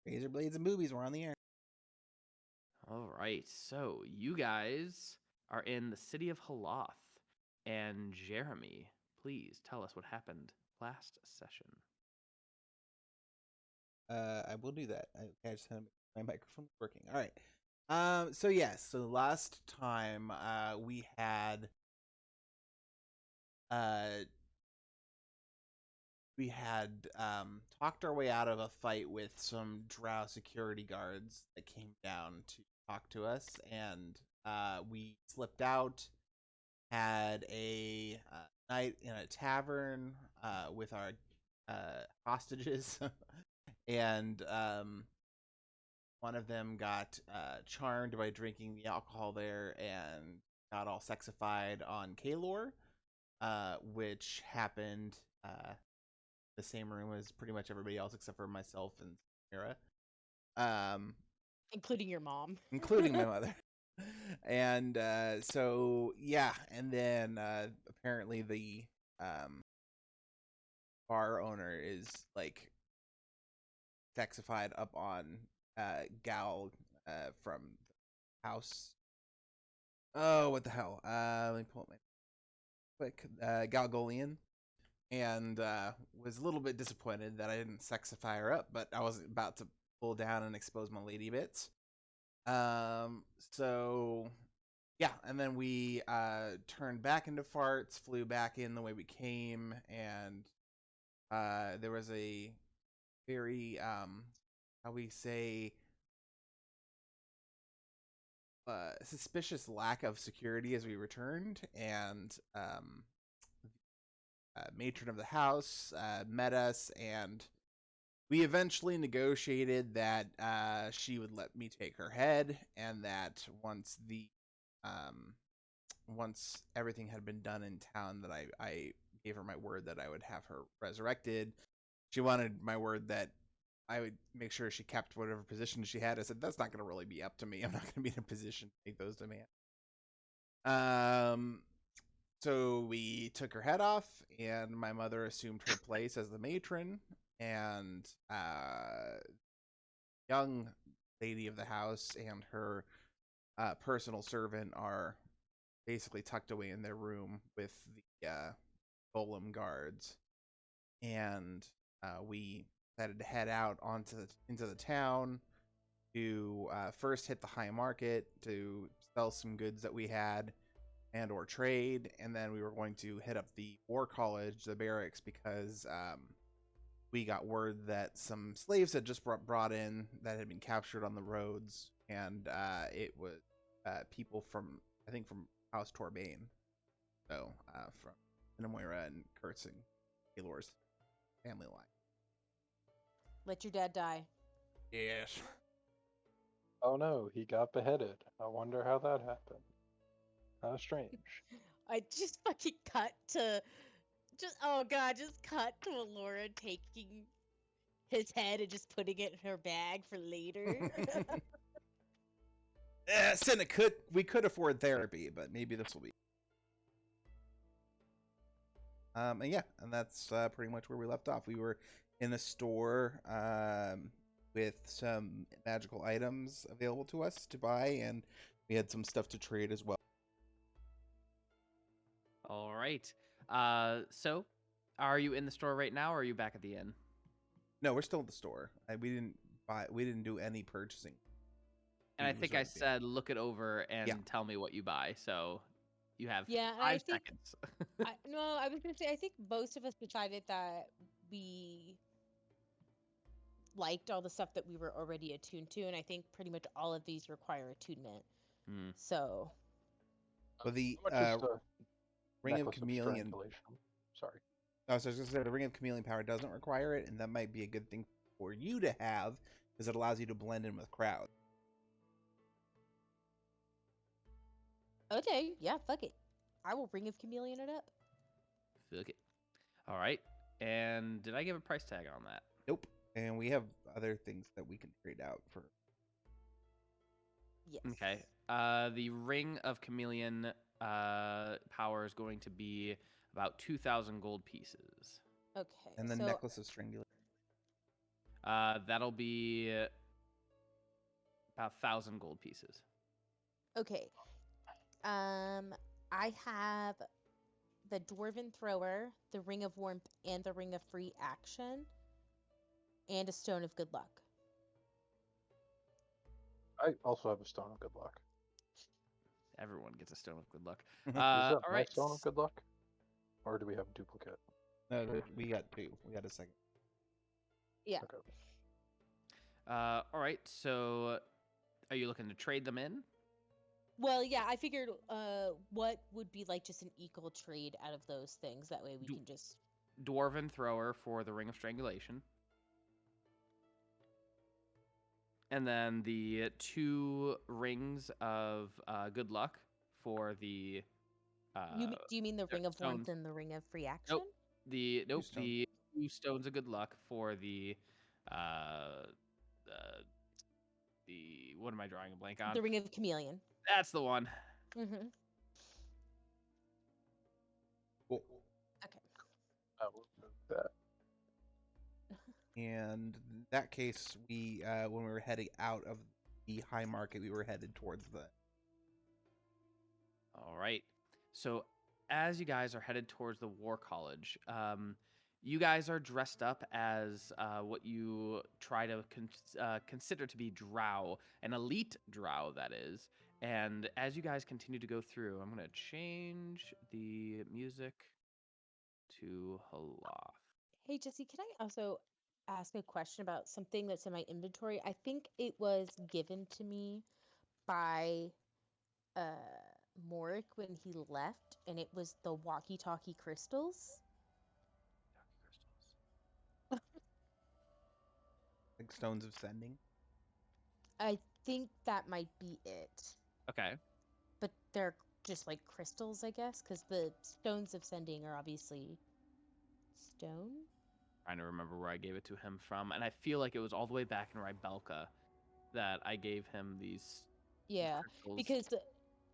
Razor blades and boobies. We're on the air. All right, so you guys are in the city of Haloth, and Jeremy, please tell us what happened last session. I will do that. I just had my microphone working. All right. So yes. So last time, we had uh talked our way out of a fight with some Drow security guards that came down to talk to us, and we slipped out. Had a night in a tavern with our hostages, and one of them got charmed by drinking the alcohol there and got all sexified on Kaelor, which happened the same room as pretty much everybody else except for myself and Sarah, including your mom, including my mother. And so yeah, and then apparently the bar owner is like sexified up on Gal from House. Oh, what the hell? Let me pull up my quick Galgolian, and was a little bit disappointed that I didn't sexify her up, but I was about to pull down and expose my lady bits. So yeah, and then we turned back into farts, flew back in the way we came, and there was a very how we say suspicious lack of security as we returned, and matron of the house met us, and we eventually negotiated that she would let me take her head, and that once everything had been done in town, that I gave her my word that I would have her resurrected. She wanted my word that I would make sure she kept whatever position she had. I said, that's not going to really be up to me. I'm not going to be in a position to make those demands. So we took her head off, and my mother assumed her place as the matron, and young lady of the house and her personal servant are basically tucked away in their room with the golem guards, and we decided to head out into the town to first hit the high market to sell some goods that we had and or trade, and then we were going to hit up the war college, the barracks, because we got word that some slaves had just brought in that had been captured on the roads, and it was people from, I think, from House Torbaine, so from Cinnamoira and Kertz and Kaelor's family line. let your dad die. Yes. Oh no, he got beheaded. I wonder how that happened. How strange. I just fucking cut to, just cut to Elora taking his head and just putting it in her bag for later. Cinna, we could afford therapy, but maybe this will be. And yeah, and that's pretty much where we left off. We were in a store with some magical items available to us to buy, and we had some stuff to trade as well. All right. So are you in the store right now, or are you back at the inn? No, we're still at the store. We didn't do any purchasing. And I think I said look it over and tell me what you buy. So you have 5 seconds. I was going to say, I think most of us decided that we liked all the stuff that we were already attuned to, and I think pretty much all of these require attunement. So. Well, the Ring of Chameleon. Sorry. Oh, so I was going to say the Ring of Chameleon power doesn't require it, and that might be a good thing for you to have because it allows you to blend in with crowds. Okay, yeah, fuck it. I will Ring of Chameleon it up. Fuck it. All right. And did I give a price tag on that? Nope. And we have other things that we can trade out for. Yes. Okay. The Ring of Chameleon power is going to be about 2,000 gold pieces. Okay. And the Necklace of Strangulation. That'll be about 1,000 gold pieces. Okay. I have the Dwarven Thrower, the Ring of Warmth, and the Ring of Free Action, and a Stone of Good Luck. I also have a Stone of Good Luck. Everyone gets a Stone of Good Luck. Is All that my right. Stone of Good Luck? Or do we have a duplicate? No, we got 2. We got a second. Yeah. Okay. All right. So, are you looking to trade them in? Well, yeah, I figured what would be like just an equal trade out of those things. That way we can just... Dwarven Thrower for the Ring of Strangulation. And then the 2 rings of good luck for the... do you mean the Ring of stones. Warmth and the Ring of Free Action? Nope. The 2 stones. 2 stones of good luck for the what am I drawing a blank on? The Ring of Chameleon. That's the one. Mm-hmm. Cool. Okay. I will move that. And in that case, we when we were heading out of the high market, we were headed towards the... All right. So as you guys are headed towards the War College, you guys are dressed up as what you try to consider to be Drow, an elite Drow, that is. And as you guys continue to go through, I'm going to change the music to Haloth. Hey, Jesse, can I also ask a question about something that's in my inventory? I think it was given to me by Morik when he left, and it was the walkie-talkie crystals. like Stones of Sending. I think that might be it. Okay. But they're just like crystals, I guess, because the Stones of Sending are obviously stone. Trying to remember where I gave it to him from, and I feel like it was all the way back in Rybelka that I gave him these. Yeah, crystals. because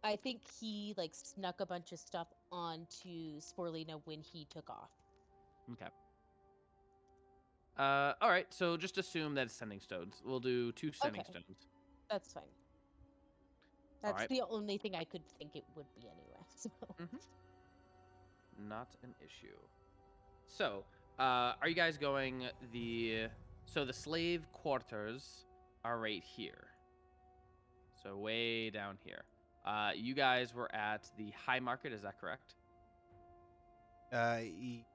I think he like snuck a bunch of stuff onto Sporelina when he took off. Okay. All right. So just assume that it's sending stones. We'll do 2 sending Okay. stones. That's fine. That's Alright. the only thing I could think it would be anyway. So. Not an issue. So, are you guys going So the slave quarters are right here. So way down here. You guys were at the High Market, is that correct?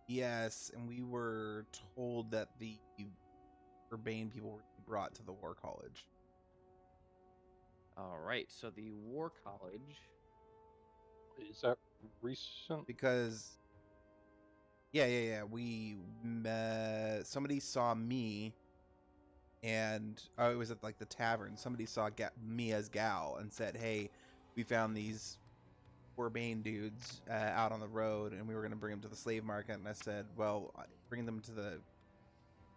Yes, and we were told that the Urbane people were brought to the War College. All right. So the War College. Is that recent? Because we somebody saw me, and it was at like the tavern. Somebody saw me as Gal and said, "Hey, we found these Urbane dudes out on the road, and we were going to bring them to the slave market." And I said, "Well, bring them to the..."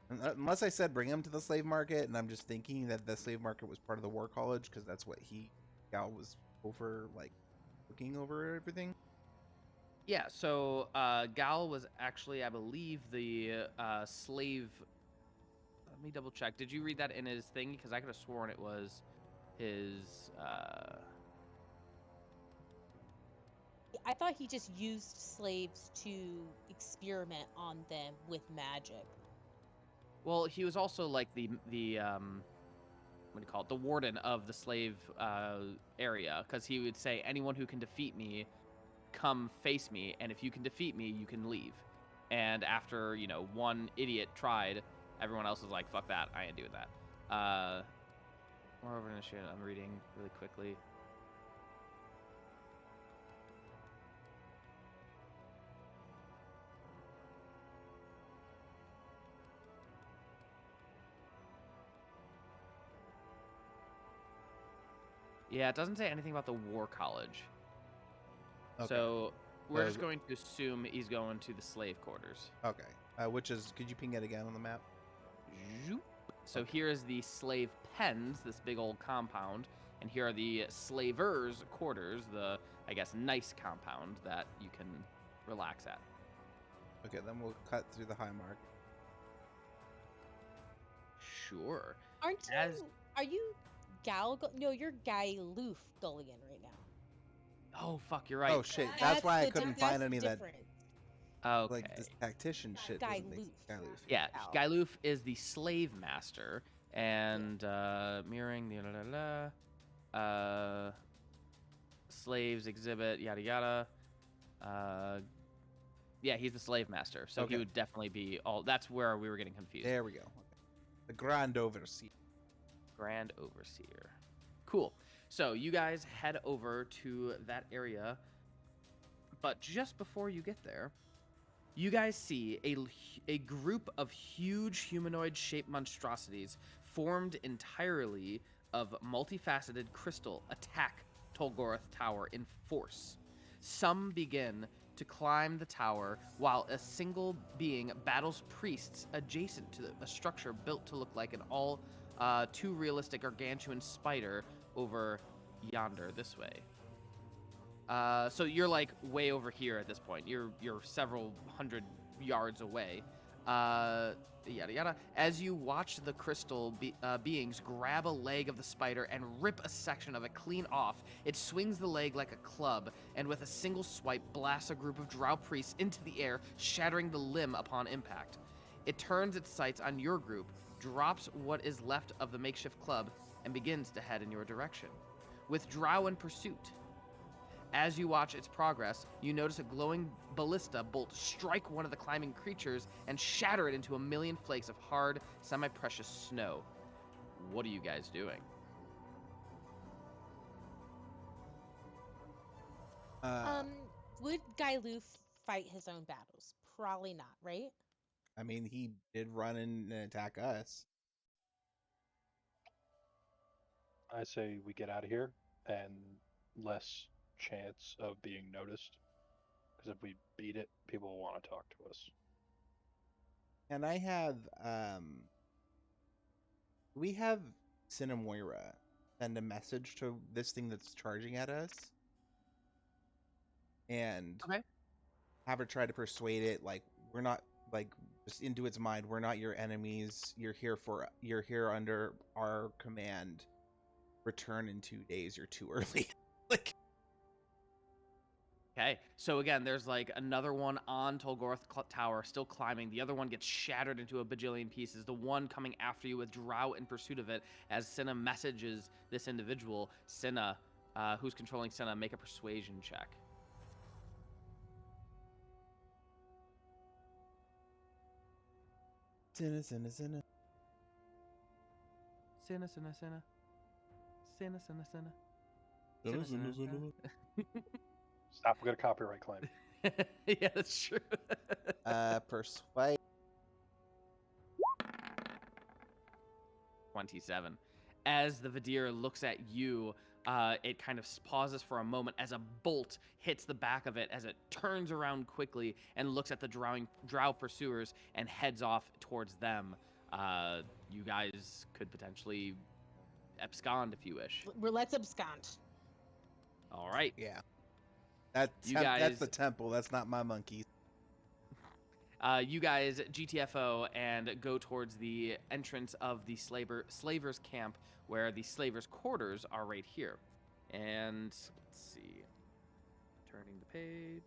Unless I said bring them to the slave market, and I'm just thinking that the slave market was part of the War College because that's what Gal was over, like looking over everything. Yeah, so Gal was actually, I believe, the slave. Let me double check. Did you read that in his thing? Because I could have sworn it was his. I thought he just used slaves to experiment on them with magic. Well, he was also like the what do you call it? The warden of the slave area, because he would say, anyone who can defeat me, come face me, and if you can defeat me, you can leave. And after, one idiot tried, everyone else was like, fuck that, I ain't doing that. More over initiative, I'm reading really quickly. Yeah, it doesn't say anything about the War College. Okay. So we're just going to assume he's going to the slave quarters. Okay. Which is, could you ping it again on the map? Zoop. So here is the slave pens, this big old compound, and here are the slavers' quarters, the, I guess, nice compound that you can relax at. Okay, then we'll cut through the high mark. Sure. Aren't you? As- Are you No, you're Loof Gulligan right now. Oh, fuck, you're right. Oh shit! That's why I couldn't find any of that difference. Okay. like this tactician shit. doesn't make Loof. sense. Loof. Yeah, Gal. Gailuf is the slave master, and mirroring the slaves exhibit yada yada. Yeah, he's the slave master, so Okay. he would definitely be all. That's where we were getting confused. There we go. Okay. The Grand Overseer. Grand Overseer. Cool. So you guys head over to that area, but just before you get there, you guys see a group of huge humanoid-shaped monstrosities formed entirely of multifaceted crystal attack Tolgoroth Tower in force. Some begin to climb the tower while a single being battles priests adjacent to a structure built to look like an all too realistic gargantuan spider over yonder this way. So you're like way over here at this point. You're several hundred yards away. Yada yada. As you watch the crystal beings grab a leg of the spider and rip a section of it clean off, it swings the leg like a club, and with a single swipe blasts a group of drow priests into the air, shattering the limb upon impact. It turns its sights on your group, drops what is left of the makeshift club, and begins to head in your direction. With drow in pursuit. As you watch its progress, you notice a glowing ballista bolt strike one of the climbing creatures and shatter it into a million flakes of hard, semi-precious snow. What are you guys doing? Would Loof fight his own battles? Probably not, right? I mean, he did run in and attack us. I say we get out of here and less chance of being noticed. Because if we beat it, people will want to talk to us. And I have, we have Cinnamoira send a message to this thing that's charging at us, and Okay. have her try to persuade it, like, we're not, like, just into its mind, we're not your enemies. You're here under our command. Return in 2 days. You're too early. Like. Okay, so again, there's like another one on Tolgoroth Tower, still climbing. The other one gets shattered into a bajillion pieces. The one coming after you with Drow in pursuit of it, as Cinna messages this individual. Cinna, who's controlling Cinna, make a persuasion check. Cinna. Cinna, Cinna. Cinna, Cinna, Cinna. Cinna, Cinna, Cinna. Cinna, Cinna. Stop, we got a copyright claim. Yeah, that's true. Persuade. 27. As the Vidir looks at you, it kind of pauses for a moment as a bolt hits the back of it as it turns around quickly and looks at the drow pursuers and heads off towards them. You guys could potentially abscond if you wish. Let's abscond. All right. Yeah. That's the temple. That's not my monkey. You guys GTFO and go towards the entrance of the slavers camp, where the slavers quarters are right here. And let's see, turning the page.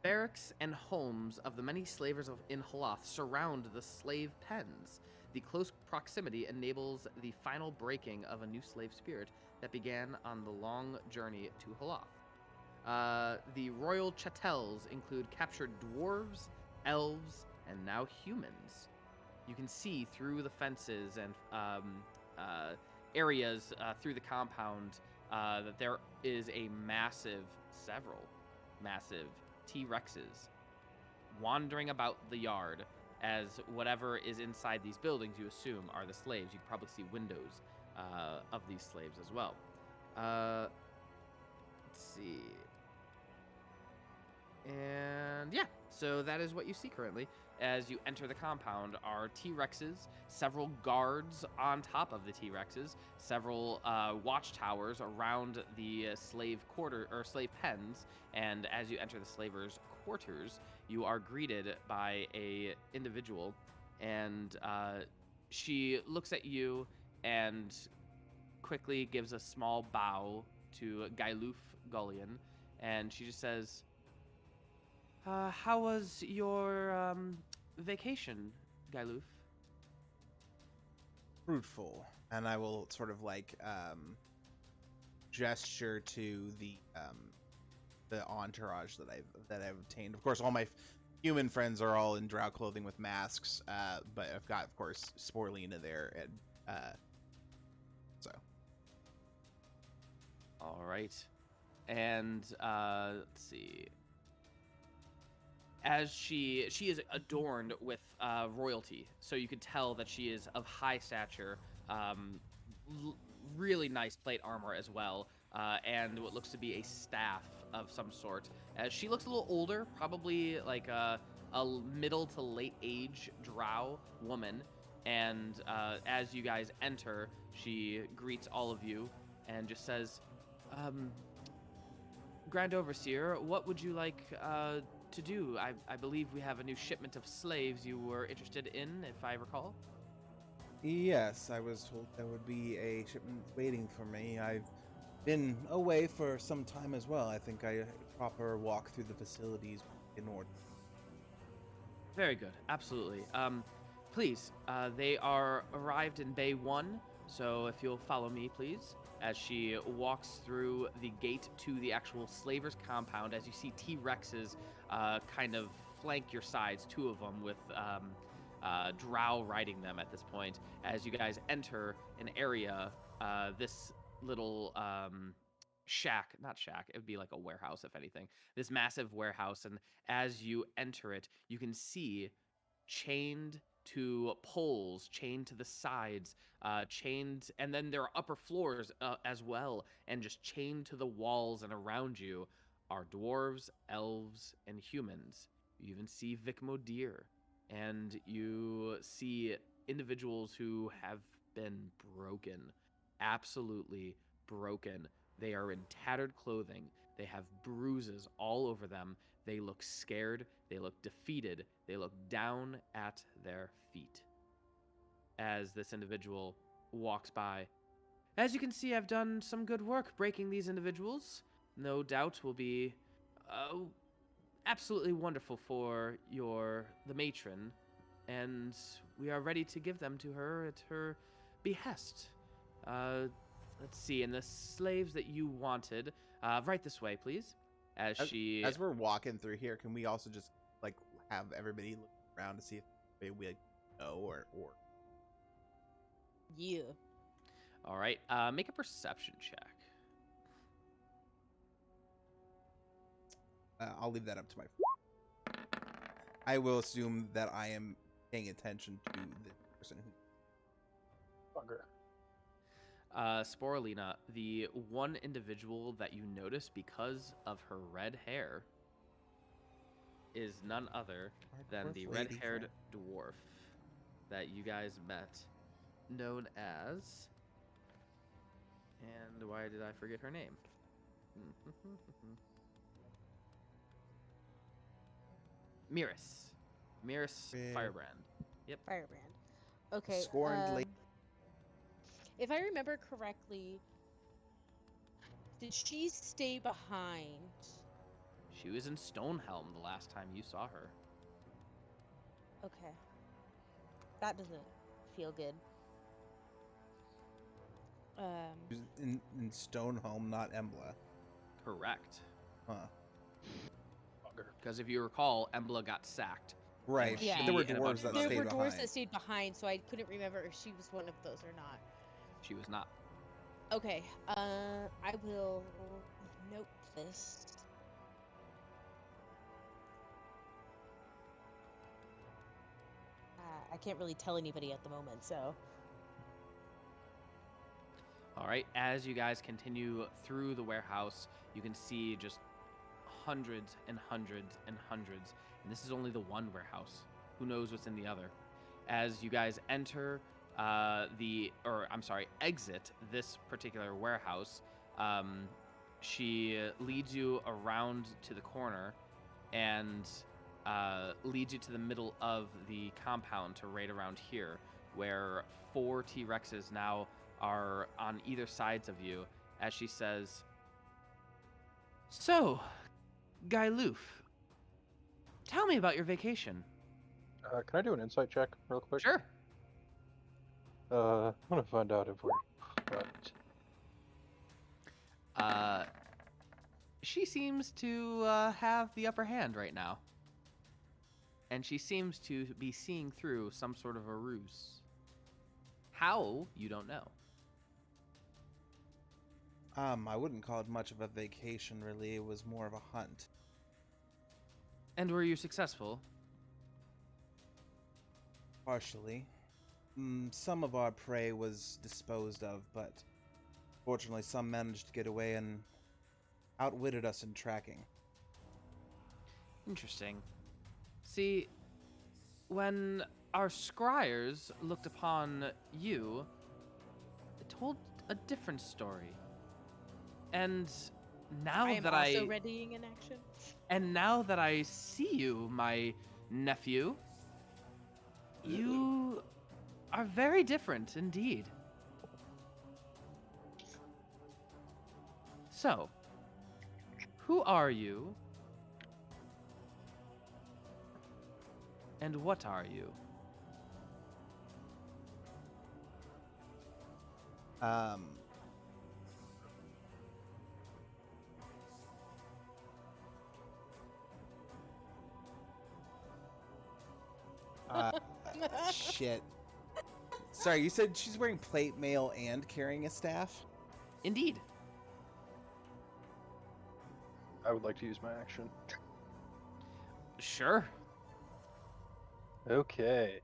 Barracks and homes of the many slavers in Haloth surround the slave pens. The close proximity enables the final breaking of a new slave spirit that began on the long journey to Haloth. The royal chattels include captured dwarves, elves, and now humans. You can see through the fences and areas through the compound that there is a several massive T-Rexes wandering about the yard, as whatever is inside these buildings you assume are the slaves. You can probably see windows of these slaves as well. Let's see. And yeah, so that is what you see currently. as you enter the compound are T-Rexes, several guards on top of the T-Rexes, several watchtowers around the slave quarter or slave pens, and as you enter the slavers' quarters, you are greeted by a individual, and she looks at you and quickly gives a small bow to Gailuf Gullion, and she just says, how was your vacation, Gailuf? Fruitful. And I will sort of like gesture to the entourage that I've obtained. Of course, all my human friends are all in drow clothing with masks, but I've got, of course, Sporelina there, and so. All right, and let's see. As she is adorned with royalty, so you could tell that she is of high stature, really nice plate armor as well, and what looks to be a staff of some sort. As she looks a little older, probably like a middle to late age drow woman, and as you guys enter, she greets all of you and just says, Grand Overseer, what would you like to do? I believe we have a new shipment of slaves you were interested in, if I recall. Yes, I was told there would be a shipment waiting for me. I've been away for some time as well. I think a proper walk through the facilities in order. Very good, absolutely. Please, they are arrived in Bay 1, so if you'll follow me, please. As she walks through the gate to the actual slavers' compound, as you see T-Rexes kind of flank your sides, two of them with Drow riding them at this point. As you guys enter an area, this little not shack, it would be like a warehouse, if anything. This massive warehouse, and as you enter it, you can see chained to poles, chained to the sides, chained, and then there are upper floors as well, and just chained to the walls and around you are dwarves, elves, and humans. You even see Vicmodir, and you see individuals who have been broken, absolutely broken. They are in tattered clothing. They have bruises all over them. They look scared. They look defeated. They look down at their feet. As this individual walks by, as you can see, I've done some good work breaking these individuals. No doubt will be absolutely wonderful for the matron, and we are ready to give them to her at her behest. Let's see, and the slaves that you wanted, right this way, please. As we're walking through here, can we also just like have everybody look around to see if we like know or Yeah. All right, make a perception check. I'll leave that up to my. I will assume that I am paying attention to the person who. Bugger. Sporelina, the one individual that you notice because of her red hair is none other than the red-haired dwarf that you guys met, known as... And why did I forget her name? Miris. Miris Firebrand. Yep. Firebrand. Okay. Scorned lady. If I remember correctly, did she stay behind? She was in Stonehelm the last time you saw her. Okay. That doesn't feel good. She was in Stonehelm, not Embla. Correct. Huh. Because if you recall, Embla got sacked. Right. Yeah. There were and a bunch dwarves of that other- There were stayed dwarves behind. that stayed behind, so I couldn't remember if she was one of those or not. She was not. Okay. I will note this. I can't really tell anybody at the moment, so. All right, as you guys continue through the warehouse, you can see just hundreds and hundreds and hundreds, and this is only the one warehouse. who knows what's in the other. As you guys enter exit this particular warehouse, she leads you around to the corner and leads you to the middle of the compound to right around here, where 4 T-Rexes now are on either sides of you, as she says, "So, Guy Loof, tell me about your vacation." Can I do an insight check real quick? Sure. I want to find out if we're right. She seems to have the upper hand right now. And she seems to be seeing through some sort of a ruse. How, you don't know. I wouldn't call it much of a vacation, really. It was more of a hunt. And were you successful? Partially. Some of our prey was disposed of, but fortunately some managed to get away and outwitted us in tracking. Interesting. See, when our scryers looked upon you, it told a different story. And now I am that also readying an action. And now that I see you, my nephew, you are very different indeed. So, who are you? And what are you? Shit. Sorry, you said she's wearing plate mail and carrying a staff? Indeed. I would like to use my action. Sure. Okay.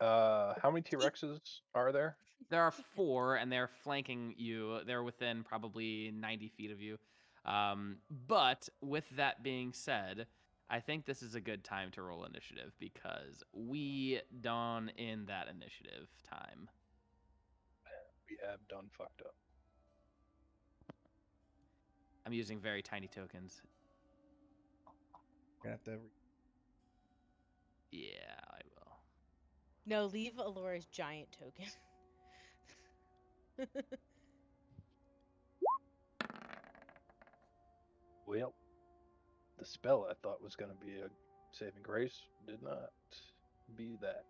How many T-Rexes are there? There are 4, and they're flanking you. They're within probably 90 feet of you. But with that being said, I think this is a good time to roll initiative because we done in that initiative time. We have done fucked up. I'm using very tiny tokens. You're gonna have to. Yeah, I will. No, leave Elora's giant token. Well, the spell I thought was going to be a saving grace did not be that.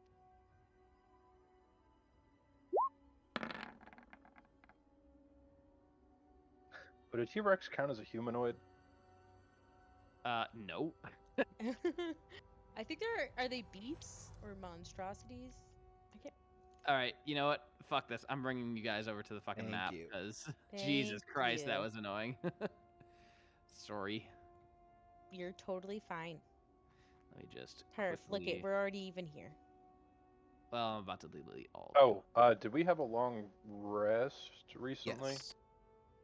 Would a T-Rex count as a humanoid? No. I think are they beasts or monstrosities? I can't. All right, you know what? Fuck this. I'm bringing you guys over to the fucking Thank map you. because Jesus Thank Christ, that you. was annoying. Sorry. You're totally fine. Let me just. Perf, look quickly... it. We're already even here. Well, I'm about to delete all. Oh, did we have a long rest recently? Yes.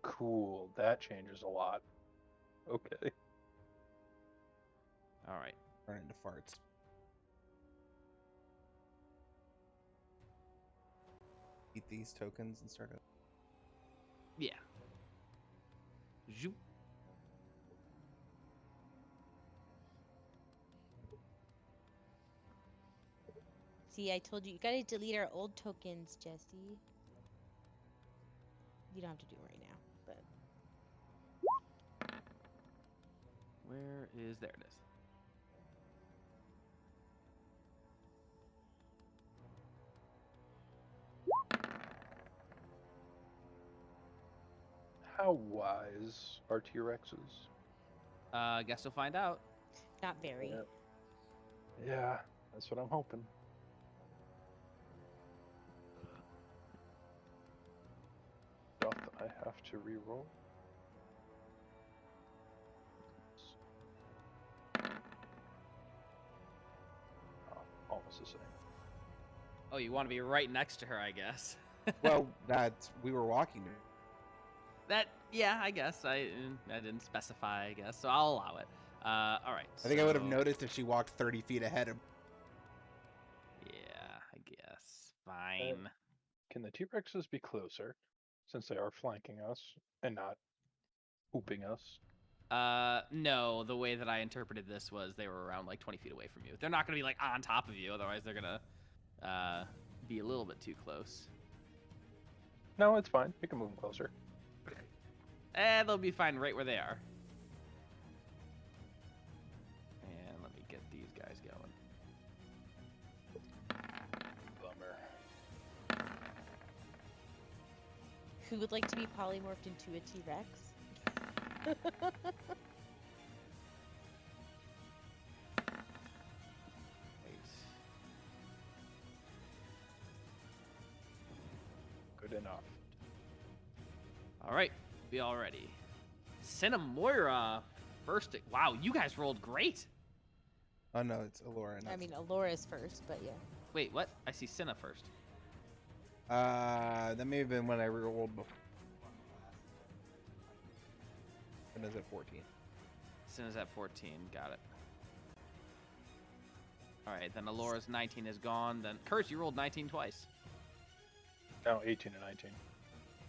Cool. That changes a lot. Okay. All right. Turn into farts. Eat these tokens and start it. Yeah. Zoop. See, I told you, you gotta delete our old tokens, Jesse. You don't have to do it right now, but... Where is... There it is. How wise are T-Rexes? Guess you'll find out. Not very. Yeah, that's what I'm hoping. Doth I have to re-roll? Almost the same. Oh, you want to be right next to her, I guess. Well, we were walking. Yeah, I guess. I didn't specify, I guess, so I'll allow it. All right. I think I would have noticed if she walked 30 feet ahead of. Fine. Can the T-Rexes be closer, since they are flanking us and not hooping us? No, the way that I interpreted this was they were around like 20 feet away from you. They're not going to be like on top of you, otherwise they're going to be a little bit too close. No, it's fine. We can move them closer. They'll be fine right where they are. And let me get these guys going. Bummer. Who would like to be polymorphed into a T-Rex? Good enough. All right, be all ready. Cinnamoira, first. Wow, you guys rolled great. Oh no, it's Elora. I mean, Elora's first, but yeah. Wait, what? I see Cinna first. that may have been when I rolled before. And is at 14. Cinna's at 14. Got it. All right, then Elora's 19 is gone. Then Kertz, you rolled 19 twice. No, 18 and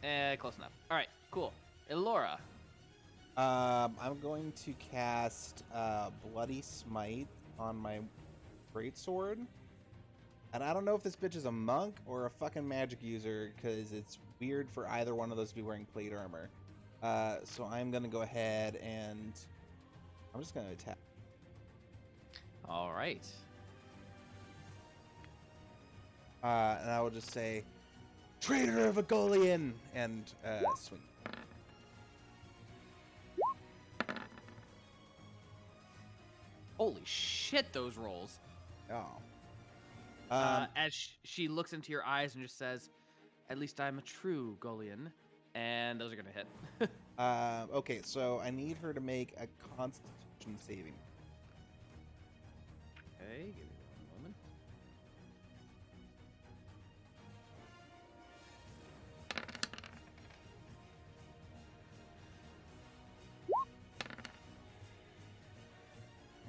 19. Close enough. All right, cool. Elora. I'm going to cast Bloody Smite on my greatsword. And I don't know if this bitch is a monk or a fucking magic user, because it's weird for either one of those to be wearing plate armor. So I'm going to go ahead and I'm just going to attack. All right. And I will just say, Traitor of Agolian! And swing. Holy shit, those rolls. Oh. As she looks into your eyes and just says, "At least I'm a true Golian," and those are gonna hit. Okay, so I need her to make a Constitution saving. Okay, give me one moment.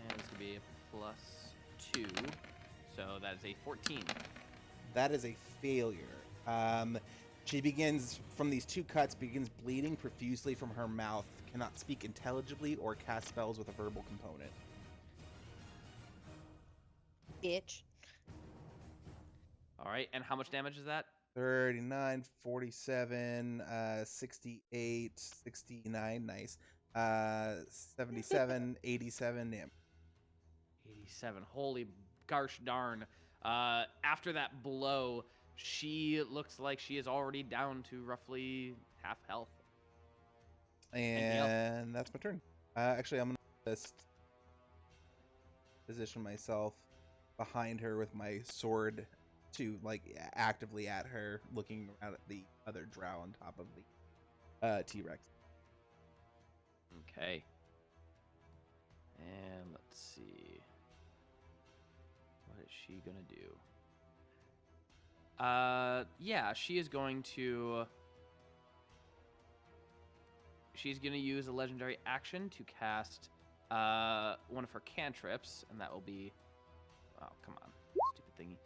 And this could be a +2, so that is a 14. That is a failure. She begins, from these two cuts, begins bleeding profusely from her mouth, cannot speak intelligibly or cast spells with a verbal component. Bitch. All right, and how much damage is that? 39, 47, 68, 69, nice. 77, 87, damn. 87. Holy gosh darn. After that blow, she looks like she is already down to roughly half health. And that's my turn. Actually, I'm going to just position myself behind her with my sword to, like, actively at her, looking around at the other drow on top of the T-Rex. Okay. And let's see. What is she gonna do? Yeah, she is going to... She's gonna use a legendary action to cast one of her cantrips, and that will be... Oh, come on. Stupid thingy.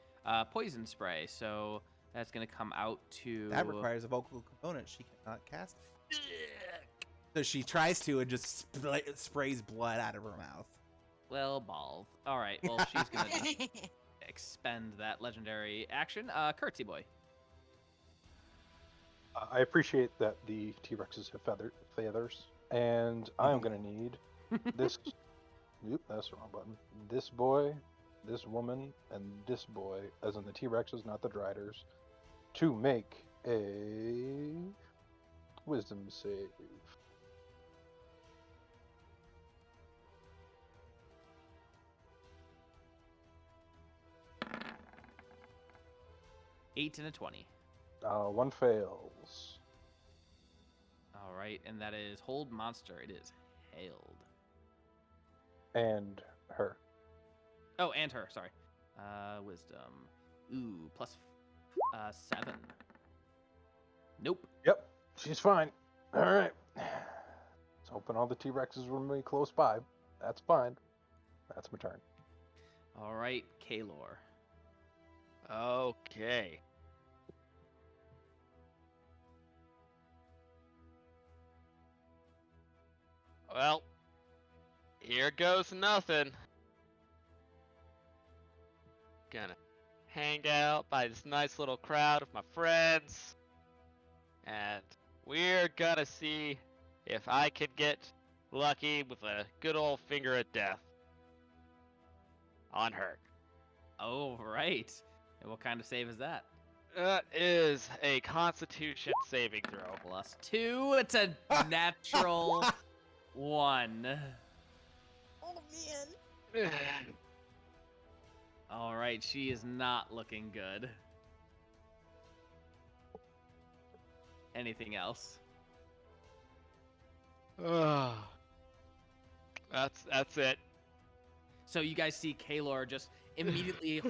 Poison spray, so that's gonna come out to... That requires a vocal component. She cannot cast it. So she tries to and just sprays blood out of her mouth. Well, balls. All right, well, she's gonna just expend that legendary action. Curtsy boy. I appreciate that the T-Rexes have feathers, and I am going to need this... Oop, that's the wrong button. This boy, this woman, and this boy, as in the T-Rexes, not the Driders, to make a wisdom save. Eight and a 20. One fails. All right, and that is hold monster. It is hailed. And her. Oh, and her. Sorry. Wisdom. Ooh, +7. Nope. Yep, she's fine. All right. Let's hoping all the T-Rexes were really close by. That's fine. That's my turn. All right, Kaelor. Okay. Well, here goes nothing. Gonna hang out by this nice little crowd of my friends. And we're gonna see if I can get lucky with a good old finger of death on her. Oh, right. And what kind of save is that? That is a Constitution saving throw. +2. It's a natural 1. Oh man. All right, she is not looking good. Anything else? That's it. So you guys see Kaelor just immediately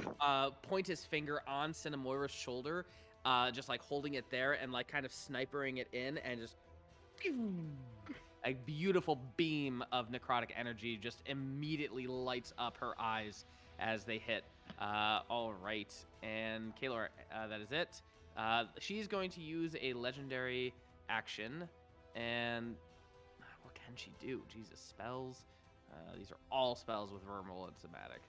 point his finger on Cinnamoira's shoulder, just like holding it there and like kind of snipering it in, and just a beautiful beam of necrotic energy just immediately lights up her eyes as they hit. All right, and Kaelor, that is it. She's going to use a legendary action, and what can she do? Jesus, spells. These are all spells with verbal and somatic.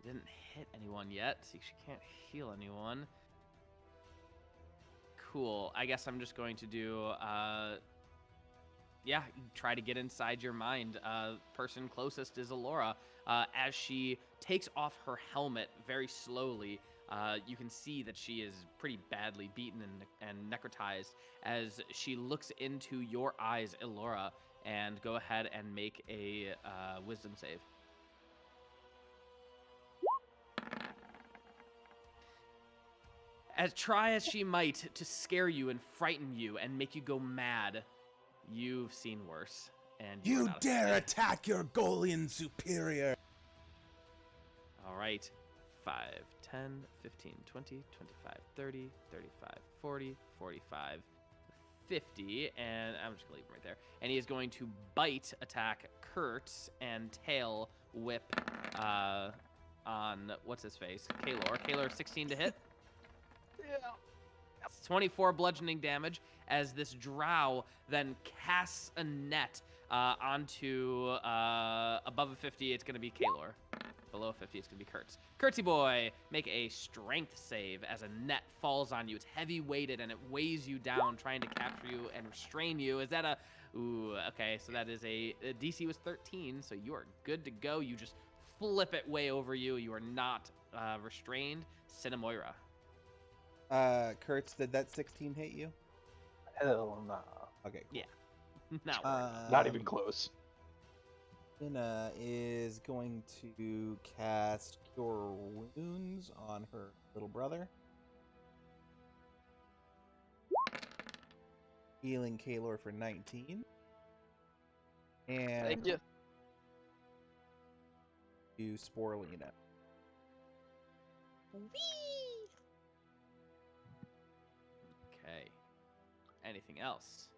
Didn't hit anyone yet. See, she can't heal anyone. Cool. I guess I'm just going to do, yeah, try to get inside your mind. Person closest is Elora. As she takes off her helmet very slowly, you can see that she is pretty badly beaten and necrotized as she looks into your eyes, Elora, and go ahead and make a wisdom save. Try as she might to scare you and frighten you and make you go mad, you've seen worse. And You dare attack your Golian superior! All right. 5, 10, 15, 20, 25, 30, 35, 40, 45, 50, and I'm just going to leave him right there. And he is going to bite attack Kertz and tail whip on, what's his face? Kaelor. Kaelor, 16 to hit. Yeah. 24 bludgeoning damage as this drow then casts a net onto, above a 50, it's going to be Kaelor. Below 50, it's going to be Kertz. Kertzy boy, make a strength save as a net falls on you. It's heavy weighted and it weighs you down, trying to capture you and restrain you. Is that a... Ooh, okay, so that is a DC was 13, so you are good to go. You just flip it way over you. You are not restrained. Cinnamoira. Kurtz, did that 16 hit you? Hell nah. Okay, cool. Yeah. Not worried. Not even close. Cinna is going to cast Cure Wounds on her little brother. Healing Kaelor for 19. And Thank you. to Sporelina. Whee! Okay. Anything else?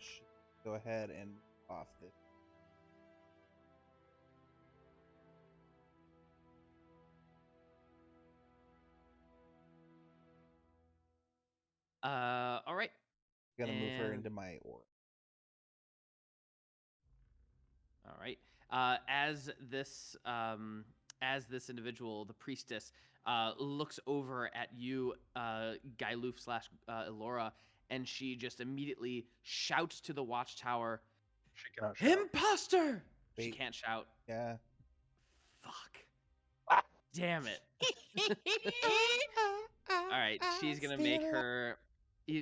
Should go ahead and off this. All right. I'm gonna move her And- into my aura. All right. As this individual, the priestess, looks over at you, Gailuf / Elora, and she just immediately shouts to the watchtower, She cannot shout. "Imposter!" She Wait. can't shout. Yeah. Fuck. Ah. Damn it. All right. She's gonna make her.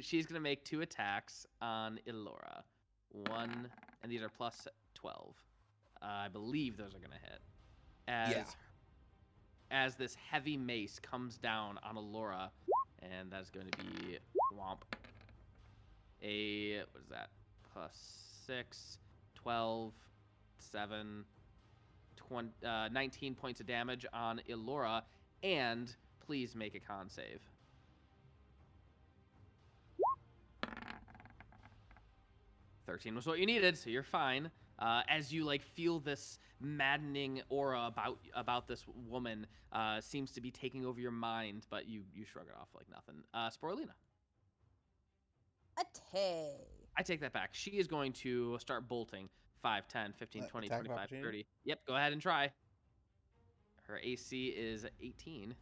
She's gonna make 2 attacks on Elora. 1, and these are plus 12. I believe those are gonna hit. As this heavy mace comes down on Elora, and that's going to be womp. What is that? Plus 6, 12, 7, 20, 19 points of damage on Elora, and please make a con save. 13 was what you needed, so you're fine. As you like feel this maddening aura about this woman seems to be taking over your mind, but you shrug it off like nothing. Sporelina. Attack. I take that back. She is going to start bolting. 5, 10, 15, 20, Attack of 25, opportunity? 30. Yep, go ahead and try. Her AC is 18.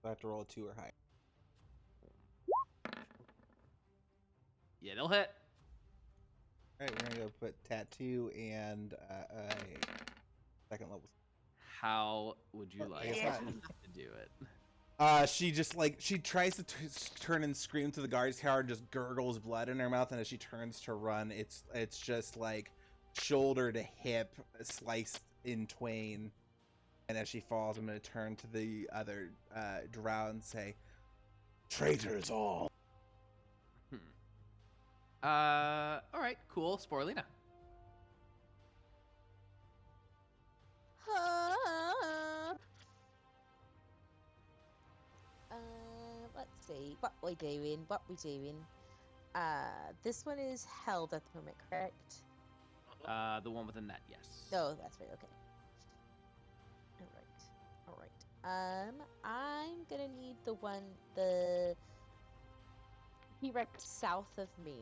I have to roll a 2 or higher. Yeah, they'll hit. All right, we're gonna go put tattoo and a second level. How would you I like guess Yeah. not. to do it? She just she tries to turn and scream to the guards tower and just gurgles blood in her mouth, and as she turns to run, it's just like shoulder to hip sliced in twain. And as she falls, I'm gonna turn to the other drow and say, "Traitors all." All right, cool. Sporelina. Let's see. What we doing? What we doing? This one is held at the moment, correct? The one with the net, yes. No, that's right. Okay. All right. I'm gonna need the T-Rex south of me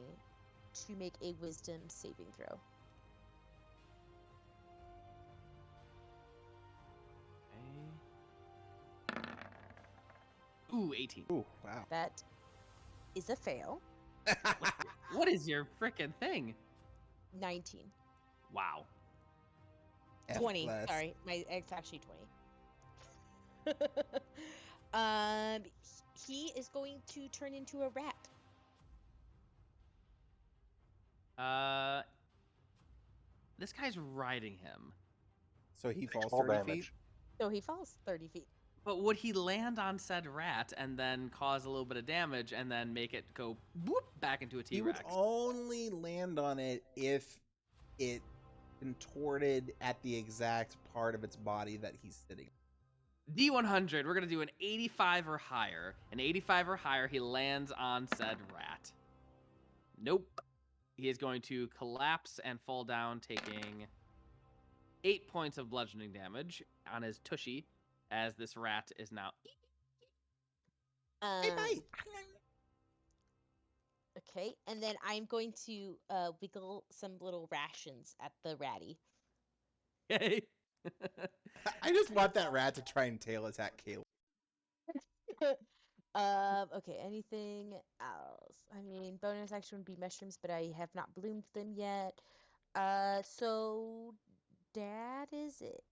to make a Wisdom saving throw. Okay. Ooh, 18. Ooh, wow. That is a fail. What is your frickin' thing? 19. Wow. 20. Plus. Sorry, it's actually 20. um, he is going to turn into a rat. This guy's riding him. So he falls Small 30 feet. damage. So he falls 30 feet. But would he land on said rat and then cause a little bit of damage and then make it go whoop back into a He would T-Rex? only land on it if it contorted at the exact part of its body that he's sitting. D100, we're going to do an 85 or higher. An 85 or higher, he lands on said rat. Nope. He is going to collapse and fall down, taking 8 points of bludgeoning damage on his tushy, as this rat is now... Hey, mate. Okay, and then I'm going to wiggle some little rations at the ratty. Okay. I just want that rat to try and tail attack Kaelor. Okay, anything else? I mean, bonus action would be mushrooms, but I have not bloomed them yet. So that is it.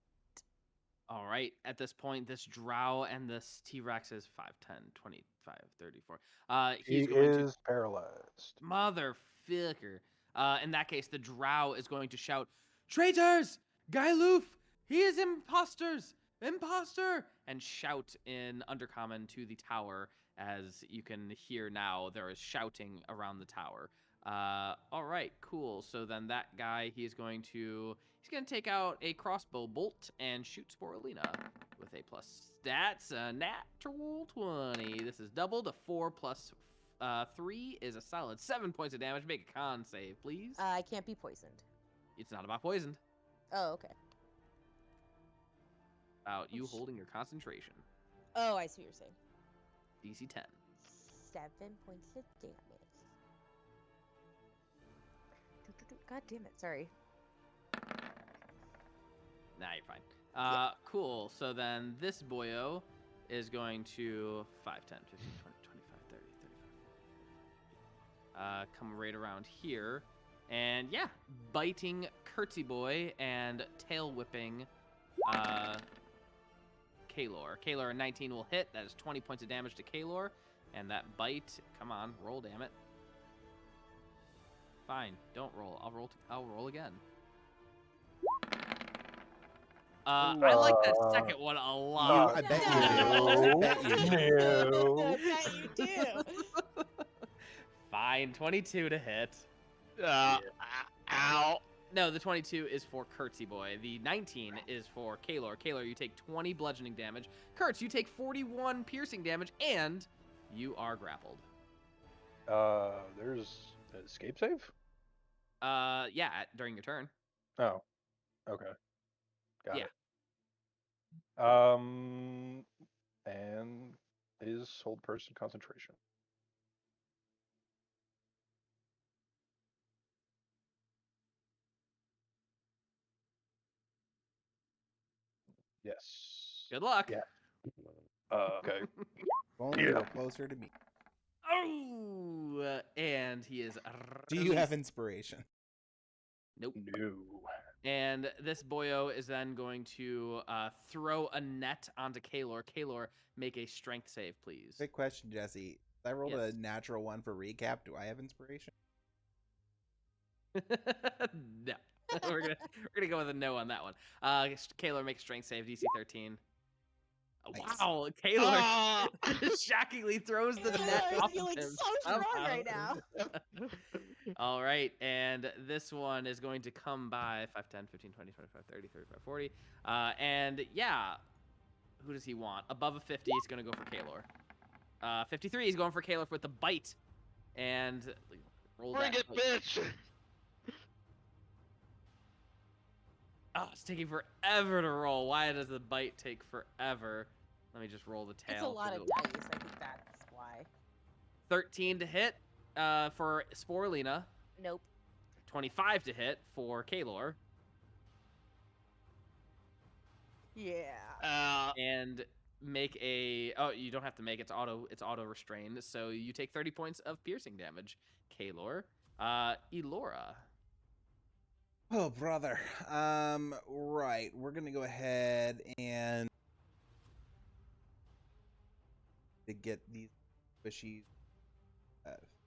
All right. At this point, this drow and this T-Rex is 5, 10, 25, 34. He He's going is paralyzed. to... Motherfucker. In that case, the drow is going to shout, "Traitors! Gailoof! He is imposters! Imposter!" And shout in Undercommon to the tower. As you can hear now, there is shouting around the tower. All right, cool. So then that guy, he's going to take out a crossbow bolt and shoot Sporelina with a plus stats, a natural 20. This is doubled. A 4 plus 3 is a solid 7 points of damage. Make a con save, please. I can't be poisoned. It's not about poisoned. Oh, okay. About you holding your concentration. Oh, I see what you're saying. DC 10. 7 points of damage. God damn it, sorry. Nah, you're fine. Cool. So then this boyo is going to 5, 10, 15, 20, 25, 30, 35, 40, 50. Come right around here. And yeah, biting Curtsy Boy and tail whipping Kaelor. Kaelor a 19 will hit. That is 20 points of damage to Kaelor. And that bite, come on, roll, damn it. Fine, don't roll. I'll roll again. I like that second one a lot. I bet you do. I bet you do. No. I bet you do. Fine, 22 to hit. Ow. No, the 22 is for Curtsy Boy. The 19 is for Kaelor. Kaelor, you take 20 bludgeoning damage. Kertz, you take 41 piercing damage, and you are grappled. There's an escape save? Yeah, during your turn. Oh, okay. Got Yeah. it. And is hold person concentration. Yes. Good luck. Yeah. Okay. Only a little closer to me. Oh, and he is. Do you have inspiration? Nope. No. And this boyo is then going to throw a net onto Kaelor. Kaelor, make a strength save, please. Quick question, Jesse. I rolled Yes. a natural one for recap. Do I have inspiration? No. we're gonna go with a no on that one. Kaelor makes strength save, DC 13. Nice. Wow, Kaelor Ah! shockingly throws the Oh, net I'm off feeling of him. so strong somehow. right now. All right, and this one is going to come by 5, 10, 15, 20, 25, 30, 35, 40. And yeah, who does he want? Above a 50, he's going to go for Kaelor. 53, he's going for Kaelor with the bite. And roll Bring that. it, bitch! Oh, it's taking forever to roll. Why does the bite take forever? Let me just roll the tail. It's a lot 'cause of it'll- dice. I think that's why. 13 to hit for Sporelina. Nope. 25 to hit for Kaelor. Yeah. And make a you don't have to make it's auto restrained, so you take 30 points of piercing damage. Kaelor. Elora. Oh, brother. Right. We're gonna go ahead and to get these squishies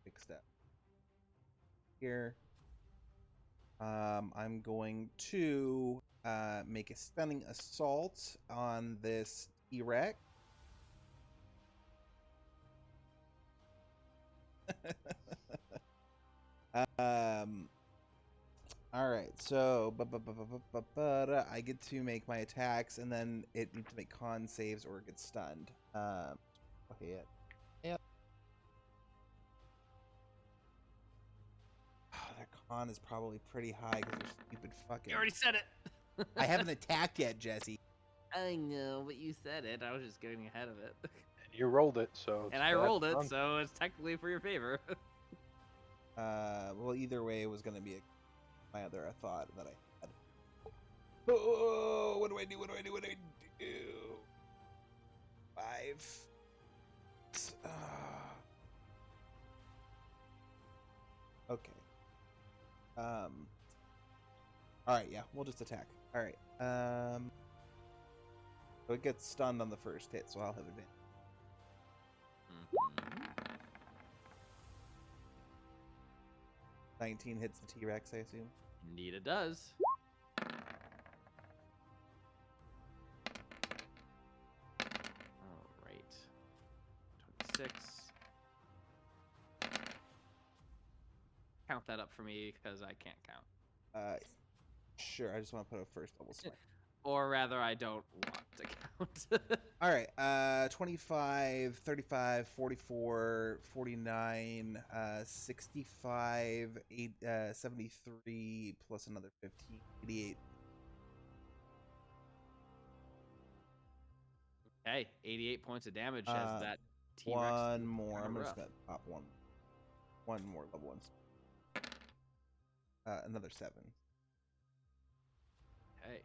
fixed up here. I'm going to make a stunning assault on this T-Rex. All right, so I get to make my attacks, and then it needs to make con saves or it gets stunned. Okay, yeah. Oh, their con is probably pretty high because they're stupid fucking. You already said it. I haven't attacked yet, Jesse. I know, but you said it. I was just getting ahead of it. And you rolled it, so. And I rolled it, so it's technically for your favor. Well, either way, it was going to be my other thought that I had. Oh, what do I do? What do I do? What do I do? 5. Okay. All right, yeah, we'll just attack. All right. So it gets stunned on the first hit, so I'll have advantage. 19 hits the T-Rex, I assume. Indeed it does. All right. 26. Count that up for me because I can't count. Sure, I just want to put a first level smite. Or rather, I don't want to count. All right, 25, 35, 44, 49, 65, 73, plus another 15, 88. Okay, 88 points of damage as that T-Rex. One more. I'm kinda just rough. gonna pop one more level one. Another 7. Okay.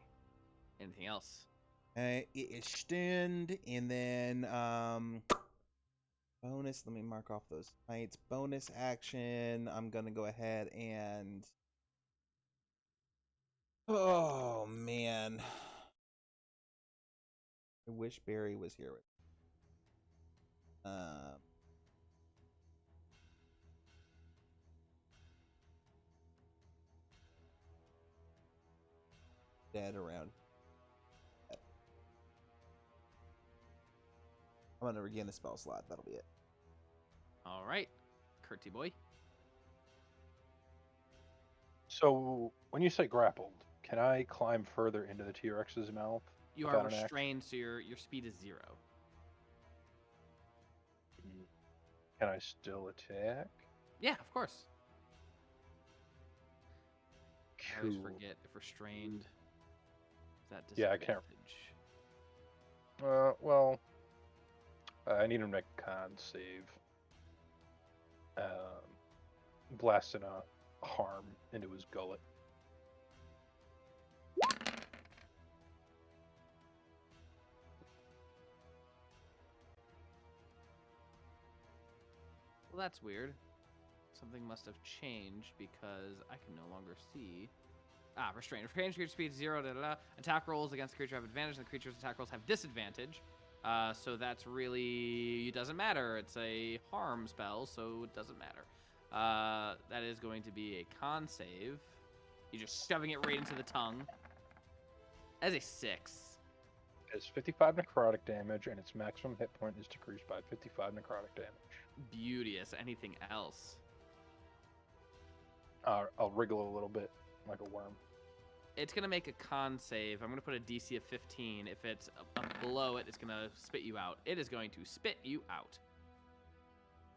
Anything else? It is stunned, and then bonus. Let me mark off those knights. Bonus action. I'm gonna go ahead and. Oh man, I wish Barry was here. Dead around. I'm gonna regain the spell slot. That'll be it. All right, Curty boy. So, when you say grappled, can I climb further into the T-Rex's mouth? You without are an action? restrained, so your speed is 0. Can I still attack? Yeah, of course. I always Cool. forget if restrained. Is that Yeah, I can't- disadvantage? Well, I need him to make a con save. Blasting a harm into his gullet. Well, that's weird. Something must have changed because I can no longer see. Restrain. Restrain creature speed 0. Attack rolls against the creature have advantage, and the creature's attack rolls have disadvantage. So that's really it doesn't matter. It's a harm spell, so it doesn't matter. That is going to be a con save. You're just shoving it right into the tongue. As a 6. It's 55 necrotic damage, and its maximum hit point is decreased by 55 necrotic damage. Beauteous. Anything else? I'll wriggle a little bit like a worm. It's going to make a con save. I'm going to put a DC of 15. If it's below it, it's going to spit you out. It is going to spit you out.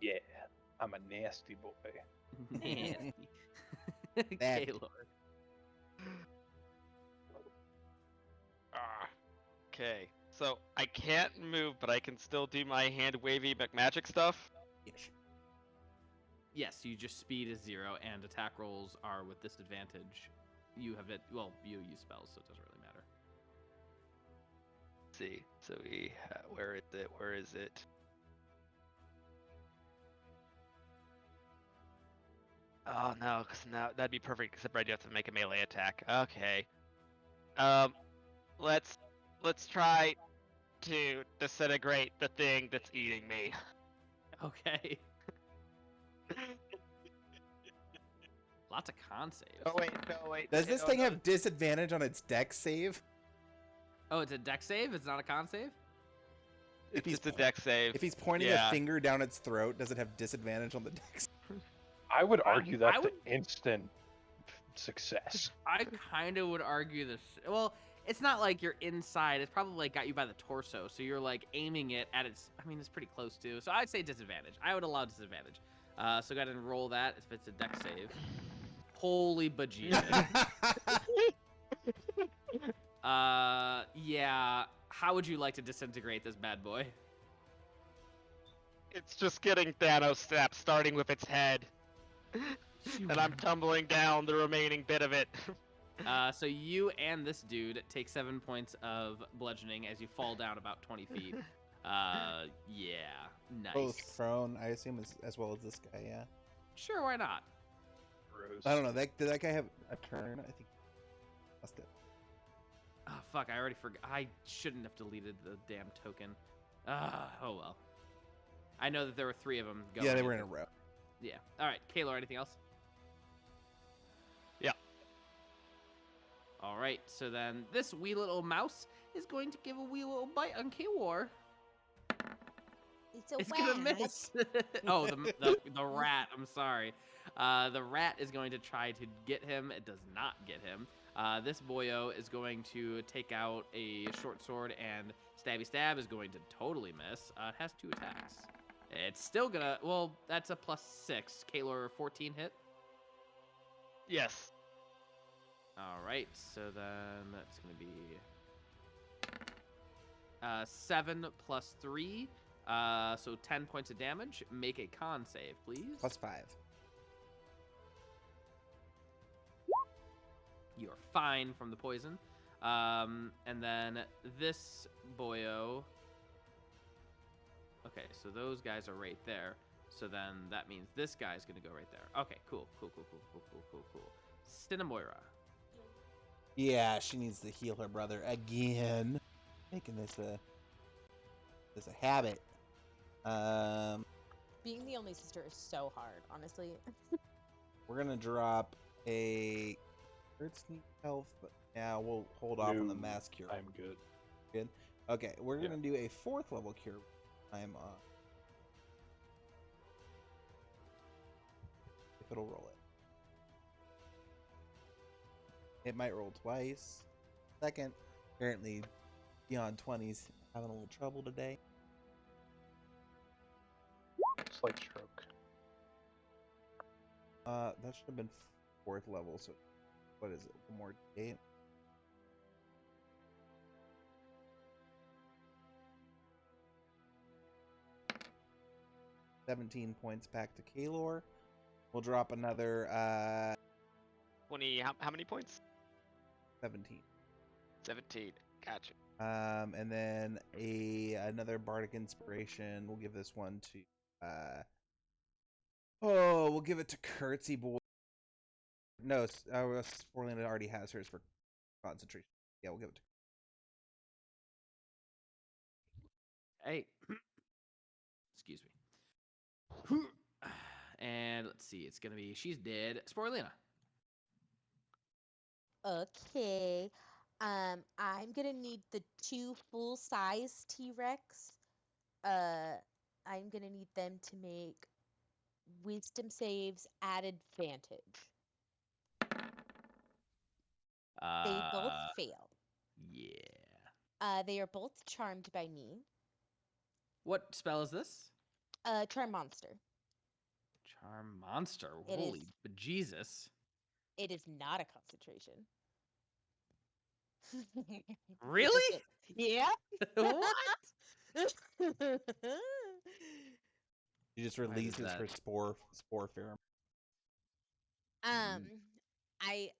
Yeah, I'm a nasty boy. Nasty. That- Kaelor. Okay, so I can't move, but I can still do my hand wavy magic stuff. Yes. Yes, you just speed is 0, and attack rolls are with disadvantage. You have it. Well, you use spells, so it doesn't really matter. Let's see, so where is it? Where is it? Oh no, because now that'd be perfect. Except I do have to make a melee attack. Okay. Let's try to disintegrate the thing that's eating me. Okay. Lots of con saves. Oh wait. Does this no, thing no, have disadvantage on its dex save? Oh, it's a dex save? It's not a con save? If he's It's a dex save. If he's pointing Yeah. a finger down its throat, does it have disadvantage on the dex? I would argue that's I would- the instant success. I kind of would argue this. Well, it's not like you're inside. It's probably like got you by the torso, so you're like aiming it at its. I mean, it's pretty close to. So I'd say disadvantage. I would allow disadvantage. So go ahead and roll that if it's a dex save. Holy bejesus. Yeah. How would you like to disintegrate this bad boy? It's just getting Thanos snapped, starting with its head, and I'm tumbling down the remaining bit of it. So you and this dude take 7 points of bludgeoning as you fall down about 20 feet. Yeah, nice. Both prone, I assume, as well as this guy. Yeah. Sure, why not? I don't know. Did that guy have a turn? I think. He must have. Oh, fuck, I already forgot. I shouldn't have deleted the damn token. Oh well. I know that there were 3 of them going. Yeah, they were in a row. Yeah. All right, Kaelor, anything else? Yeah. All right, so then this wee little mouse is going to give a wee little bite on Kaelor. It's Gonna miss. Oh, the rat. I'm sorry. The rat is going to try to get him. It does not get him. This boyo is going to take out a short sword, and stabby stab is going to totally miss. It has 2 attacks. It's still gonna. Well, that's a +6. Kaelor 14 hit. Yes. All right, so then that's gonna be 7 + 3. So 10 points of damage. Make a con save, please. +5. You're fine from the poison. And then this boyo. Okay, so those guys are right there. So then that means this guy's gonna go right there. Okay, cool. Cinnamoira. Yeah, she needs to heal her brother again. Making this a habit. Being the only sister is so hard, honestly. We're gonna drop a Kertz needs health, but now we'll hold off on the No, mass cure. I'm good. Good. Okay, we're Yeah. gonna do a 4th level cure. I'm if it'll roll it. It might roll twice. Second, apparently beyond 20s having a little trouble today. Slight stroke. That should have been 4th level, so what is it? One more D8. $17 points back to Kaelor. We'll drop another 20. How many points? 17. 17. Gotcha. And then another bardic inspiration. We'll give this one to Oh, we'll give it to Kertzy boy. No, Sporelina already has hers for concentration. Yeah, we'll give it to. Hey, excuse me. And let's see, it's gonna be she's dead. Sporelina. Okay. I'm gonna need the 2 full-size T-Rex. I'm gonna need them to make wisdom saves at advantage. They both fail. Yeah. They are both charmed by me. What spell is this? Charm monster. Charm monster. It Holy is- bejesus. It is not a concentration. Really? Yeah. What? She just Why does releases that- her spore pheromone. I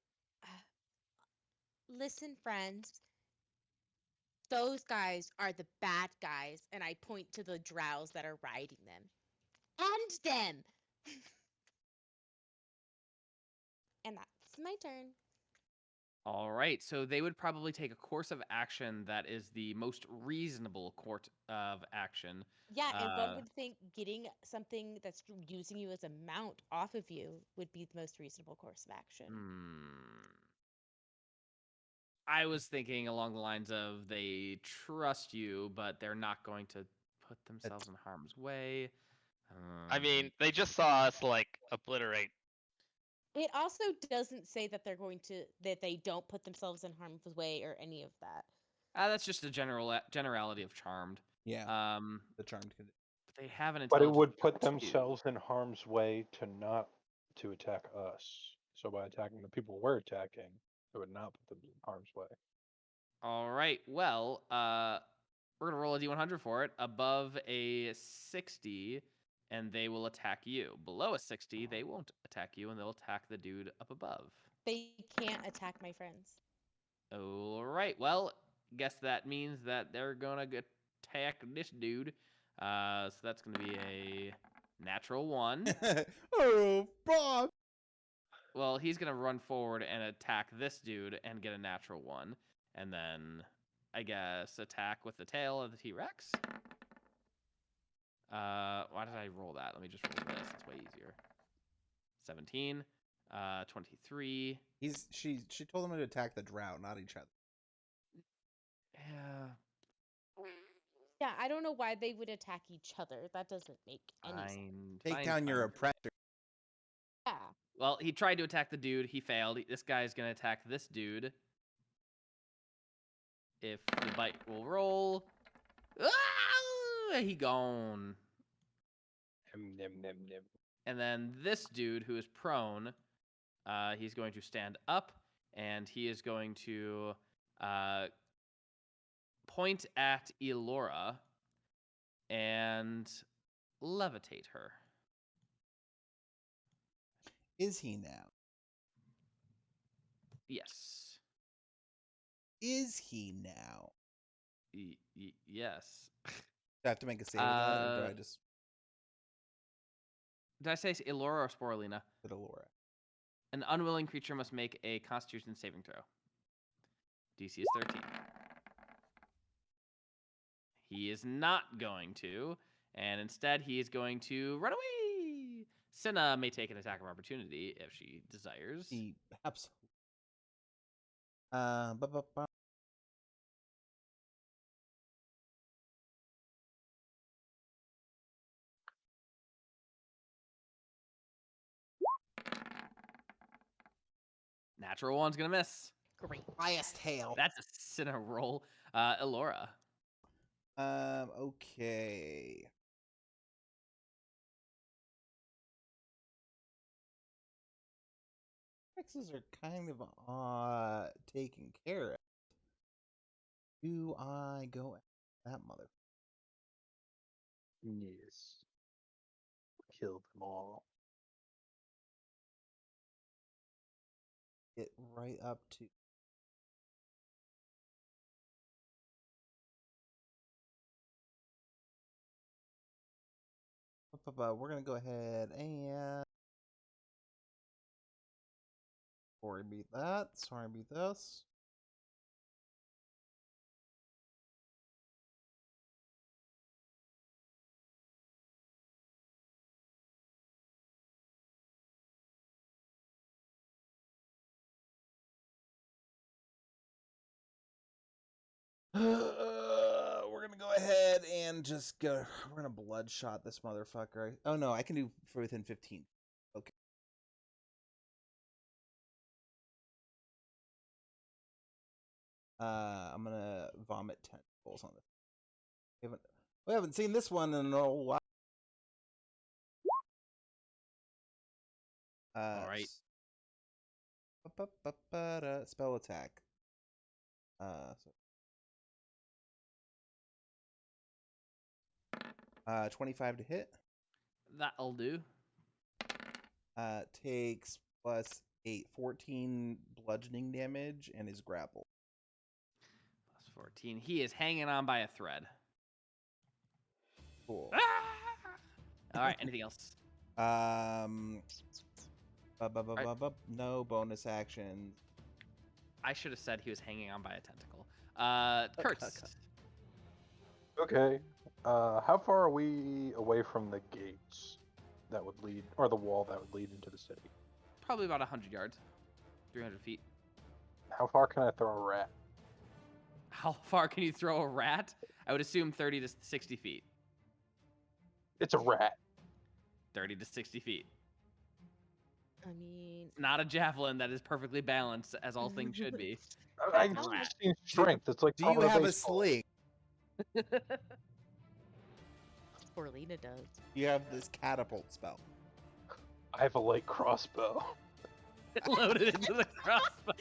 listen, friends. Those guys are the bad guys, and I point to the drows that are riding them. End them. And that's my turn. All right, so they would probably take a course of action that is the most reasonable course of action. Yeah, and one Uh, would think getting something that's using you as a mount off of you would be the most reasonable course of action. I was thinking along the lines of they trust you, but they're not going to put themselves in harm's way. I mean, they just saw us like obliterate. It also doesn't say that that they don't put themselves in harm's way or any of that. That's just a generality of charmed. Yeah, the charmed. But they have an But it intelligence would check put too. themselves in harm's way to attack us. So by attacking the people we're attacking, it would not put them in harm's way. All right. Well, we're gonna roll a d100 for it. Above a 60, and they will attack you. Below a 60, they won't attack you, and they'll attack the dude up above. They can't attack my friends. All right. Well, guess that means that they're gonna attack this dude. So that's gonna be a natural 1. Oh, Bob! Well, he's gonna run forward and attack this dude and get a natural 1, and then I guess attack with the tail of the T-Rex. Why did I roll that? Let me just roll this. It's way easier. 17, 23. She told him to attack the Drow, not each other. Yeah. Yeah, I don't know why they would attack each other. That doesn't make any sense. Take down your oppressor. Yeah. Well, he tried to attack the dude. He failed. This guy's gonna attack this dude. If the bite will roll. Ah! He gone. And then this dude who is prone, he's going to stand up, and he is going to point at Elora and levitate her. Is he now? Yes. Is he now? Yes. Do I have to make a save with that, or do I just Did I say Elora or Sporelina? hit Elora? An unwilling creature must make a Constitution saving throw. DC is 13. He is not going to, and instead he is going to run away. Cinna may take an attack of opportunity if she desires. He absolutely. Natural 1's gonna miss. Great. Highest hail. That's a Cinna roll. Elora. Okay. X's are kind of taken care of. Do I go at that mother? Yes. Kill them all. Get right up to. We're gonna go ahead and sorry beat that. Sorry beat this. We're gonna go ahead and just go. We're gonna bloodshot this motherfucker. Oh no, I can do for within 15. Okay. I'm gonna vomit tentacles on this. We haven't seen this one in a while. All right. Spell attack. 25 to hit. That'll do. Takes plus 8, 14 bludgeoning damage, and is grappled. Plus 14. He is hanging on by a thread. Cool. All right. Anything else? No bonus actions. I should have said he was hanging on by a tentacle. Kertz. Okay. How far are we away from the gates that would lead, or the wall that would lead into the city? Probably about 100 yards. 300 feet. How far can I throw a rat? How far can you throw a rat? I would assume 30 to 60 feet. It's a rat. 30 to 60 feet. I mean, Not a javelin that is perfectly balanced, as all things should be. I That's a rat. just need strength. It's like Do you throwing have a baseball. sling? Sporelina does. You have this catapult spell. I have a light crossbow. Loaded into the crossbow.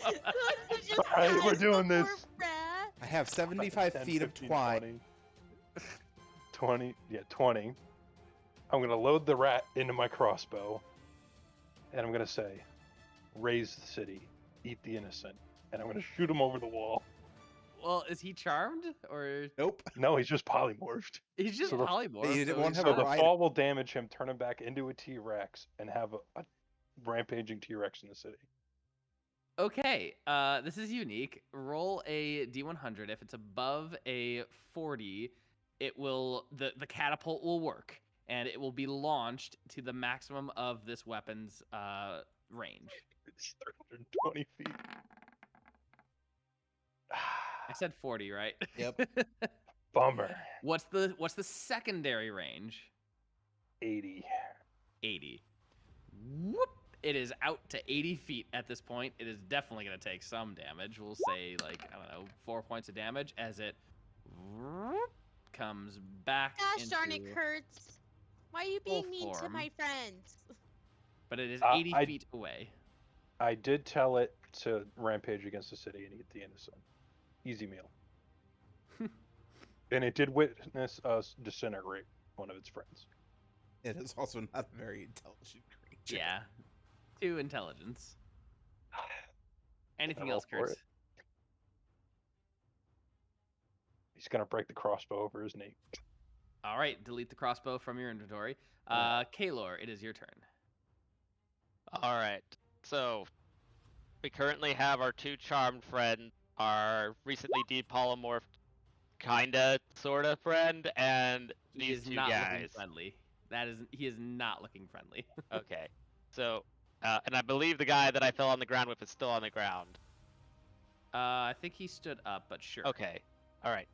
Alright, we're doing this. I have 75 10, feet of 15, twine. 20. Yeah, 20. I'm going to load the rat into my crossbow. And I'm going to say, raise the city, eat the innocent. And I'm going to shoot him over the wall. Well, is he charmed or Nope. No, he's just polymorphed. he's just So the- polymorph? You so won't he's have So a the rider. fall will damage him, turn him back into a T-Rex, and have a rampaging T-Rex in the city. Okay, this is unique. Roll a d100. If it's above a 40, it will the catapult will work, and it will be launched to the maximum of this weapon's range. It's 320 feet. I said 40, right? Yep. Bummer. What's the secondary range? 80. 80. Whoop! It is out to 80 feet at this point. It is definitely going to take some damage. We'll say, like, I don't know, 4 points of damage as it comes back Gosh darn it, into... Kertz. Why are you full being mean to form. my friends? But it is Uh, 80 I- feet away. I did tell it to rampage against the city and eat the innocent. Easy meal. And it did witness us disintegrate one of its friends. It is also not a very intelligent creature. Yeah. 2 intelligence. Anything roll else, for Kurtz? it. He's gonna break the crossbow over his knee. All right, delete the crossbow from your inventory. Kaelor, it is your turn. All right. So we currently have our 2 charmed friends, our recently depolymorphed kinda sorta friend, and He these is 2 not looking guys. friendly. He is not looking friendly. Okay. So and I believe the guy that I fell on the ground with is still on the ground. I think he stood up, but sure. Okay. All right.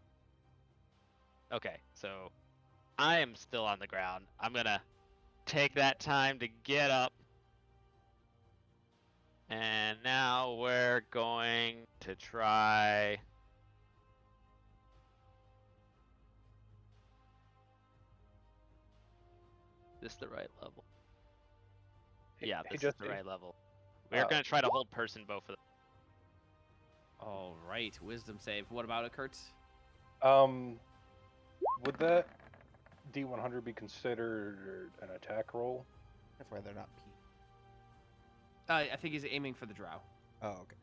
Okay. So I am still on the ground. I'm going to take that time to get up. And now we're going to try this the right level? Yeah, Hey, this is the Jesse. right level. We're going to try to hold person both of them. All right, wisdom save. What about it, Kurtz? Would that D100 be considered an attack roll? If they're not P. I think he's aiming for the Drow. Oh, okay.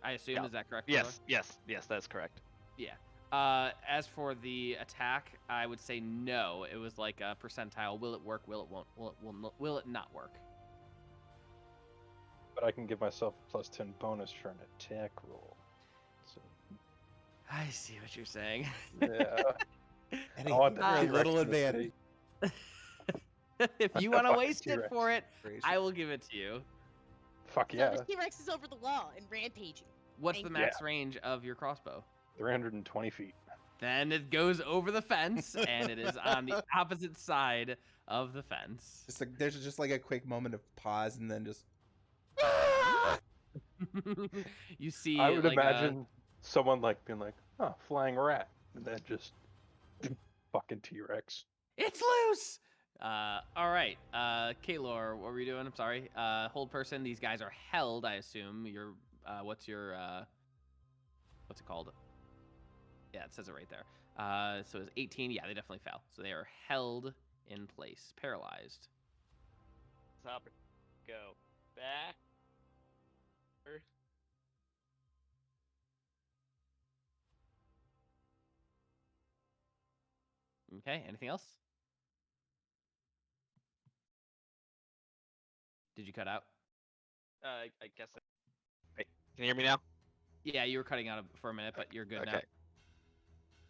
I assume, Yeah. is that correct? Yes, yes, yes, that's correct. Yeah. As for the attack, I would say no. It was like a percentile. Will it work? Will it won't? Will it not work? But I can give myself a +10 bonus for an attack roll. So, I see what you're saying. yeah. Anything want for the a T-Rex little in the advantage. If you want to Fucking waste it T-Rex. for it, Gracious. I will give it to you. Fuck So yeah. the T-Rex is over the wall and rampaging. What's the Thank max range of your crossbow? 320 feet. Then it goes over the fence, and it is on the opposite side of the fence. Just like there's just like a quick moment of pause, and then just. You see, I would like, imagine someone like being like, "Huh, flying rat," and then just fucking T-Rex. it's loose. All right, Kaelor, what were you doing? I'm sorry. Hold person. These guys are held. I assume. Your, what's your, what's it called? Yeah, it says it right there. So it's 18. Yeah, they definitely fell. So they are held in place, paralyzed. Top go back. Okay. Anything else? Did you cut out? I guess. Wait, can you hear me now? Yeah, you were cutting out for a minute, but you're good now. Okay.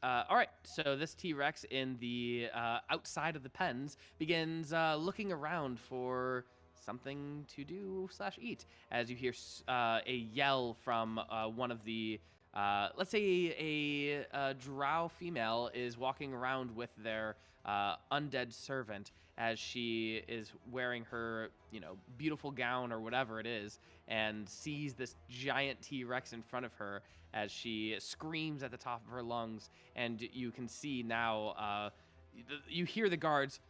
All right, so this T-Rex in the outside of the pens begins looking around for something to do / eat. As you hear a yell from one of the, let's say a Drow female is walking around with their undead servant as she is wearing her, beautiful gown or whatever it is, and sees this giant T-Rex in front of her as she screams at the top of her lungs. And you can see now, you hear the guards,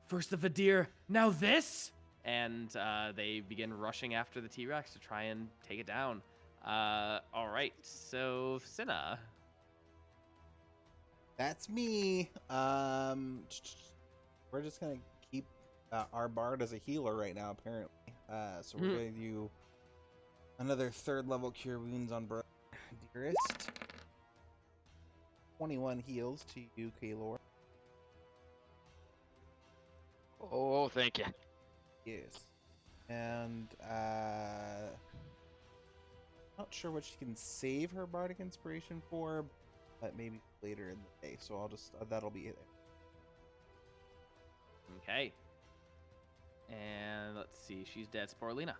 first the Vadir, now this! And they begin rushing after the T-Rex to try and take it down. All right, so Cinna. That's me. We're just gonna keep our bard as a healer right now, apparently. So we're gonna do another 3rd level cure wounds on Brother Dearest. 21 heals to you, Kaelor. Oh, thank you. Yes. And not sure what she can save her bardic inspiration for, but maybe later in the day. So I'll just that'll be it. Okay. And let's see, she's dead. Sporelina.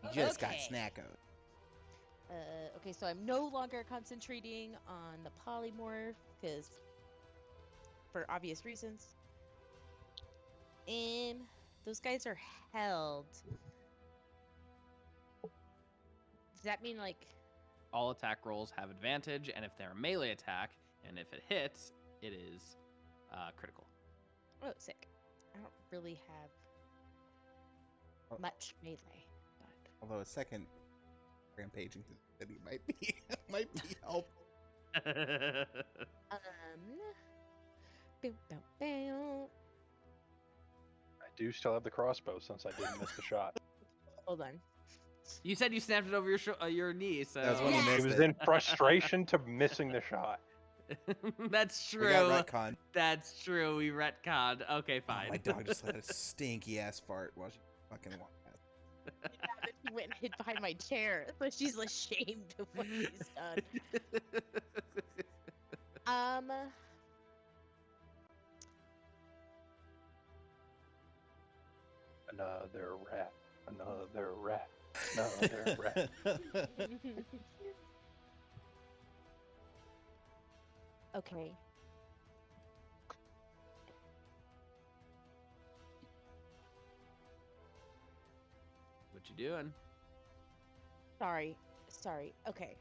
You just got Okay. snackos. Okay, so I'm no longer concentrating on the polymorph because, for obvious reasons. And those guys are held. Does that mean like? All attack rolls have advantage, and if they're a melee attack, and if it hits, it is critical. Oh, sick. I don't really have much melee, but Although a second rampaging through the city might be helpful. boom, boom, boom. I do still have the crossbow since I didn't miss the shot. Hold on. You said you snapped it over your knee, so That was when Yeah. you It missed was it. in frustration to missing the shot. That's We true. got retconned. That's true. We retconned. Okay, Oh, fine. my dog just let a stinky ass fart while she fucking walked past. Yeah, then he went and hid behind my chair, so she's ashamed of what he's done. Another rat. Another rat. Another rat. Okay. What you doing? Sorry. Okay.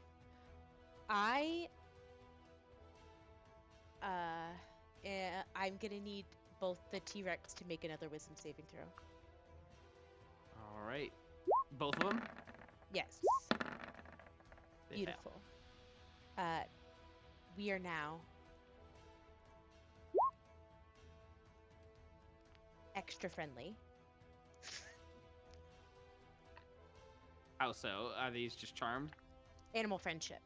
I'm gonna need both the T-Rex to make another wisdom saving throw. All right. Both of them? Yes. They Beautiful. We are now extra friendly. How so? Are these just charmed? animal friendship.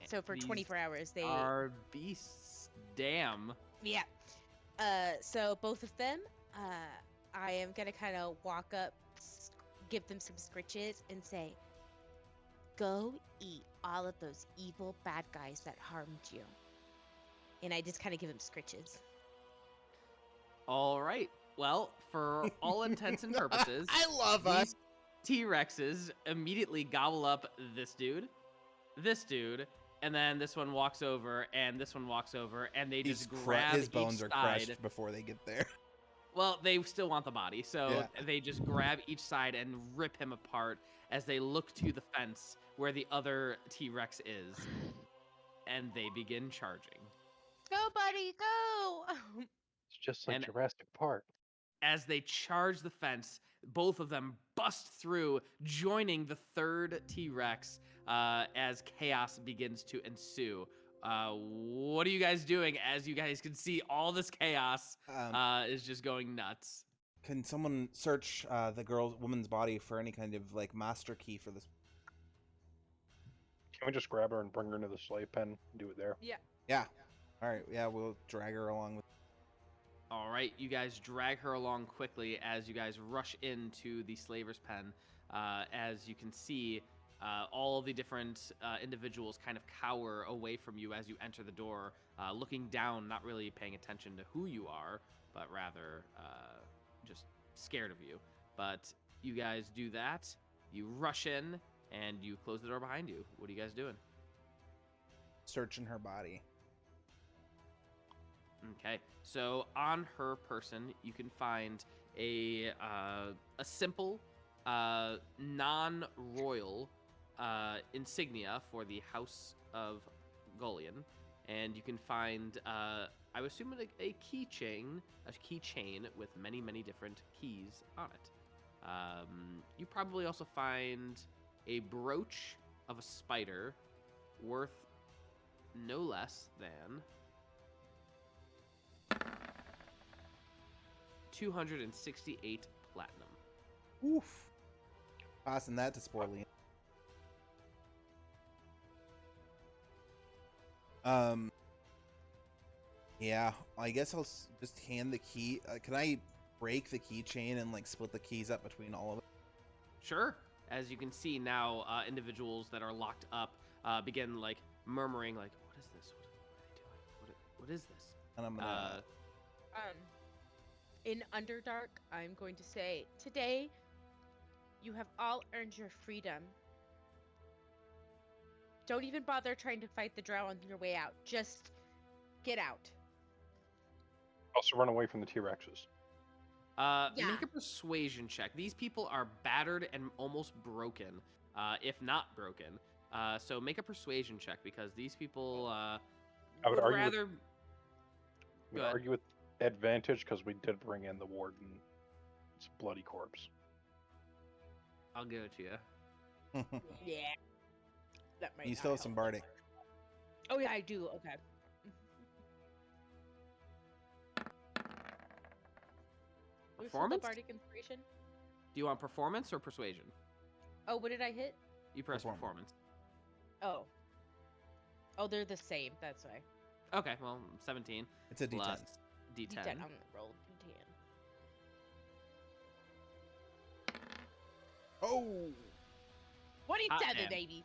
So for These 24 hours, they are beasts. Damn. yeah. So both of them, I am gonna kind of walk up, give them some scritches, and say, "Go eat all of those evil bad guys that harmed you." And I just kind of give them scritches. All right. Well, for all intents and purposes, I love us. these T-Rexes immediately gobble up this dude, and then this one walks over, and this one walks over, and they just grab His bones each are side. crushed before they get there. Well, they still want the body, so Yeah. they just grab each side and rip him apart as they look to the fence where the other T-Rex is, and they begin charging. Go, buddy, go! It's just like And- Jurassic Park. As they charge the fence, both of them bust through, joining the third T-Rex as chaos begins to ensue. What are you guys doing? As you guys can see, all this chaos is just going nuts. Can someone search the woman's body for any kind of like master key for this? Can we just grab her and bring her into the slave pen and do it there? Yeah. All right. Yeah, we'll drag her along with. All right, you guys drag her along quickly as you guys rush into the slaver's pen. As you can see, all the different individuals kind of cower away from you as you enter the door, looking down, not really paying attention to who you are, but rather just scared of you. But you guys do that. You rush in, and you close the door behind you. What are you guys doing? Searching her body. Okay, so on her person, you can find a simple, non-royal insignia for the House of Golian, and you can find, I would assume, a keychain with many, many different keys on it. You probably also find a brooch of a spider worth no less than 268 platinum. Oof. Passing that to Sporelina. Yeah, I guess I'll just hand the key. Can I break the keychain and like split the keys up between all of it? Sure. As you can see now, individuals that are locked up begin like murmuring, like, "What is this? What are they doing? What is this?" And I'm gonna. In Underdark, I'm going to say, today, you have all earned your freedom. Don't even bother trying to fight the Drow on your way out. Just get out. Also run away from the T-Rexes. Yeah. Make a persuasion check. These people are battered and almost broken, if not broken. So make a persuasion check because these people I would argue rather. Would Go ahead. argue with advantage because we did bring in the warden's bloody corpse. I'll give it to you. Yeah. That might You not still have help. some bardic. Oh yeah, I do. Okay. What's the Performance? bardic inspiration? Do you want performance or persuasion? Oh, what did I hit? You press Performance. performance. Oh, they're the same. That's why. Okay, well, 17 It's a D10. plus D10. D10. I'm gonna roll D10. Oh. 27, damn. baby.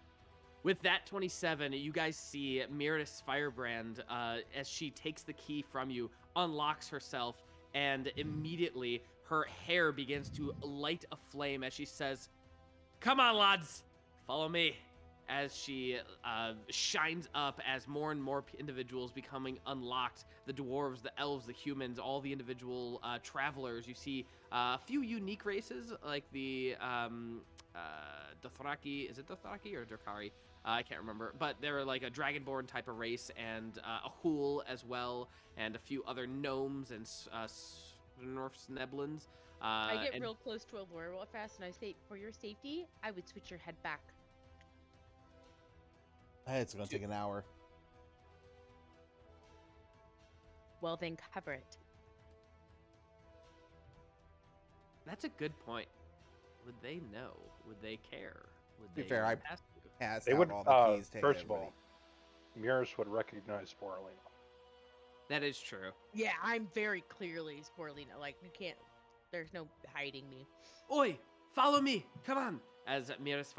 With that 27, you guys see Meredith's Firebrand as she takes the key from you, unlocks herself, and immediately her hair begins to light a flame as she says, "Come on, lads, follow me." As she shines up as more and more individuals becoming unlocked, the dwarves, the elves, the humans, all the individual travelers. You see a few unique races like the Dothraki. Is it Dothraki or Durkari? I can't remember, but they're like a dragonborn type of race, and a Hool as well, and a few other gnomes and Snorfsneblins. I get and- real close to Elora real fast, and I say, for your safety, I would switch your head back. Hey, it's gonna take an hour. Well, then cover it. That's a good point. Would they know? Would they care? Would be they fair, I- ask you? pass They out would, all the keys to first of everybody. all, Muris would recognize Sporelina. That is true. Yeah, I'm very clearly Sporelina. Like, you can't. There's no hiding me. Oi, follow me! Come on! As Miras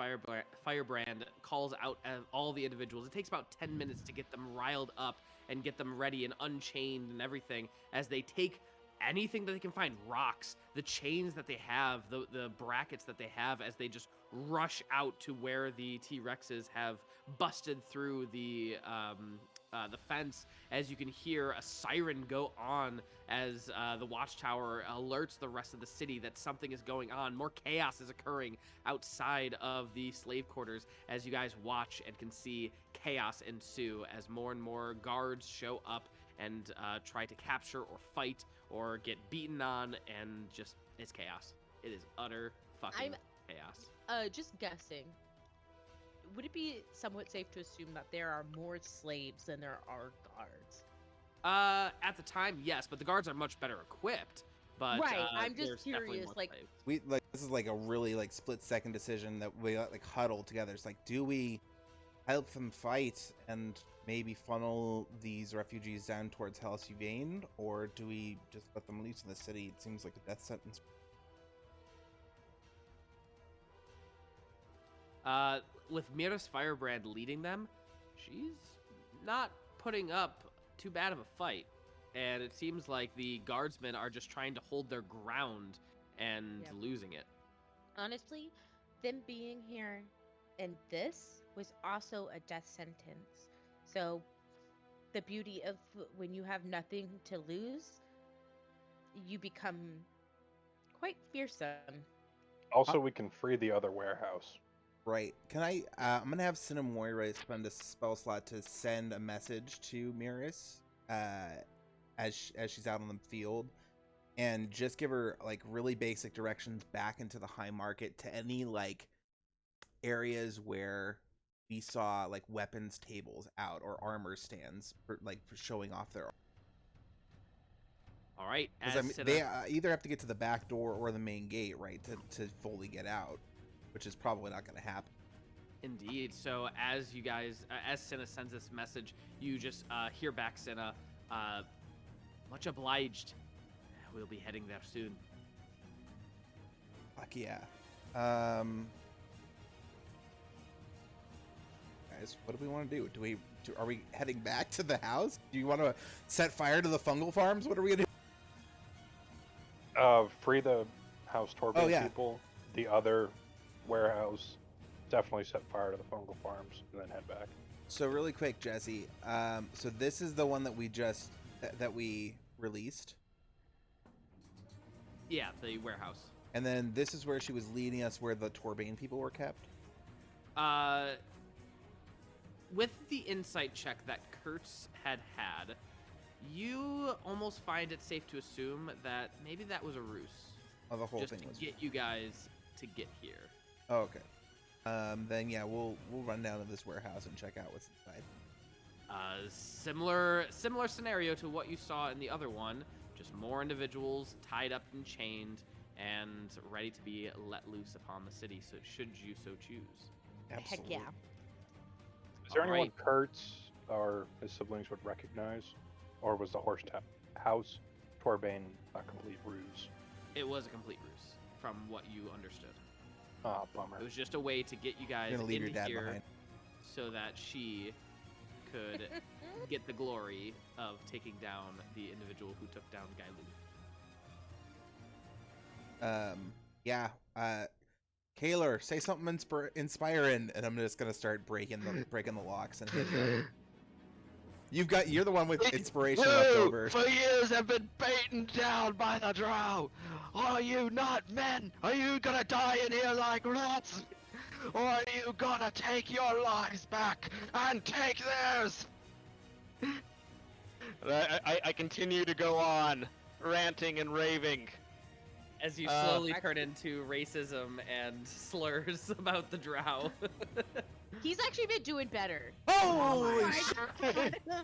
Firebrand calls out all the individuals. It takes about 10 minutes to get them riled up and get them ready and unchained and everything as they take anything that they can find, rocks, the chains that they have, the brackets that they have, as they just rush out to where the T-Rexes have busted through the fence. As you can hear a siren go on as the watchtower alerts the rest of the city that something is going on. More chaos is occurring outside of the slave quarters as you guys watch and can see chaos ensue as more and more guards show up and try to capture or fight or get beaten on, and just, it's chaos. It is utter fucking chaos. Just guessing. Would it be somewhat safe to assume that there are more slaves than there are guards? At the time, yes, but the guards are much better equipped. But Right, I'm just there's definitely curious, more like- slaves. This is like a really like split-second decision that we like huddle together. It's like, do we help them fight and maybe funnel these refugees down towards House Torbaine, or do we just let them loose in the city? It seems like a death sentence. With Miras Firebrand leading them, she's not putting up too bad of a fight. And it seems like the guardsmen are just trying to hold their ground and Yep. losing it. Honestly, them being here and this was also a death sentence. So, the beauty of when you have nothing to lose, you become quite fearsome. Also, we can free the other warehouse. Right. Can I? I'm gonna have Cinnamoira spend a spell slot to send a message to Miris, as she's out on the field, and just give her like really basic directions back into the high market to any like areas where we saw like weapons tables out or armor stands for showing off their. All right. Because they either have to get to the back door or the main gate, right, to fully get out, which is probably not going to happen. Indeed. So as you guys, as Cinna sends this message, you just hear back Cinna, much obliged. We'll be heading there soon. Fuck yeah. Guys, what do we want to do? Are we heading back to the house? Do you want to set fire to the fungal farms? What are we gonna do? Free the House Torbaine yeah. people. The other warehouse, definitely set fire to the fungal farms, and then head back. So really quick, Jesse. So this is the one that we just that we released, Yeah, the warehouse. and then this is where she was leading us, where the Torbaine people were kept. With the insight check that Kertz had, you almost find it safe to assume that maybe that was a ruse. Oh, the whole just thing to was. get you guys to get here. Oh, okay. Then yeah, we'll run down to this warehouse and check out what's inside. Similar scenario to what you saw in the other one. Just more individuals tied up and chained and ready to be let loose upon the city. So should you so choose. Absolutely. Heck yeah. Is there anyone Alright. Kurtz or his siblings would recognize? Or was the House Torbaine a complete ruse? It was a complete ruse, from what you understood. Ah, bummer. It was just a way to get you guys You're gonna leave your into dad here behind. so that she could get the glory of taking down the individual who took down Gailuf. Yeah. Kaelor, say something inspiring, and I'm just gonna start breaking the locks and hitting them. You're the one with inspiration left over. For years have been beaten down by the Drow. Are you not men? Are you gonna die in here like rats? Or are you gonna take your lives back and take theirs? I continue to go on, ranting and raving. As you slowly turn into racism and slurs about the Drow. He's actually been doing better. Holy my shit! God.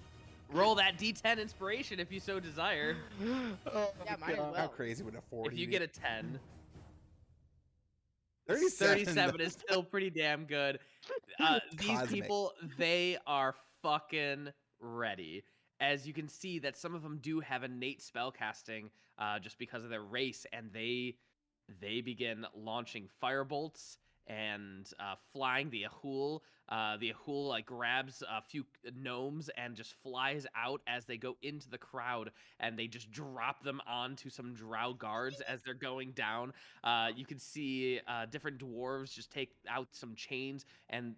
Roll that D10 inspiration if you so desire. Yeah, might as How well. crazy would a 40 If you be? get a 10, 37 is still pretty damn good. These Cosmic. people, they are fucking ready. As you can see that some of them do have innate spellcasting just because of their race, and they begin launching firebolts and flying the Ahul. The Ahul like grabs a few gnomes and just flies out as they go into the crowd, and they just drop them onto some Drow guards as they're going down. You can see different dwarves just take out some chains and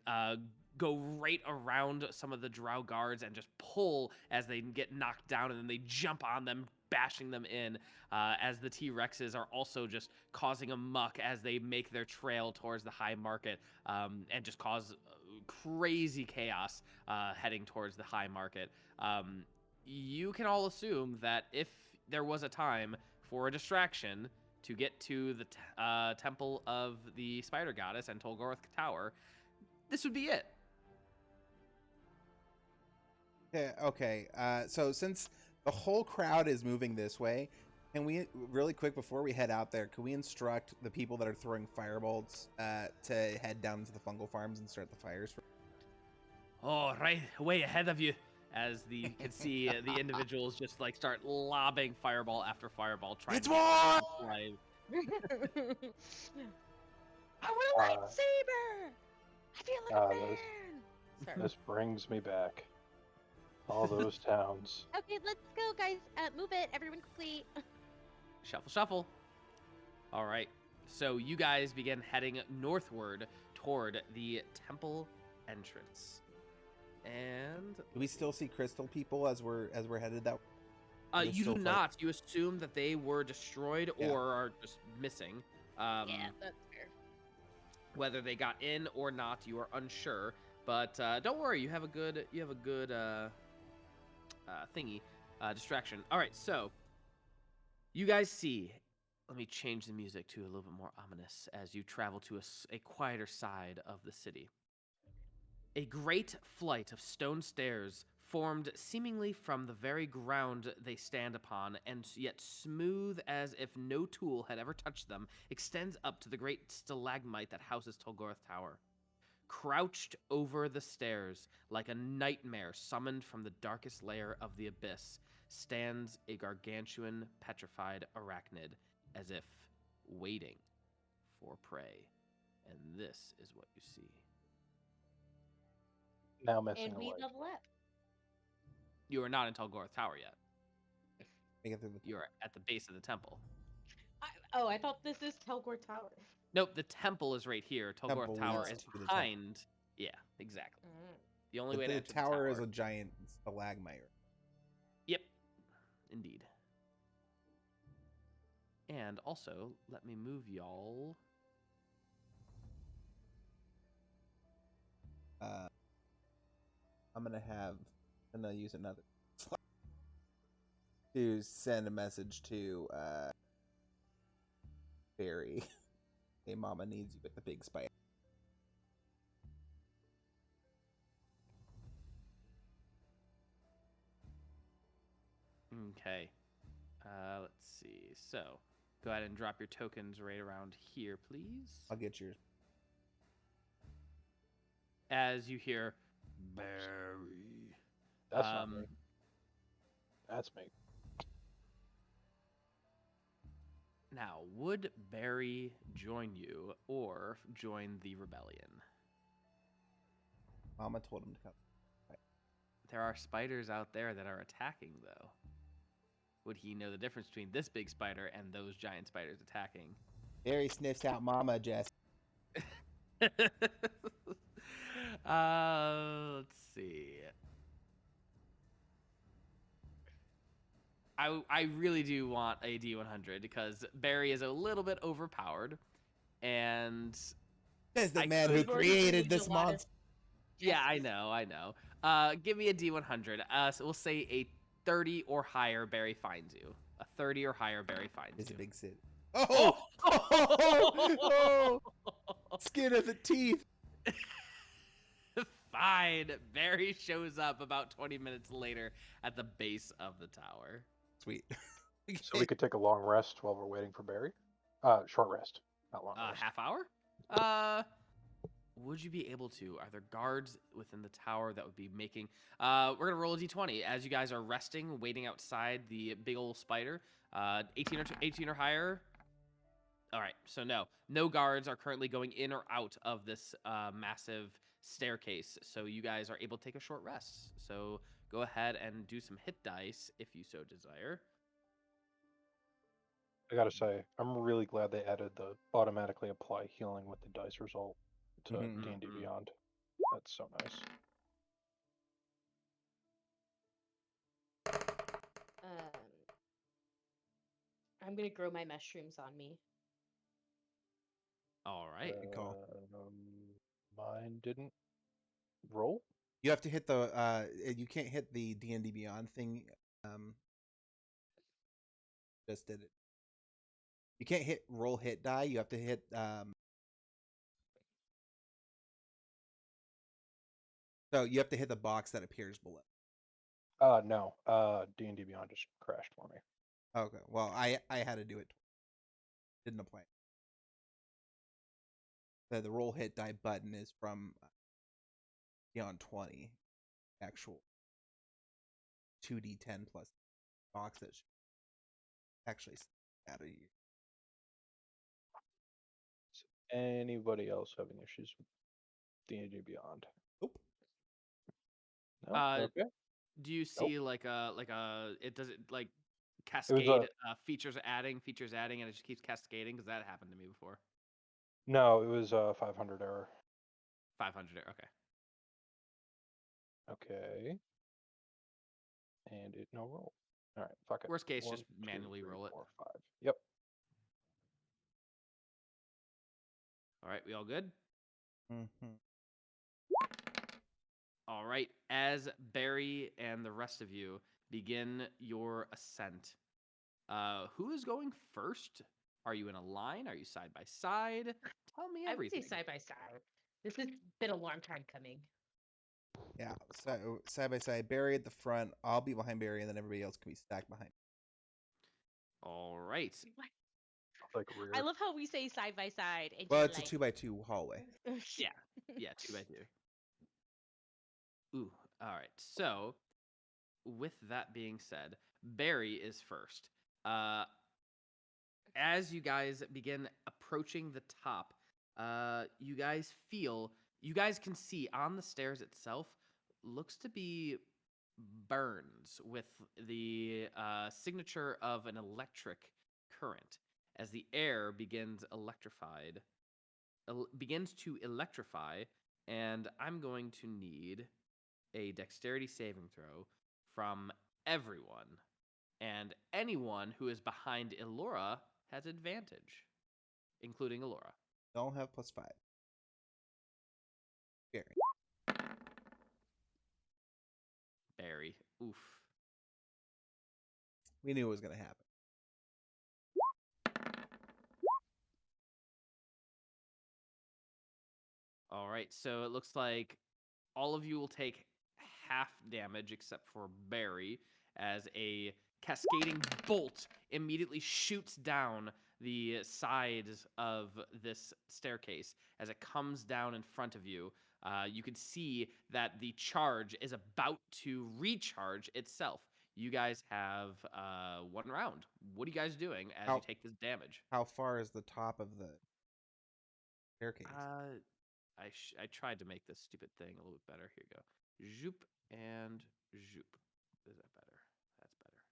go right around some of the Drow guards and just pull as they get knocked down, and then they jump on them, bashing them in, as the T-Rexes are also just causing a muck as they make their trail towards the High Market, and just cause crazy chaos heading towards the High Market. You can all assume that if there was a time for a distraction to get to the Temple of the Spider Goddess and Tolgorth Tower, this would be it. Yeah, okay. So since the whole crowd is moving this way, can we, really quick before we head out there, can we instruct the people that are throwing firebolts to head down to the fungal farms and start the fires? Oh, right way ahead of you. As you can see, the individuals just like start lobbing fireball after fireball, trying It's to get more! live. I want a lightsaber! I feel like a man! Sorry. This brings me back. All those towns. Okay, let's go, guys. Move it, everyone, quickly. Shuffle, shuffle. All right. So you guys begin heading northward toward the temple entrance. And Do we still see crystal people as we're headed that way? They're you still do not. You assume that they were destroyed Yeah. or are just missing. Yeah, that's fair. Whether they got in or not, you are unsure. But don't worry, you have a good thingy distraction. All right, so you guys see. Let me change the music to a little bit more ominous as you travel to a quieter side of the city. A great flight of stone stairs formed seemingly from the very ground they stand upon, and yet smooth as if no tool had ever touched them, extends up to the great stalagmite that houses Tolgorth Tower. Crouched over the stairs, like a nightmare summoned from the darkest layer of the abyss, stands a gargantuan, petrified arachnid, as if waiting for prey. And this is what you see. Now missing And we a leg. level up. You are not in Tolgorth Tower yet. Make it through the- You are at the base of the temple. I thought this is Telgor Tower. Nope, the temple is right here. Temple Tolgorth Tower leads is to the temple. behind. Yeah, exactly. The only way to The enter tower the is tower. a giant stalagmite. Yep, indeed. And also, let me move y'all. I'm gonna use another to send a message to Barry. Hey, Mama needs you with the big spider. Okay. Let's see. So, go ahead and drop your tokens right around here, please. I'll get yours. As you hear, Barry. That's not me. That's me. Now, would Barry join you or join the rebellion? Mama told him to come. There are spiders out there that are attacking, though. Would he know the difference between this big spider and those giant spiders attacking? Barry sniffs out Mama, Jess. Let's see. I really do want a D100 because Barry is a little bit overpowered, and Says the I man who could- created this monster. yeah, I know. Give me a D100. So we'll say a 30 or higher. Barry finds you. A 30 or higher. Barry finds It's a you. big city. Oh! Oh! Skin of the teeth. Fine. Barry shows up about 20 minutes later at the base of the tower. Sweet. So we could take a long rest while we're waiting for Barry. Short rest, not long rest. Half hour? Would you be able to? Are there guards within the tower that would be making? We're gonna roll a d20 as you guys are resting, waiting outside the big old spider. 18 or higher. All right, so no guards are currently going in or out of this massive staircase. So you guys are able to take a short rest. So go ahead and do some hit dice if you so desire. I gotta say, I'm really glad they added the automatically apply healing with the dice result to Mhm. D&D Mhm. Beyond. That's so nice. I'm gonna grow my mushrooms on me. All right. Good call. Mine didn't roll. You have to hit the you can't hit the D&D Beyond thing. Just did it. You can't hit roll hit die. You have to hit so you have to hit the box that appears below. No. D&D Beyond just crashed for me. Okay. Well, I had to do it. Didn't apply. The roll hit die button is from Beyond 20. Actual 2d10 plus box that should actually out of you. Anybody else having issues with D&D Beyond? Nope. No. Uh, Okay. Do you see like a it does it like a- cascade features adding, and it just keeps cascading? Because that happened to me before. No, it was 500 error. 500. Okay. Okay. And it no roll. All right. Fuck it. Worst case, 1, just 2, manually 3, roll it. 4, 5. Yep. All right, we all good? Mm-hmm. All right. As Barry and the rest of you begin your ascent, who is going first? Are you in a line? Are you side by side? Tell me I would everything. say side by side. This has been a long time coming. Yeah. So side by side, Barry at the front. I'll be behind Barry, and then everybody else can be stacked behind. All right. Like rear. I love how we say side by side. And Well, you're it's a like, 2x2 hallway. Yeah. Yeah, 2 by 2. Ooh. All right. So, with that being said, Barry is first. As you guys begin approaching the top, you guys can see on the stairs itself looks to be burns with the signature of an electric current as the air begins to electrify, and I'm going to need a dexterity saving throw from everyone, and anyone who is behind Elora has advantage, including Elora. Don't have +5. Barry. Oof. We knew it was gonna happen. All right, so it looks like all of you will take half damage except for Barry as a cascading bolt immediately shoots down the sides of this staircase as it comes down in front of you. You can see that the charge is about to recharge itself. You guys have 1 round. What are you guys doing as you take this damage? How far is the top of the staircase? I tried to make this stupid thing a little bit better. Here you go. Zoop and zoop. Is that better? That's better.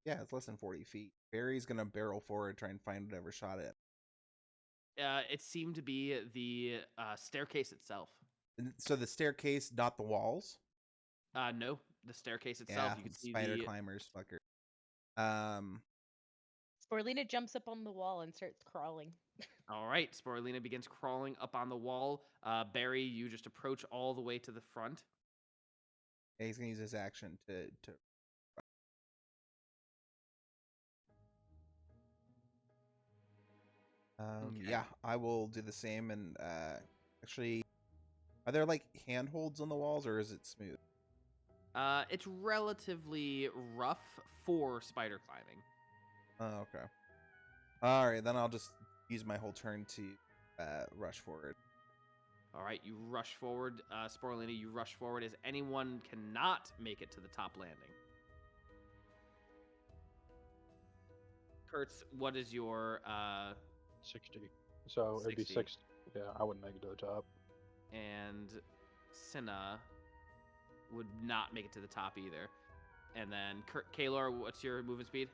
Yeah, it's less than 40 feet. Barry's gonna barrel forward, try and find whatever shot it. It seemed to be the staircase itself. So the staircase, not the walls. No, the staircase itself. Yeah, You can see spider the climbers, fucker. Sporelina jumps up on the wall and starts crawling. All right, Sporelina begins crawling up on the wall. Barry, you just approach all the way to the front. Yeah, he's gonna use his action to. Okay. Yeah, I will do the same. And actually, are there like handholds on the walls, or is it smooth? It's relatively rough for spider climbing. Oh, okay. All right, then I'll just use my whole turn to rush forward. All right, you rush forward. Sporelina, you rush forward as anyone cannot make it to the top landing. Kertz, what is your 60. So it'd be 60. 60. Yeah, I wouldn't make it to the top. and Cinna would not make it to the top either. And then Kaelor, what's your movement speed?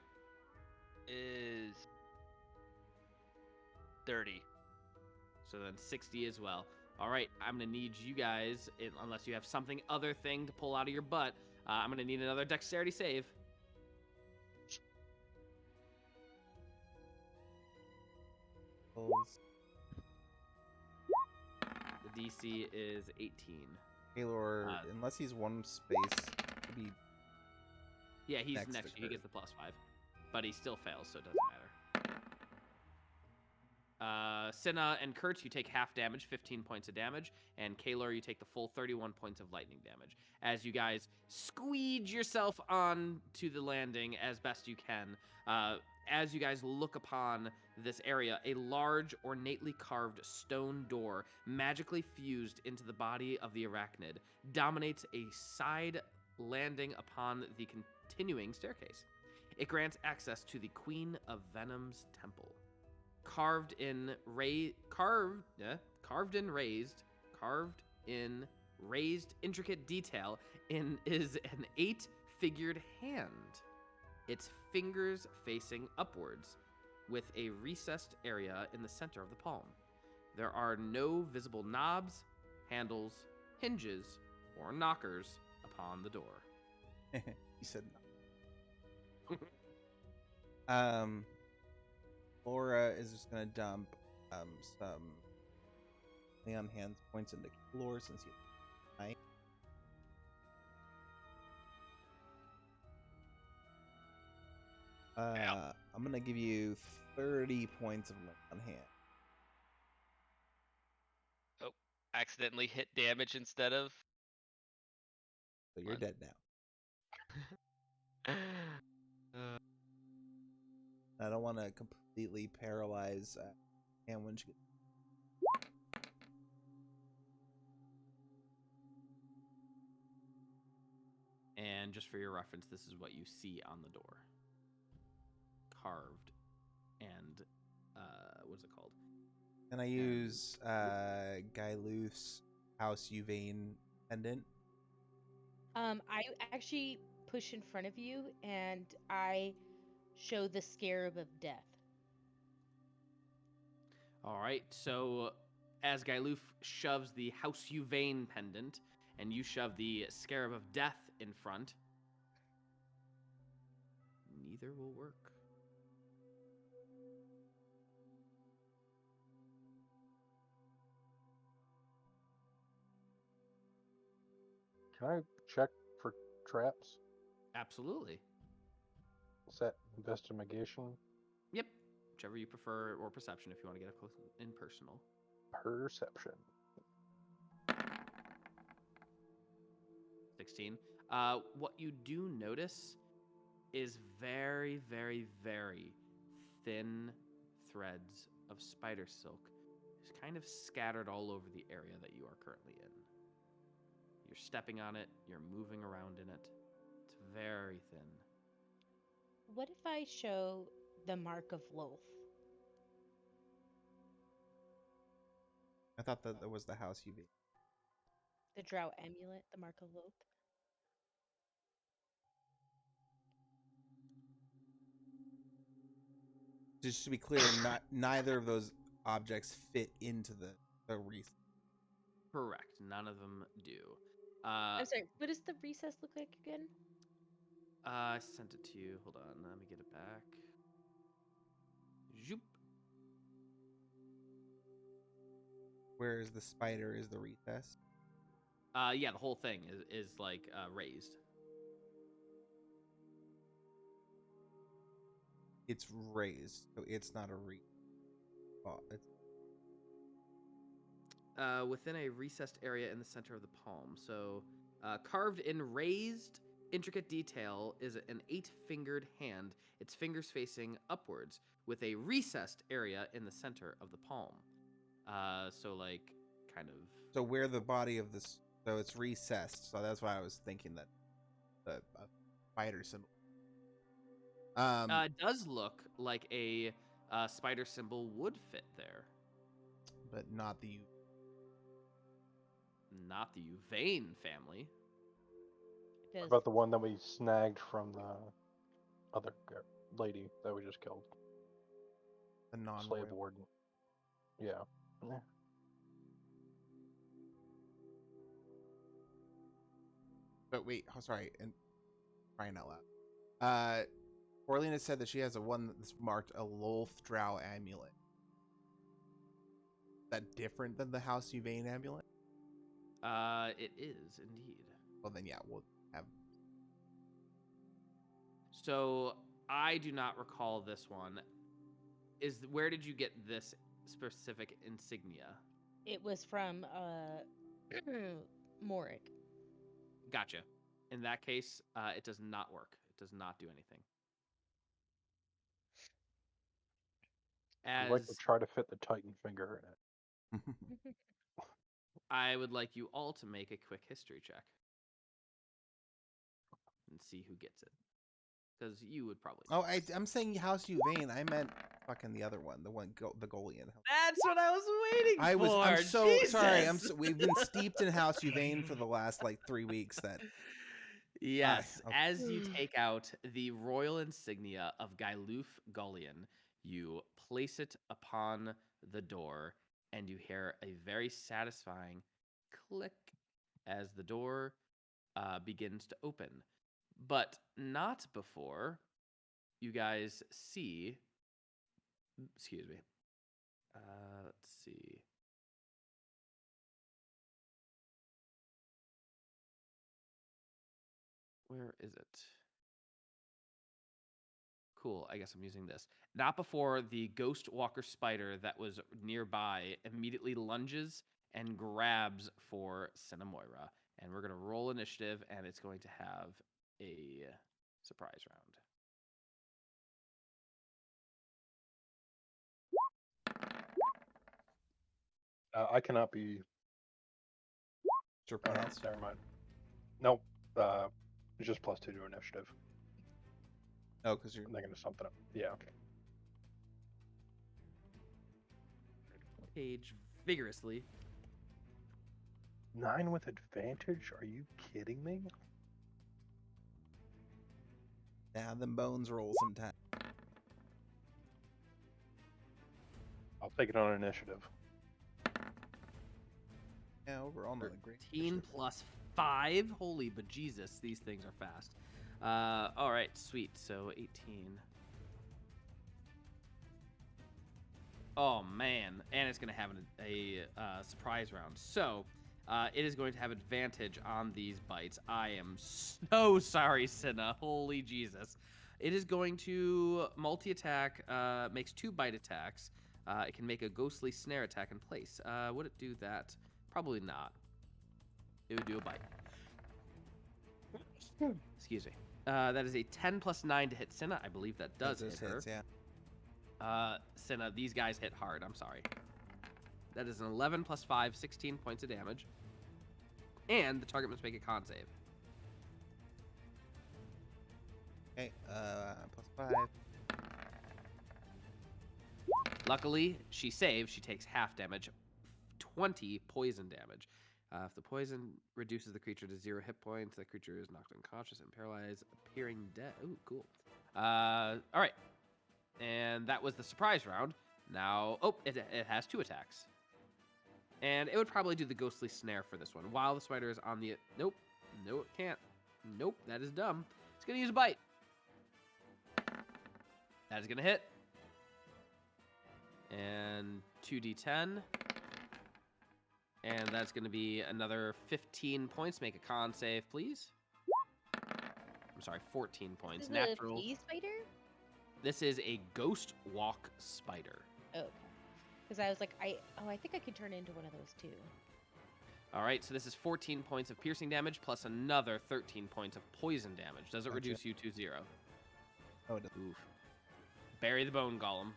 Is 30. So then 60 as well. All right, I'm going to need you guys, unless you have something other thing to pull out of your butt, I'm going to need another dexterity save. The DC is 18. Kaelor, unless he's one space, could be. Yeah, he's Next next. to He Kurt. gets the +5, but he still fails, so it doesn't matter. Cinna and Kertz, you take half damage, 15 points of damage, and Kaelor, you take the full 31 points of lightning damage. As you guys squeeze yourself on to the landing as best you can, as you guys look upon this area, a large, ornately carved stone door, magically fused into the body of the arachnid, dominates a side landing upon the continuing staircase. It grants access to the Queen of Venom's temple. Carved in raised intricate detail is an 8-figured hand, its fingers facing upwards, with a recessed area in the center of the palm. There are no visible knobs, handles, hinges, or knockers upon the door. He said no. Laura is just gonna dump some lay on hands points into Kaelor since he night. I'm gonna give you 30 points of lay on hand. Oh, accidentally hit damage instead of. So you're What? dead now. I don't want to completely paralyze hand when she gets. And just for your reference, this is what you see on the door. Carved and, what's it called? Can I use Gailuth's House Uvain pendant? I actually push in front of you and I show the scarab of death. All right, so as Gailuth shoves the House Uvain pendant, and you shove the Scarab of Death in front, neither will work. Can I check for traps? Absolutely. Is that investigation? Yep. Whichever you prefer, or perception if you want to get up close and personal. Perception. 16. What you do notice is very, very, very thin threads of spider silk just kind of scattered all over the area that you are currently in. You're stepping on it, you're moving around in it. It's very thin. What if I show the mark of Loth? I thought that was the House Uvain. The Drow amulet, the mark of Loth? Just to be clear, neither of those objects fit into the wreath. Correct. None of them do. I'm sorry, what does the recess look like again? I sent it to you. Hold on, let me get it back. Zoop. Where is the spider? Is the recess? Yeah, the whole thing is like raised. It's raised, so it's not a wreath. Oh, it's Within a recessed area in the center of the palm. So, carved in raised, intricate detail is an 8-fingered hand, its fingers facing upwards, with a recessed area in the center of the palm. So like kind of. So where the body of this, so it's recessed. So that's why I was thinking that the spider symbol. It does look like a spider symbol would fit there. But not the. Not the Uvain family. It does. About the one that we snagged from the other lady that we just killed. The Slave non-royal. warden. Yeah. But wait, oh, sorry, and crying out loud. Sporelina said that she has a one that's marked a Lolth Drow amulet. Is that different than the House Uvain amulet? It is indeed. Well, then yeah, we'll have. So I do not recall this one. Where did you get this specific insignia? It was from Morik. Gotcha. In that case, it does not work. It does not do anything. I'd like to As try to fit the Titan finger in it. I would like you all to make a quick history check and see who gets it, because you would probably. Oh, know this. I'm saying House Uvain. I meant fucking the other one, the Golian. That's what I was waiting for. I'm so sorry. Jesus! We've been steeped in House Uvain for the last like 3 weeks. That Yes, okay. as you take out the royal insignia of Gailuf Golian, you place it upon the door, and you hear a very satisfying click as the door begins to open. But not before you guys see. Excuse me. Let's see. Where is it? Cool, I guess I'm using this. Not before the ghost walker spider that was nearby immediately lunges and grabs for Cinnamoira. And we're going to roll initiative, and it's going to have a surprise round. I cannot be. surprised. Never mind. Nope. It's just +2 to initiative. Oh, because you're. I'm thinking of something. Yeah. Page vigorously. 9 with advantage? Are you kidding me? Now them bones roll sometime. I'll take it on initiative. Yeah, overall not a great. 13 plus 5. Holy bejesus, these things are fast. All right, sweet. So 18. Oh man, and it's gonna have a surprise round. So it is going to have advantage on these bites. I am so sorry, Cinna. Holy Jesus! It is going to multi-attack. Makes 2 bite attacks. It can make a ghostly snare attack in place. Would it do that? Probably not. It would do a bite. Excuse me. That is a 10 plus 9 to hit Cinna. I believe that does hit her. Hits, yeah. Cinna, these guys hit hard. I'm sorry. That is an 11 plus 5, 16 points of damage. And the target must make a con save. Okay, +5. Luckily, she saves. She takes half damage, 20 poison damage. If the poison reduces the creature to 0 hit points, the creature is knocked unconscious and paralyzed, appearing dead. Ooh, cool. All right. And that was the surprise round. Now, it has 2 attacks. And it would probably do the ghostly snare for this one. While the spider is on the... Nope. No, it can't. Nope, that is dumb. It's going to use a bite. That is going to hit. And 2d10. And that's going to be another 15 points. Make a con save, please. I'm sorry, 14 points. This is Natural. a flea spider? This is a ghost walk spider. Okay. Because I was like, I think I could turn into one of those too. All right, so this is 14 points of piercing damage plus another 13 points of poison damage. Does it Gotcha. reduce you to 0? Oh, it does. Oof. Bury the bone golem.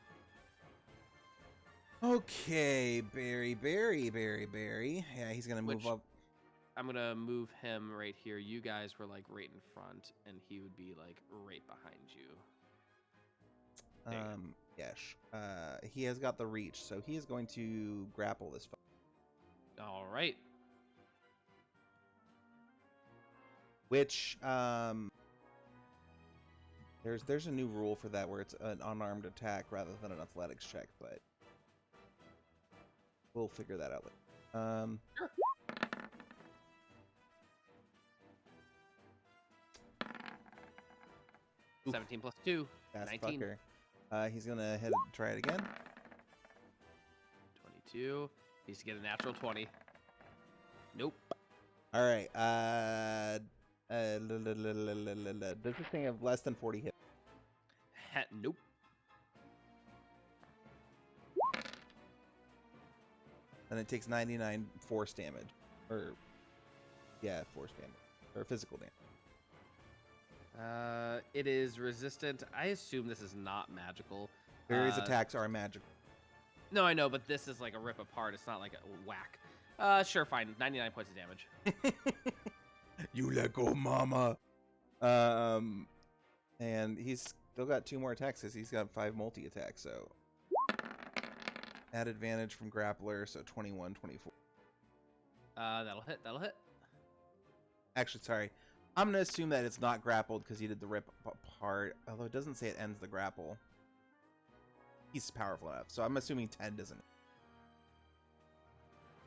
Okay, Barry. Yeah, he's gonna move Which- up. I'm gonna move him right here. You guys were like right in front, and he would be like right behind you. There you go. Yes. He has got the reach, so he is going to grapple this. All right. Which there's a new rule for that where it's an unarmed attack rather than an athletics check, but we'll figure that out later. Sure. Oof. 17 plus 2. Fast 19. fucker. He's gonna try it again. 22. Needs to get a natural 20. Nope. All right. Does this thing have less than 40 hit? Nope. And it takes 99 force damage, or yeah, force damage or physical damage. It is resistant. I assume this is not magical. Barry's attacks are magical. No, I know, but this is like a rip apart. It's not like a whack. Sure, fine. 99 points of damage. You let go, mama. And he's still got 2 more attacks because he's got 5 multi attacks. So add advantage from grappler. So 21, 24. That'll hit. That'll hit. Actually, sorry. I'm gonna assume that it's not grappled because he did the rip apart. Although it doesn't say it ends the grapple. He's powerful enough, so I'm assuming 10 doesn't.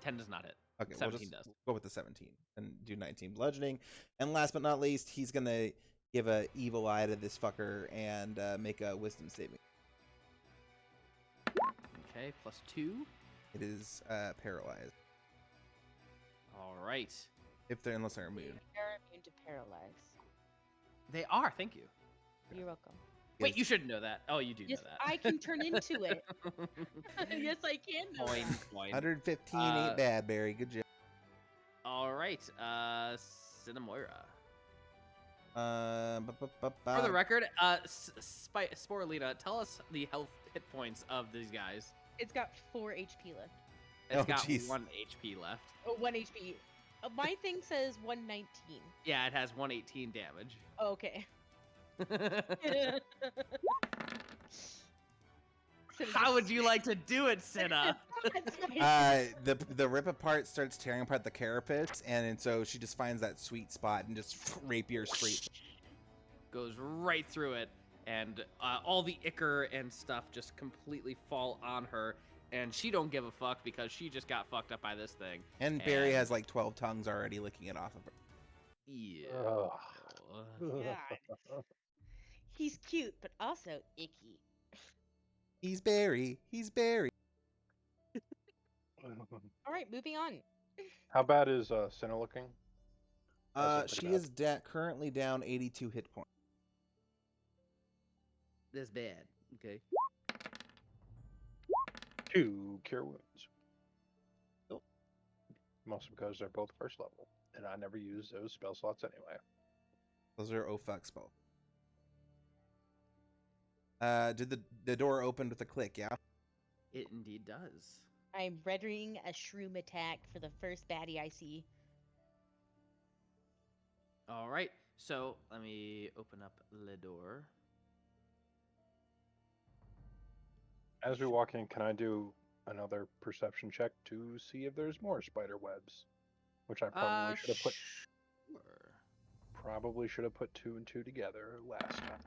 10 does not hit. Okay, 17 we'll just does. go with the 17 and do 19 bludgeoning. And last but not least, he's gonna give a evil eye to this fucker and make a wisdom saving. Okay, plus 2. It is paralyzed All right. unless they're immune. They're immune to paralyze. They are. Thank you. You're welcome. Wait, you shouldn't know that. Oh, you do Yes, know that. I can turn into it. Yes, I can. Know Coin, that. coin. 115 ain't bad, Barry. Good job. All right. Cinnamoira. For For the record, Sporelina, tell us the health hit points of these guys. It's got 4 HP left. It's Oh, got jeez. 1 HP left. Oh, 1 HP. My thing says 119. Yeah, it has 118 damage. Okay. How would you like to do it, Cinna? The rip apart starts tearing apart the carapace, and so she just finds that sweet spot and just rapier straight. Goes right through it, and all the ichor and stuff just completely fall on her, and she don't give a fuck because she just got fucked up by this thing. And Barry has like 12 tongues already licking it off of her. Yeah. God. He's cute, but also icky. He's Barry. He's Barry. All right, moving on. How bad is Cinna looking? She is currently down 82 hit points. That's bad. Okay. 2 cure wounds. Cool. Mostly because they're both first level, and I never use those spell slots anyway. Those are oh fuck spells. Did the door open with a click? Yeah. It indeed does. I'm rendering a shroom attack for the first baddie I see. All right. So let me open up the door. As we walk in, can I do another perception check to see if there's more spider webs? Which I probably should have put. Sure. Probably should have put 2 and 2 together last time.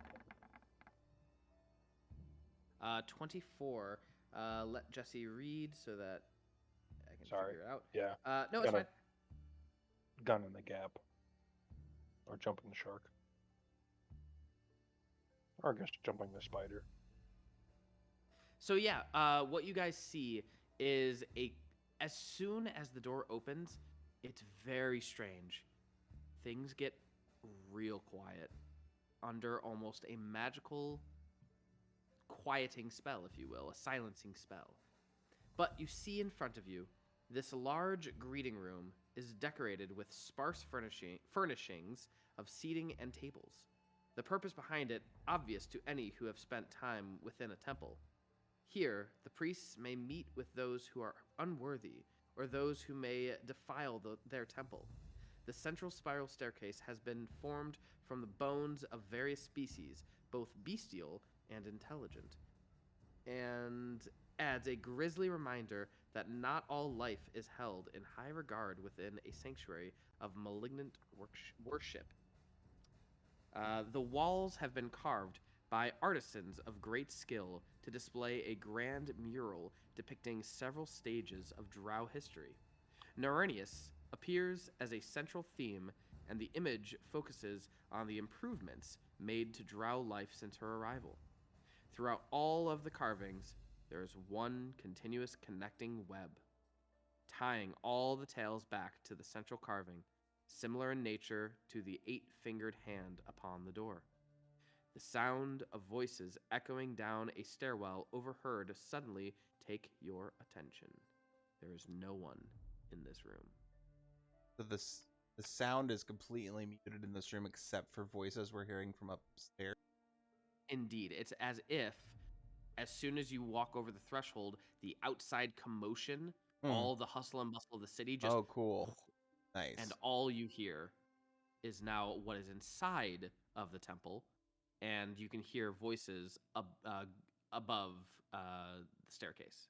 24. Let Jesse read so that I can Sorry. figure it out. Yeah. No, it's Gonna- fine. Gun in the gap. Or jumping the shark. Or I guess jumping the spider. So yeah, what you guys see is as soon as the door opens, it's very strange. Things get real quiet under almost a magical quieting spell, if you will, a silencing spell. But you see in front of you, this large greeting room is decorated with sparse furnishings of seating and tables. The purpose behind it obvious to any who have spent time within a temple. Here, the priests may meet with those who are unworthy, or those who may defile their temple. The central spiral staircase has been formed from the bones of various species, both bestial and intelligent, and adds a grisly reminder that not all life is held in high regard within a sanctuary of malignant worship. The walls have been carved by artisans of great skill to display a grand mural depicting several stages of Drow history. Nerenius appears as a central theme, and the image focuses on the improvements made to Drow life since her arrival. Throughout all of the carvings, there is one continuous connecting web, tying all the tales back to the central carving, similar in nature to the 8-fingered hand upon the door. The sound of voices echoing down a stairwell overheard suddenly take your attention. There is no one in this room. So the sound is completely muted in this room except for voices we're hearing from upstairs. Indeed, it's as if as soon as you walk over the threshold, the outside commotion, all the hustle and bustle of the city just Oh, cool. Nice. and all you hear is now what is inside of the temple, and you can hear voices above the staircase.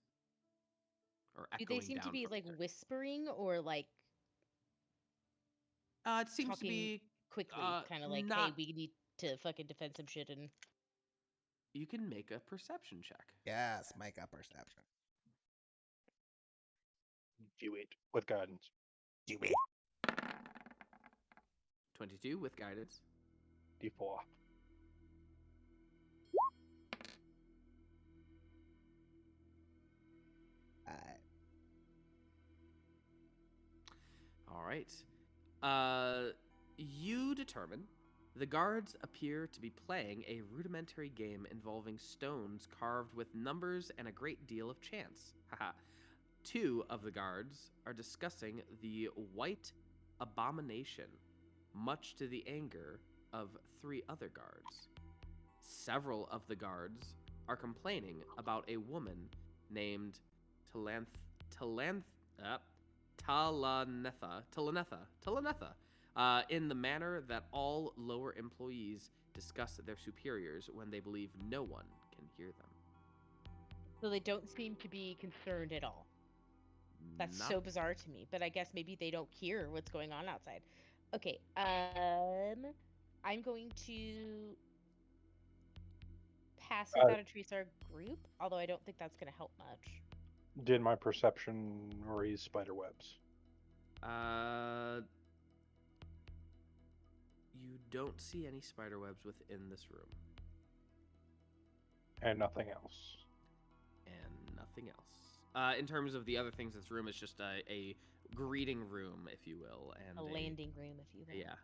Or Do echoing they seem to down be from like the staircase. whispering or like It seems to talking be quickly, kind of like, hey, not. we need to fucking defend some shit and You can make a perception check. Yes, make a perception. Do it with guidance. Do it. 22 with guidance. D4. All right. You determine the guards appear to be playing a rudimentary game involving stones carved with numbers and a great deal of chance. Haha. 2 of the guards are discussing the white abomination, much to the anger of 3 other guards. Several of the guards are complaining about a woman named Talanetha, in the manner that all lower employees discuss their superiors when they believe no one can hear them. so they don't seem to be concerned at all. That's Not- so bizarre to me, but I guess maybe they don't hear what's going on outside. Okay, I'm going to pass without a trace our group, although I don't think that's gonna help much. Did my perception raise spider webs? You don't see any spider webs within this room. And nothing else. And nothing else. In terms of the other things in this room, it's just a greeting room, if you will, and A landing room, if you will. Yeah,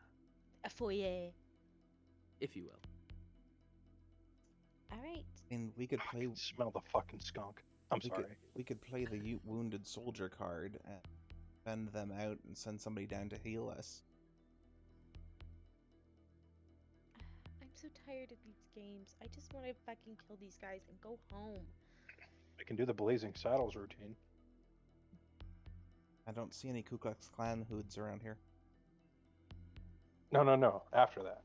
A foyer. if you will. All right. And we could I play. can smell the fucking skunk. I'm We sorry. we could play the wounded soldier card and send them out and send somebody down to heal us. I'm so tired of these games. I just want to fucking kill these guys and go home. I can do the blazing saddles routine. I don't see any Ku Klux Klan hoods around here. No. After that.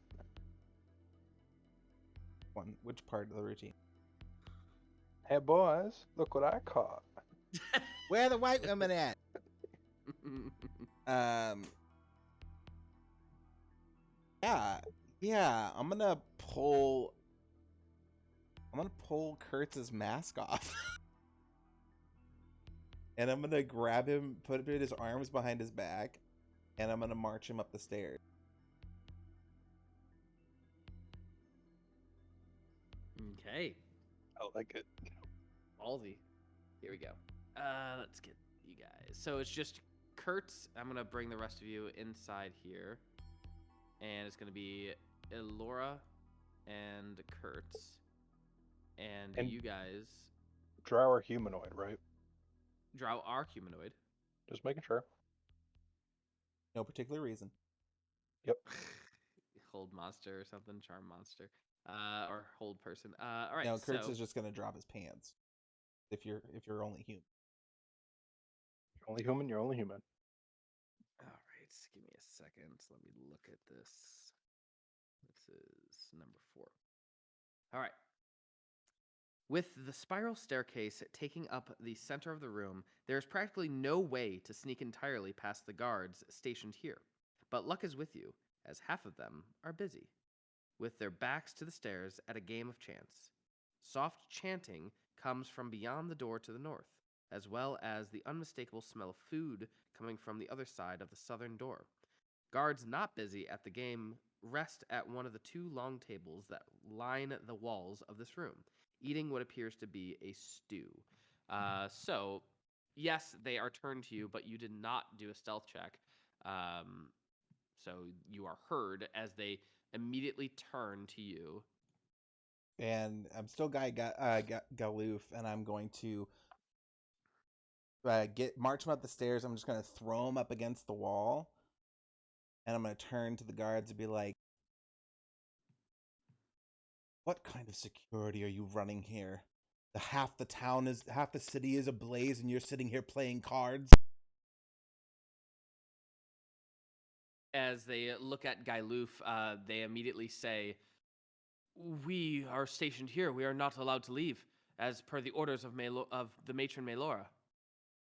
Which part of the routine? Hey boys, look what I caught. Where are the white women at? Yeah. I'm gonna pull Kertz's mask off. And I'm gonna grab him, put his arms behind his back, and I'm gonna march him up the stairs. Okay. I like it. Ballsy. Here we go. Let's get you guys. So it's just Kertz. I'm gonna bring the rest of you inside here, and it's gonna be Elora and Kertz, and you guys. Drow are humanoid, right? Drow are humanoid. Just making sure. No particular reason. Yep. Hold monster or something, charm monster, or hold person. All right. No, Kertz so is just gonna drop his pants. if you're only human. You're only human. You're only human. All right, give me a second. Let me look at this. This is number 4. All right. With the spiral staircase taking up the center of the room, there is practically no way to sneak entirely past the guards stationed here. But luck is with you, as half of them are busy, with their backs to the stairs at a game of chance. Soft chanting comes from beyond the door to the north, as well as the unmistakable smell of food coming from the other side of the southern door. Guards not busy at the game rest at one of the 2 long tables that line the walls of this room, eating what appears to be a stew. So, yes, they are turned to you, but you did not do a stealth check. So you are heard as they immediately turn to you. And I'm still Galoof, and I'm going to march him up the stairs. I'm just going to throw him up against the wall, and I'm going to turn to the guards and be like, "What kind of security are you running here? Half the city is ablaze, and you're sitting here playing cards." As they look at Galoof, they immediately say, "We are stationed here. We are not allowed to leave, as per the orders of the matron Elora."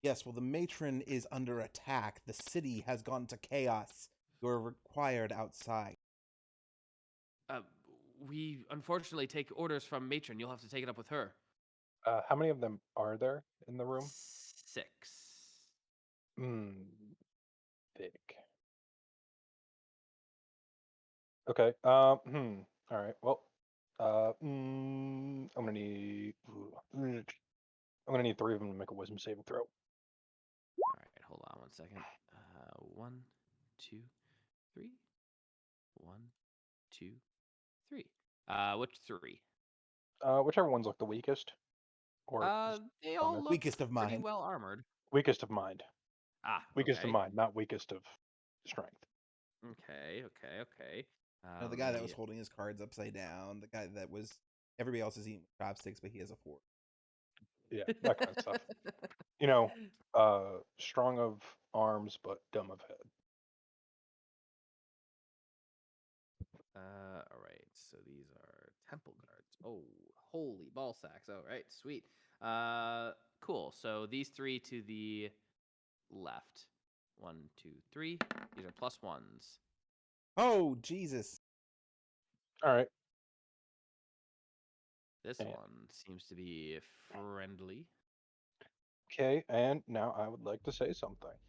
Yes, well, the matron is under attack. The city has gone to chaos. You're required outside. We unfortunately take orders from matron. You'll have to take it up with her. How many of them are there in the room? 6. Thick. Okay. All right. Well, I'm gonna need. I'm gonna need 3 of them to make a wisdom saving throw. All right, hold on one second. 1, 2, 3. 1, 2, 3. Which 3? Whichever one's like the weakest, or They all look Weakest of pretty mind. well armored. weakest of mind. Weakest Okay. of mind, not weakest of strength. Okay. The guy that was holding his cards upside down. The guy that was everybody else is eating chopsticks, but he has a fork. Yeah, that kind of stuff. Strong of arms but dumb of head. All right. So these are temple guards. Oh, holy ball sacks. All right, sweet. Cool. So these 3 to the left. 1, 2, 3. These are +1s. Oh, Jesus. All right. This And- one seems to be friendly. Okay, and now I would like to say something.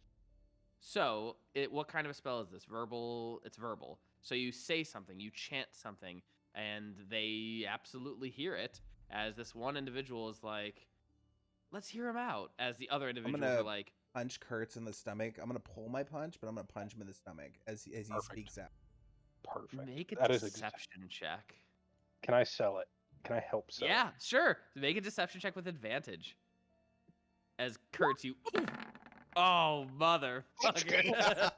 So, what kind of a spell is this? Verbal? It's verbal. So you say something, you chant something, and they absolutely hear it. As this one individual is like, "Let's hear him out." As the other individuals are like, punch Kertz in the stomach. I'm gonna pull my punch, but I'm gonna punch him in the stomach as he Perfect. speaks out. Perfect. "Make a That is deception check." Can I sell it? Can I help sell Yeah, it? sure. Make a deception check with advantage. As Kertz, you. Oh, motherfucker.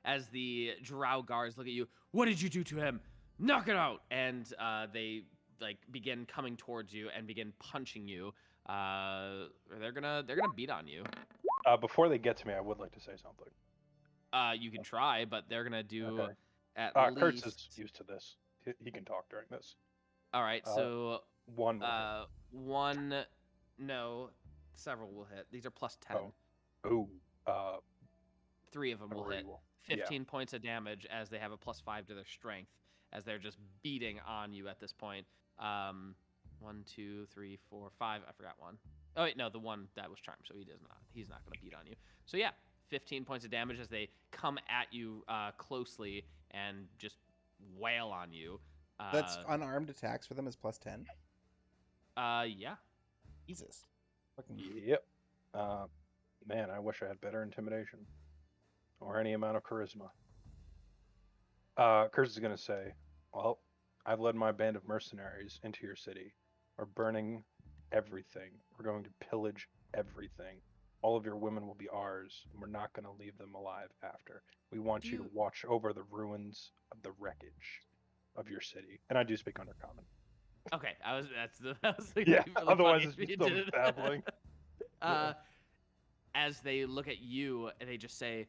As the Drow guards look at you, "What did you do to him? Knock it out!" And they begin coming towards you and begin punching you. They're gonna beat on you. Before they get to me, I would like to say something. You can try, but they're gonna do Okay. at Kurtz least. is used to this. He can talk during this. All right, so One. will hit. one, no, several will hit. These are +10. Ooh. 3 of them will hit. Three will- 15 points of damage as they have a +5 to their strength as they're just beating on you at this point. 1, 2, 3, 4, 5. I forgot one. Oh wait, no, the one that was charmed, so he's not going to beat on you. So yeah, 15 points of damage as they come at you closely and just wail on you. That's unarmed attacks for them is +10. Yeah. Jesus. Fucking Yep. Man, I wish I had better intimidation. Or any amount of charisma. Kurtz is going to say, "Well, I've led my band of mercenaries into your city. We're burning everything. We're going to pillage everything. All of your women will be ours, and we're not going to leave them alive after. We want you to watch over the ruins of the wreckage of your city." And I do speak Undercommon. Okay, that was gonna Yeah, be really otherwise funny it's if you just did it. babbling. As they look at you, and they just say,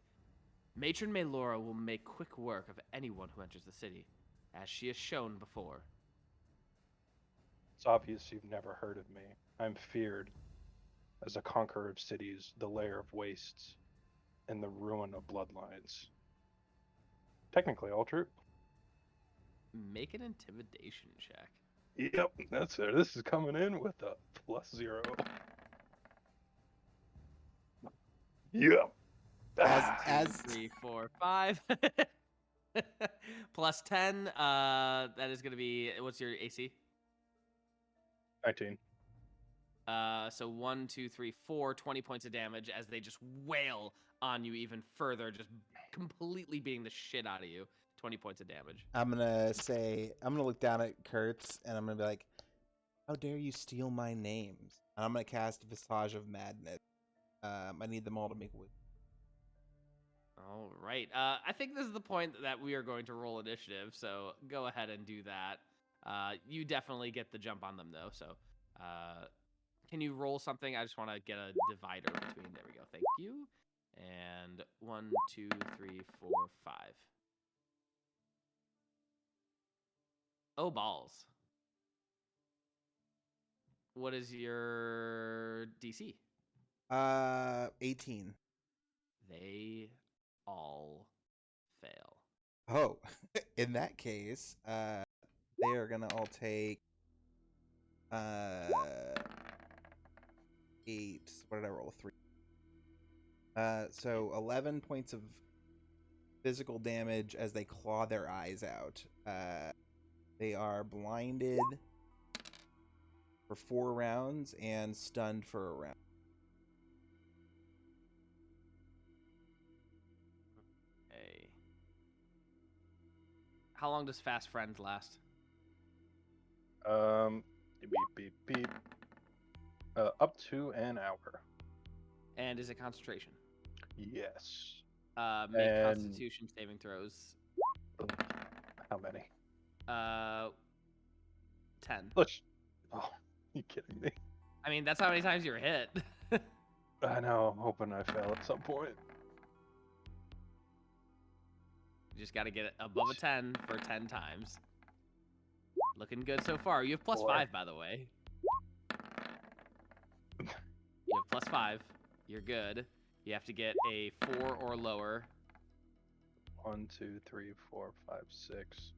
Matron Elora will make quick work of anyone who enters the city, as she has shown before. It's obvious you've never heard of me. I'm feared as a conqueror of cities, the lair of wastes, and the ruin of bloodlines. Technically all true. Make an intimidation check. Yep, that's it. This is coming in with a +0. Yep. As 3, 4, 5. Plus 10. That is gonna be, what's your AC? 19. So 1, 2, 3, 4, 20 points of damage as they just wail on you even further, just completely beating the shit out of you. 20 points of damage. I'm gonna look down at Kertz and I'm gonna be like, "How dare you steal my names?" And I'm gonna cast Visage of Madness. I need them all to make wood. All right. I think this is the point that we are going to roll initiative, so go ahead and do that. You definitely get the jump on them, though, so can you roll something? I just want to get a divider between. There we go. Thank you. And 1, 2, 3, 4, 5. Oh, balls. What is your DC? 18. They all fail. Oh, in that case, they are gonna all take 8. What did I roll? 3. So 11 points of physical damage as they claw their eyes out. They are blinded for 4 rounds and stunned for a round. Okay. How long does Fast Friend last? Beep, beep, beep. Up to an hour. And is it concentration? Yes. Make And- Constitution saving throws. How many? 10. Let's. Oh, you kidding me? I mean, that's how many times you're hit. I know. I'm hoping I fail at some point. You just got to get it above a 10 for 10 times. Looking good so far. You have plus Boy. 5, by the way. You have plus 5. You're good. You have to get a 4 or lower. 1, 2, 3, 4, 5, 6,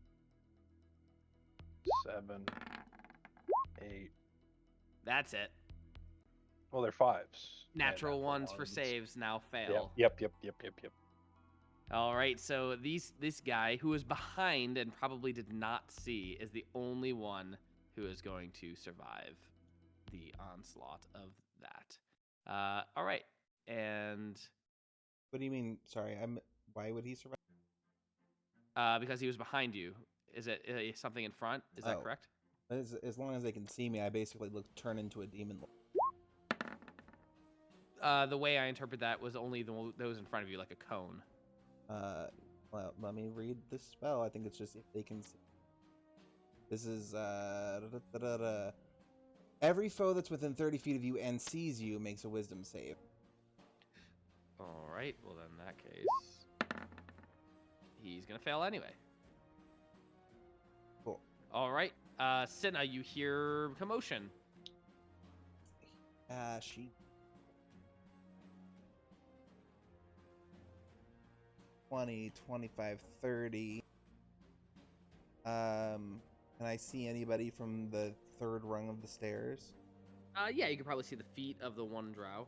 7, 8. That's it. Well, they're 5s. Natural ones for saves now fail. Yep. All right, so this guy who is behind and probably did not see is the only one who is going to survive the onslaught of that. All right, and What do you mean? Sorry, why would he survive? because he was behind you, is it something in front? Is that Oh. correct? As long as they can see me, I basically turn into a demon. The way I interpret that was only those in front of you, like a cone. Well, let me read this spell. I think it's just if they can see. This is every foe that's within 30 feet of you and sees you makes a wisdom save. All right, well then in that case, he's gonna fail anyway. Cool. All right, Cinna, you hear commotion. She 20, 25, 30. Can I see anybody from the 3rd rung of the stairs? Yeah, you can probably see the feet of the one drow.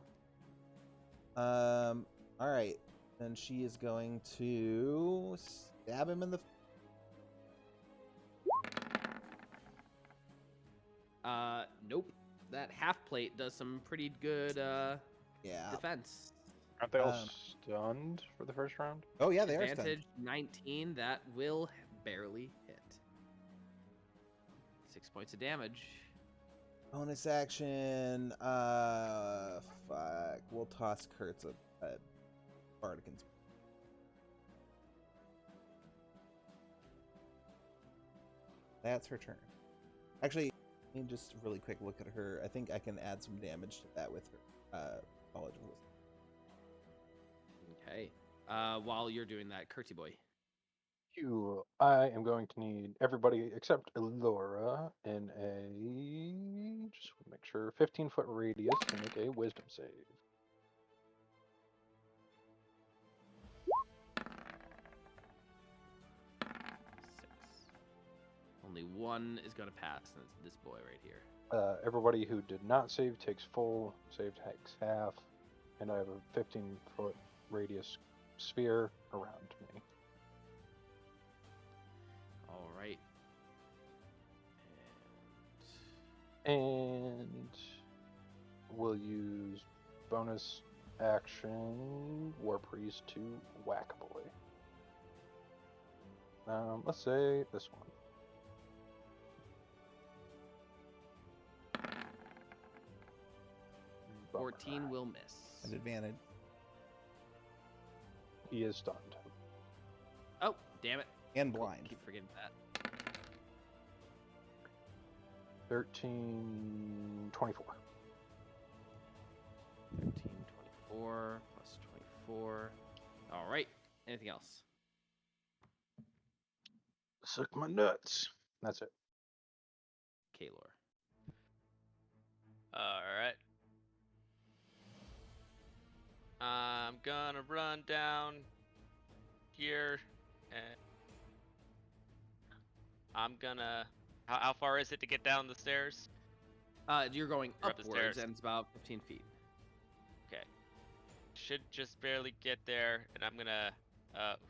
All right. Then she is going to stab him in the. Nope. That half plate does some pretty good Yeah. defense. Aren't they all Um, stunned for the first round? Oh yeah, they are stunned. Advantage 19. That will barely hit. 6 points of damage. Bonus action. Fuck. We'll toss Kertz a Bardican's. That's her turn. Actually, let me just really quick look at her. I think I can add some damage to that with her knowledge of wisdom. Okay. While you're doing that, Curty boy. I am going to need everybody except Elora in a, just want to make sure, 15-foot radius to make a wisdom save. 6. Only one is going to pass, and it's this boy right here. Everybody who did not save takes full, save takes half, and I have a 15-foot radius sphere around me. All right. And we'll use bonus action War Priest to whack a boy. Let's say this one. 14 will miss. At advantage. He is stunned. Oh, damn it. And Cool, blind. keep forgetting that. 13, 24. 13, 24, plus 24. All right. Anything else? Suck my nuts. That's it. Kaelor. Alright. I'm gonna run down here and I'm gonna. How far is it to get down the stairs? You're going Or up the upwards, stairs. and it's about 15 feet. Okay. Should just barely get there, and I'm gonna.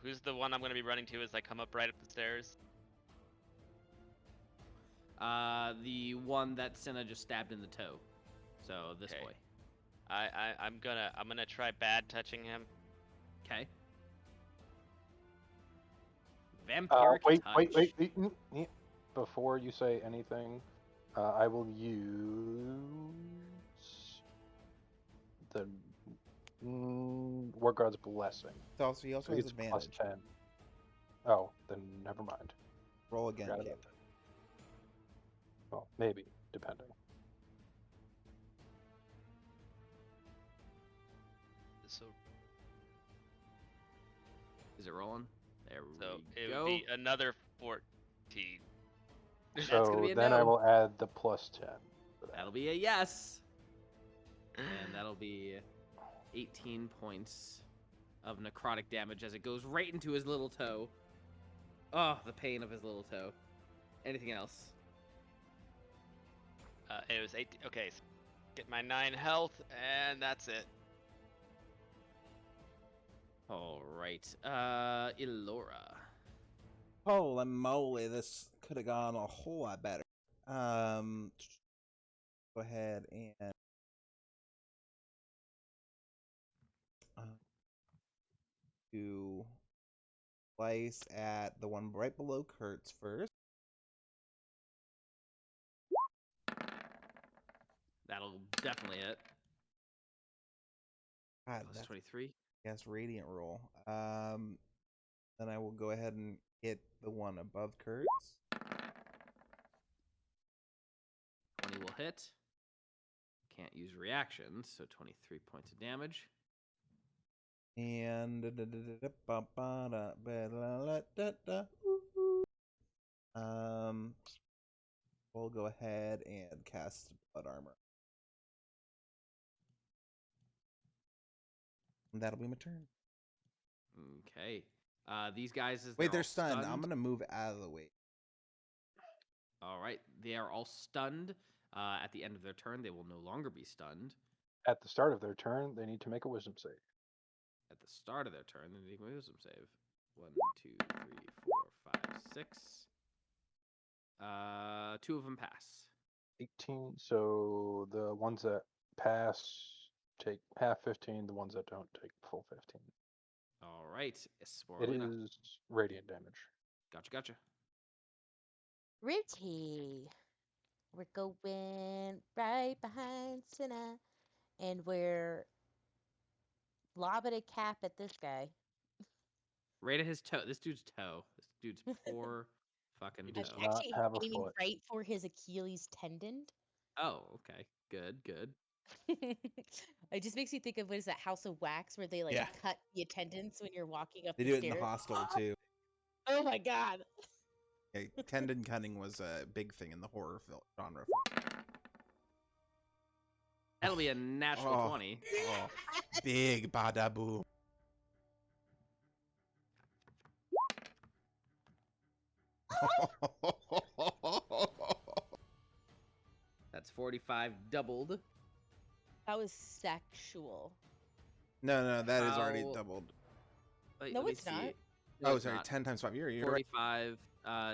Who's the one I'm gonna be running to as I come up right up the stairs? The one that Cinna just stabbed in the toe. So this Okay. boy. I'm gonna try bad touching him. Okay. Vampiric Wait. Before you say anything, I will use the War God's Blessing. He also So he has gets plus advantage. 10. Oh, then never mind. Roll again. Forgot Caleb. about that. Well, maybe, depending. So Is it rolling? There so we it go. would be another 14. That's gonna So be a then I no. will add the plus 10. for that. That'll be a yes. And that'll be 18 points of necrotic damage as it goes right into his little toe. Oh, the pain of his little toe. Anything else? It was 18. Okay, so get my 9 health, and that's it. All right. Elora. Holy moly, this could have gone a whole lot better. Go ahead and do slice at the one right below Kertz first. That'll definitely hit. God, Plus that's 23. against Radiant roll. Then I will go ahead and hit the one above Kertz. 20 will hit. Can't use reactions, so 23 points of damage. And we'll go ahead and cast Blood Armor. And that'll be my turn. Okay. These guys, as Wait, they're all stunned. I'm gonna move out of the way. All right. They are all stunned. At the end of their turn, they will no longer be stunned. At the start of their turn, they need to make a wisdom save. At the start of their turn, they need a wisdom save. 1, 2, 3, 4, 5, 6. 2 of them pass. 18. So the ones that pass take half 15. The ones that don't take full 15. All right. It Sporelina. is radiant damage. Gotcha. Ruty. We're going right behind Cinna, and we're lobbing a cap at this guy. Right at his toe. This dude's toe. This dude's poor fucking He toe. does I'm not actually have a aiming foot. right for his Achilles tendon. Oh, okay. Good, good. It just makes me think of what is that House of Wax where they like Yeah. cut the attendants when you're walking up They the do it in the stairs. hostel too. Oh my god. Okay, tendon cutting was a big thing in the horror film genre. That'll be a natural Oh. 20. Oh, big bada boom. That's 45 doubled. That was sexual. No, that is already How- doubled. Wait, No, let me it's not. see. No, Oh, it's sorry, not. 10 times 5. You're right. 45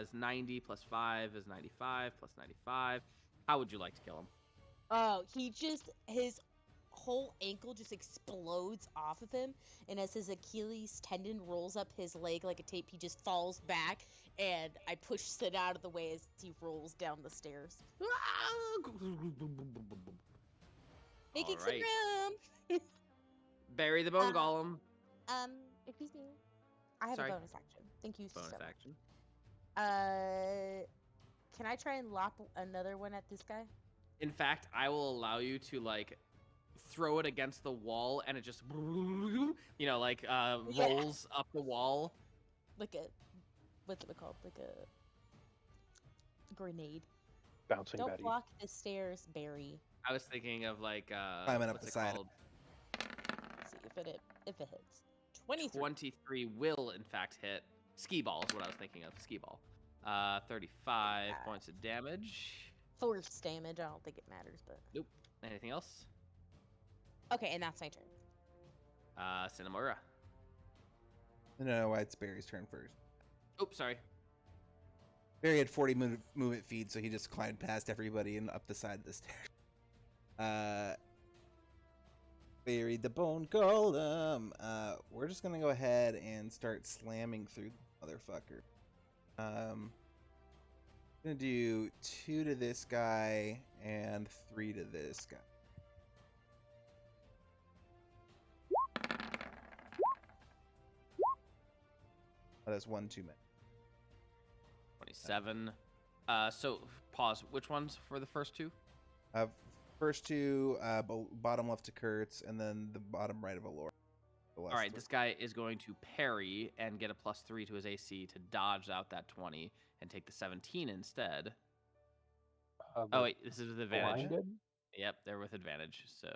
is 90 plus 5 is 95 plus 95. How would you like to kill him? Oh, his whole ankle just explodes off of him, and as his Achilles tendon rolls up his leg like a tape, he just falls back, and I push Sid out of the way as he rolls down the stairs. Making some Alright. room. Bury the bone Uh, golem. Excuse me. I have Sorry. a bonus action. Thank you Bonus so much. action. Can I try and lop another one at this guy? In fact, I will allow you to like throw it against the wall and it just like Yeah. rolls up the wall. Like a, what's it called? Like a grenade. Bouncing Don't Betty. block the stairs, Barry. I was thinking of like Climbing up what's the it side. called? Let's see if it hits. 23. 23 will in fact hit. Ski ball is what I was thinking of. Ski ball. 35 points of damage. Force damage. I don't think it matters, but Nope. Anything else? okay, and that's my turn. Cinnamoira. No, it's Barry's turn first. Oops, sorry. Barry had 40 movement feet, so he just climbed past everybody and up the side of the stairs. Buried the bone golem. We're just gonna go ahead and start slamming through the motherfucker. Gonna do 2 to this guy and 3 to this guy. That is 1 too many. 27. So pause. Which ones for the first two? First 2, bottom left to Kertz, and then the bottom right of Elora. All right, this guy is going to parry and get a +3 to his AC to dodge out that 20 and take the 17 instead. Oh wait, this is with advantage. Blinded? Yep, they're with advantage, so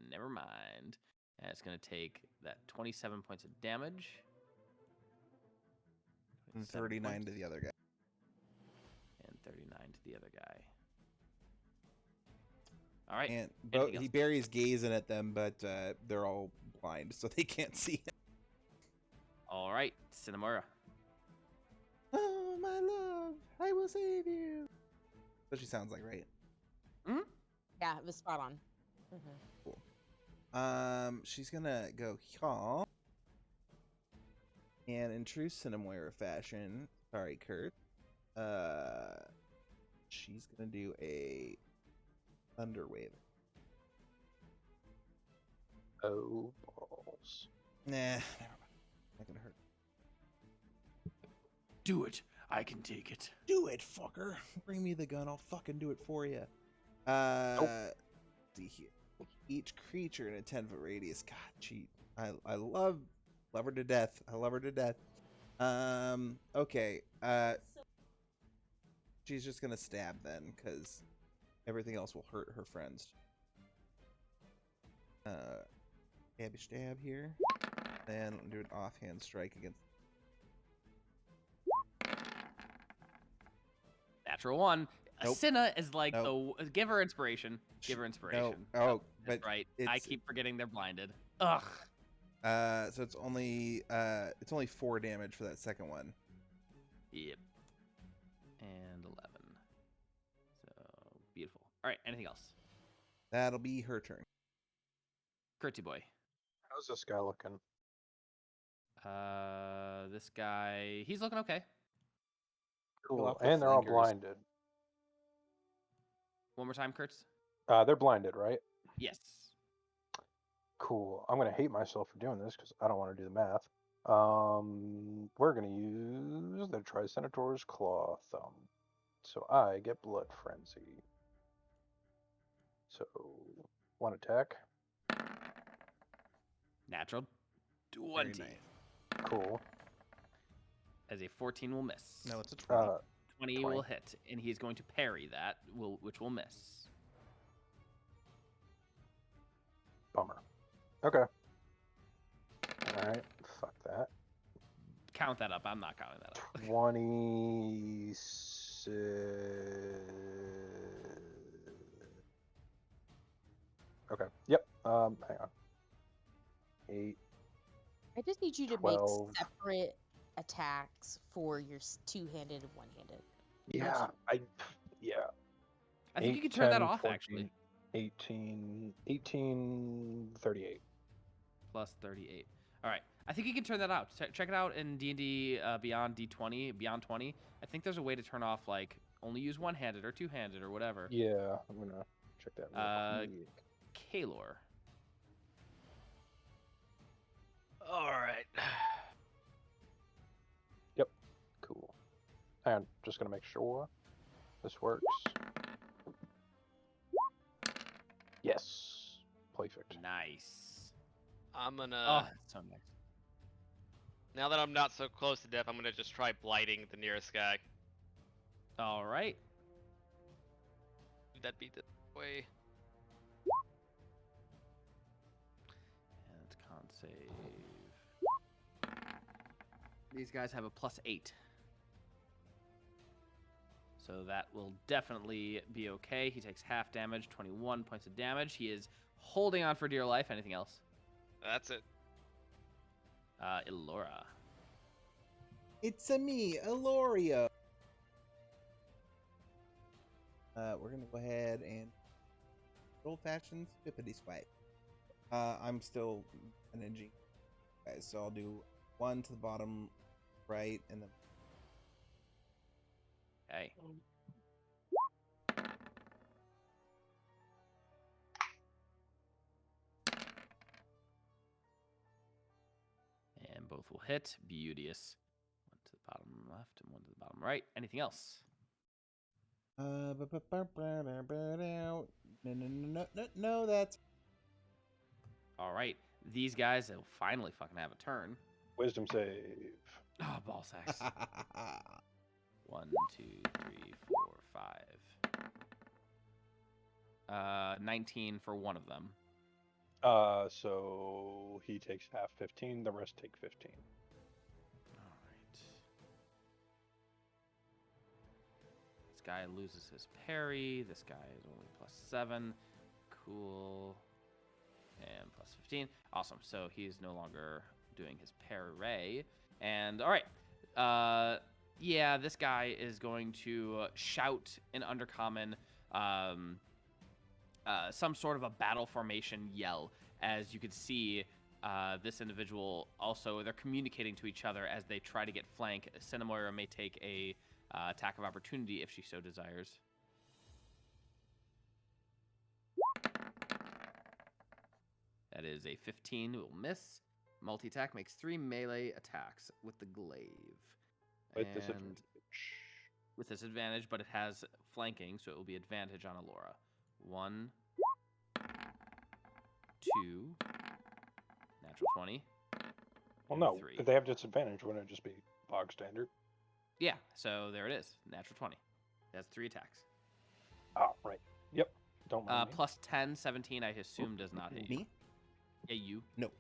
never mind. And it's going to take that 27 points of damage. And 27 39 points, to the other guy. and 39 to the other guy. All right. And anything else? Barry's gazing at them, but they're all blind, so they can't see him. All right, Cinnamoira. Oh, my love, I will save you. That's what she sounds like, right? Yeah, it was spot on. She's gonna go here. And in true Cinnamoira fashion, sorry, Kurt. She's gonna do a Thunder Wave. Oh, balls. Nah, never mind. Not gonna hurt. Do it. I can take it. Do it, fucker. Bring me the gun. I'll fucking do it for you. See here. Each creature in a 10-foot radius. God, cheat. I love her to death. I love her to death. Okay. She's just gonna stab then, because everything else will hurt her friends. Stab here. Then do an offhand strike against. Natural 1. Nope. Cinna is like Nope. the give her inspiration. Give her inspiration. No. Oh, That's but right. I it's- keep forgetting they're blinded. Ugh. So it's only 4 damage for that second one. Yep. And 11. So beautiful. All right. Anything else? That'll be her turn. Curtsy boy. How's this guy looking? This guy. He's looking okay. Go Cool. off the And they're all flankers. blinded. One more time, Kurtz. They're blinded, right? Yes. Cool. I'm gonna hate myself for doing this because I don't want to do the math. We're gonna use the Tricentaur's Claw Thumb. So I get Blood Frenzy. So, one attack. Natural Very 20. nice. Cool. As a 14 will miss. No, it's a 20. 20 will hit, and he's going to parry that, which will miss. Bummer. Okay. Alright, fuck that. Count that up. I'm not counting that up. 26. Okay. Yep. Hang on. 8. I just need you to 12. make separate attacks for your two-handed and one-handed. Yeah. Yeah. I think 8, you can turn that 10, off, 14, actually. 18, 38. Plus 38. All right. I think you can turn that out. Check it out in D&D Beyond D20, Beyond 20. I think there's a way to turn off, like, only use one-handed or two-handed or whatever. Yeah, I'm gonna check that real quick. Kaelor. All right. Yep. Cool. And just gonna make sure this works. Yes. Perfect. Nice. I'm gonna. Oh, that's so nice. Now that I'm not so close to death, I'm gonna just try blighting the nearest guy. All right. That'd be the way. And con save. These guys have a +8. So that will definitely be okay. He takes half damage, 21 points of damage. He is holding on for dear life. Anything else? That's it. Elora. It's a me, Elora. We're gonna go ahead and old-fashioned spippity swipe. I'm still managing, guys, so I'll do 1 to the bottom right, and then Okay. And both will hit. Beauteous. 1 to the bottom left and 1 to the bottom right. Anything else? No, that's All right. These guys will finally fucking have a turn. Wisdom save. Oh, ball sacks. 1, 2, 3, 4, 5. 19 for one of them. So he takes half 15, the rest take 15. All right. This guy loses his parry. This guy is only +7. Cool. And +15. Awesome. So he's no longer doing his parry. And all right. Yeah, this guy is going to shout in Undercommon some sort of a battle formation yell. As you can see, this individual also, they're communicating to each other as they try to get flank. Cinnamoira may take a attack of opportunity if she so desires. That is a 15. It will miss. Multi-attack makes 3 melee attacks with the glaive. With And disadvantage. with disadvantage, but it has flanking, so it will be advantage on Elora. 1, 2, natural 20. Well, and no. 3. If they have disadvantage, wouldn't it just be bog standard? Yeah, so there it is. Natural 20. It has 3 attacks. Oh, right. Yep. Don't mind me. Plus 10, 17, I assume does not hit you. me. Yeah, you. No.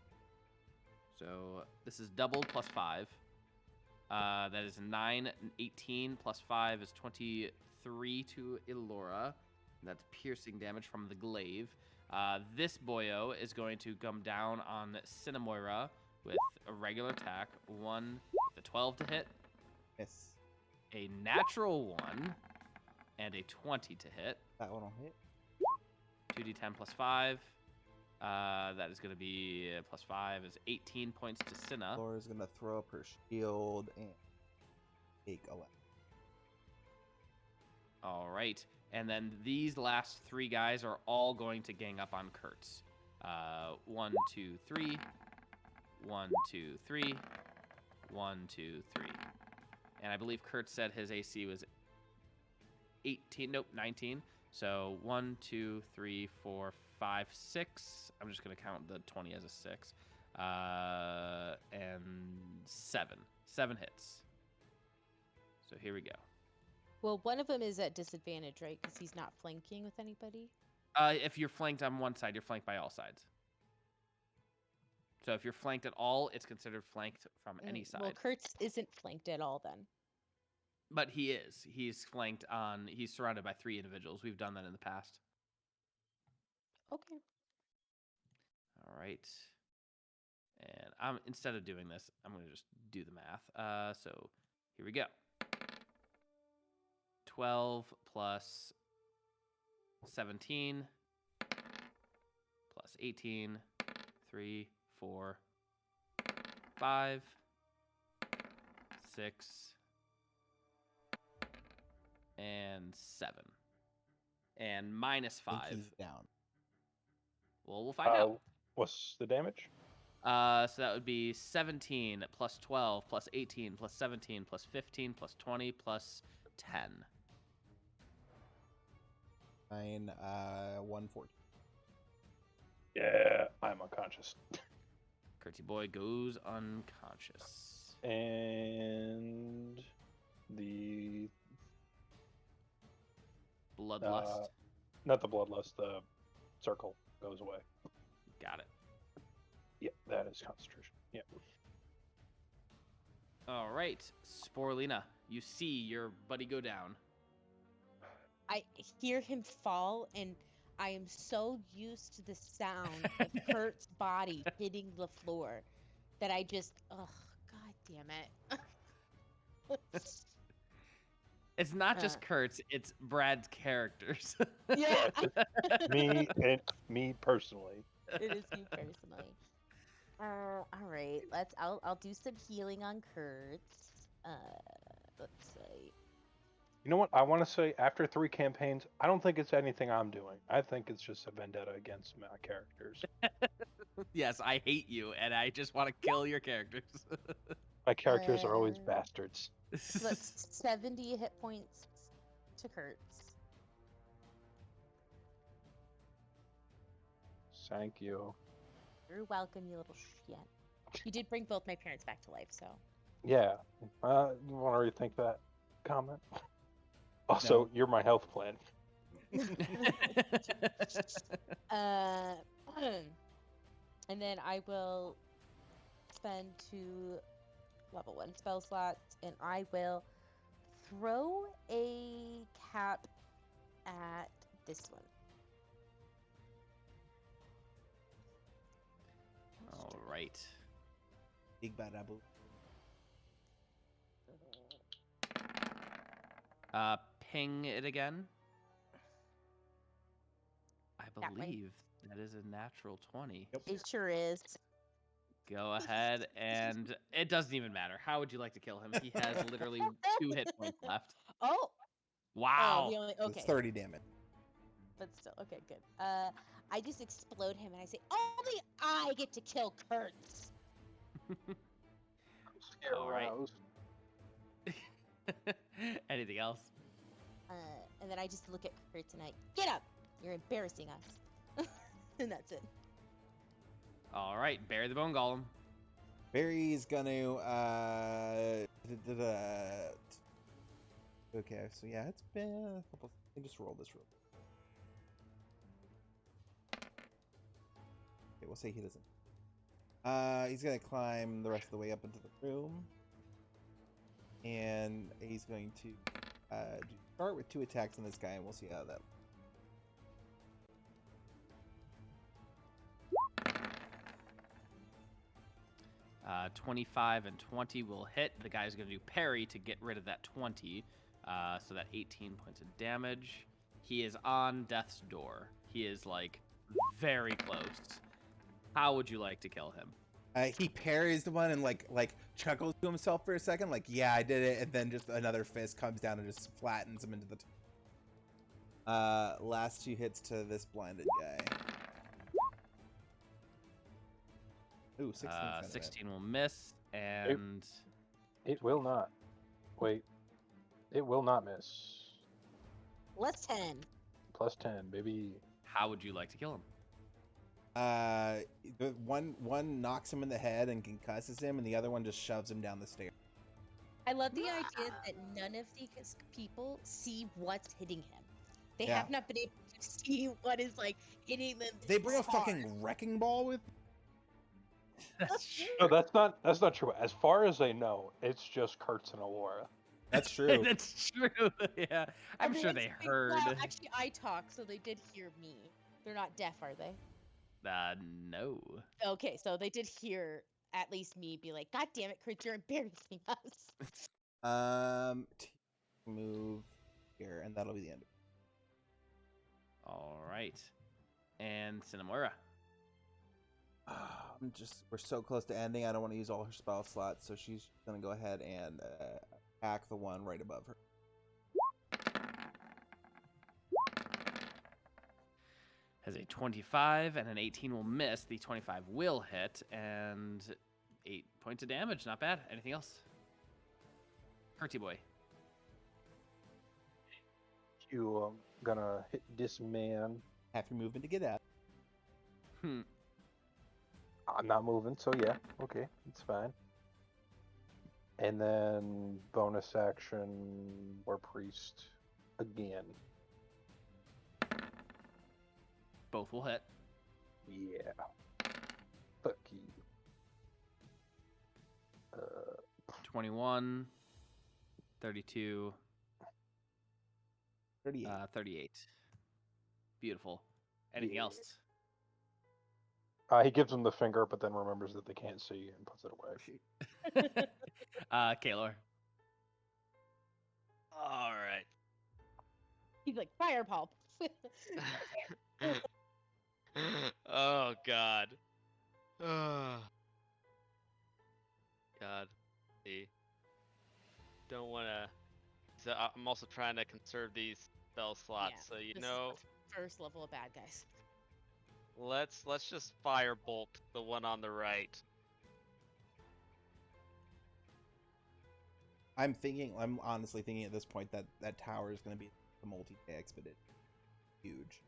So this is double +5. That is 9, 18 plus 5 is 23 to Elora. That's piercing damage from the glaive. This boyo is going to come down on Cinnamoira with a regular attack. 1 with a 12 to hit, Miss. a natural 1, and a 20 to hit. That one will hit. 2d10 plus 5. That is going to be plus 5 is 18 points to Cinna. Laura's gonna throw up her shield and take 11. All right. And then these last 3 guys are all going to gang up on Kertz. 1, 2, 3. 1, 2, 3. 1, 2, 3. And I believe Kurt said his AC was 18. Nope, 19. So 1, 2, 3, 4, 5, 6. I'm just going to count the 20 as a 6. And 7. 7 hits. So here we go. Well, one of them is at disadvantage, right? Because he's not flanking with anybody. If you're flanked on one side, you're flanked by all sides. So if you're flanked at all, it's considered flanked from any side. Well, Kertz isn't flanked at all then. But he is. He's flanked on. He's surrounded by 3 individuals. We've done that in the past. Okay. All right. And instead of doing this, I'm going to just do the math. So here we go. 12 plus 17 plus 18, 3, 4, 5, 6, and 7. And minus I think 5. he's down. Well, we'll find out. What's the damage? So that would be 17 plus 12 plus 18 plus 17 plus 15 plus 20 plus 10. 9, 114. Yeah, I'm unconscious. Curtsy boy goes unconscious. And the Bloodlust. not the bloodlust, the circle goes away. Got it. Yeah, that is concentration. Yeah. All right, Sporelina, you see your buddy go down. I hear him fall, and I am so used to the sound of Kurt's body hitting the floor that I just, god damn it. It's not just Kurt's, it's Brad's characters. Yeah, me personally. it is you personally. All right, I'll do some healing on Kurtz. Let's see. You know what? I want to say after 3 campaigns, I don't think it's anything I'm doing. I think it's just a vendetta against my characters. Yes, I hate you, and I just want to kill your characters. My characters are always bastards. So that's 70 hit points to Kurtz. Thank you. You're welcome, you little shit. You did bring both my parents back to life, so. Yeah. You want to rethink that comment? Also, No. you're my health plan. And then I will spend 2 level 1 spell slots, and I will throw a cap at this one. All right. Big bad apple. Ping it again. I That way. believe that is a natural 20. Yep. It sure is. Go ahead, and it doesn't even matter. How would you like to kill him? He has literally 2 hit points left. Oh! Wow. Oh, he only, okay. It's 30 damage. But still, okay, good. I just explode him and I say, only I get to kill Kertz. All right. Anything else? And then I just look at Kertz and I, get up! You're embarrassing us. And that's it. All right, bury the bone golem. Barry's gonna okay, so yeah, it's been a couple. Let me just roll this real quick. Okay, we'll say he doesn't. He's gonna climb the rest of the way up into the room, and he's going to start with 2 attacks on this guy, and we'll see how that. 25 and 20 will hit. The guy's going to do parry to get rid of that 20. So that 18 points of damage. He is on death's door. He is, like, very close. How would you like to kill him? He parries the one and like chuckles to himself for a second, like, yeah, I did it, and then just another fist comes down and just flattens him into the last 2 hits to this blinded guy. Ooh, 16. 16 will miss, and It will not. Wait. It will not miss. Plus 10. Plus 10, baby. How would you like to kill him? The one knocks him in the head and concusses him, and the other one just shoves him down the stairs. I love the idea that none of these people see what's hitting him. They Yeah. have not been able to see what is like hitting them. They bring a hard. fucking wrecking ball with. That's No, that's not true. As far as they know, it's just Kertz and Elora. That's true. That's true. Yeah, I'm sure they heard. Well, actually, I talk, so they did hear me. They're not deaf, are they? No. Okay, so they did hear at least me be like, "God damn it, Kurt, you're embarrassing us." Move here, and that'll be the end. All right. And Cinnamoira. We're so close to ending. I don't want to use all her spell slots, so she's gonna go ahead and attack the one right above her. Has a 25 and an 18 will miss. The 25 will hit, and 8 points of damage. Not bad. Anything else? Hurty boy. You gonna hit this man. Half your movement to get out. I'm not moving, so yeah, okay, it's fine. And then bonus action, War Priest again. Both will hit. Yeah. Fuck you. 21, 32, 38. 38. Beautiful. Anything Yeah. else? He gives them the finger, but then remembers that they can't see and puts it away. Kaelor. All right. He's like, "Fire pulp." Oh God. Oh. God. See. Don't wanna. So I'm also trying to conserve these spell slots. Yeah, So you this is know, the first level of bad guys. let's just firebolt the one on the right. I'm honestly thinking at this point that that tower is going to be the multi-day expedition. Huge.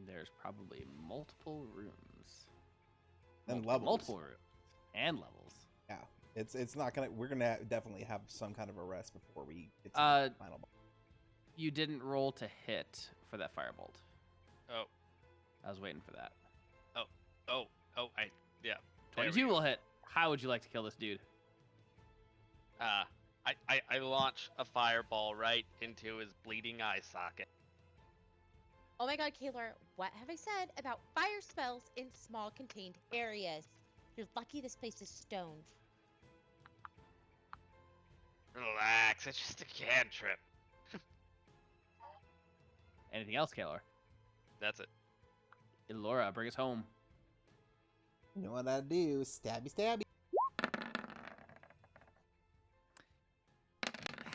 There's probably multiple rooms. And Multiple levels. rooms. And levels. Yeah. It's not gonna. We're gonna definitely have some kind of a rest before we get to the final boss. You didn't roll to hit for that firebolt. Oh. I was waiting for that. Oh. Yeah. There we 22 go. will hit. How would you like to kill this dude? I launch a fireball right into his bleeding eye socket. Oh my god, Kaelor, what have I said about fire spells in small contained areas? You're lucky this place is stone. Relax, it's just a cantrip. Anything else, Kaelor? That's it. Elora, bring us home. You know what I do? Stabby, stabby.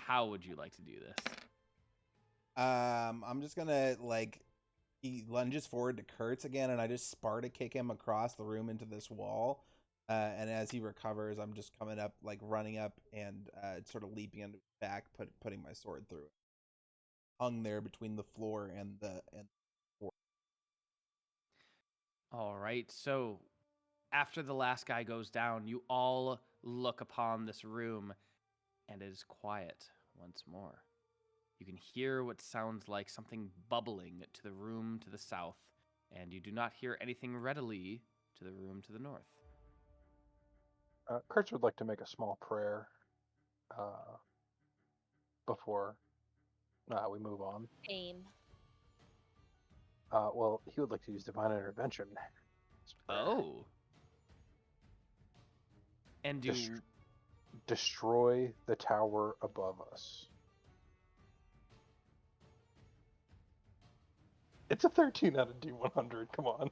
How would you like to do this? I'm just gonna he lunges forward to Kertz again, and I just Sparta kick him across the room into this wall. And as he recovers, I'm just coming up, running up and sort of leaping into his back, putting my sword through it. Hung there between the floor and the floor. All right, so after the last guy goes down, you all look upon this room, and it is quiet once more. You can hear what sounds like something bubbling to the room to the south, and you do not hear anything readily to the room to the north. Kertz would like to make a small prayer before we move on. Aim. Well, he would like to use Divine Intervention. Oh. And do Destroy the tower above us. It's a 13 out of D100. Come on.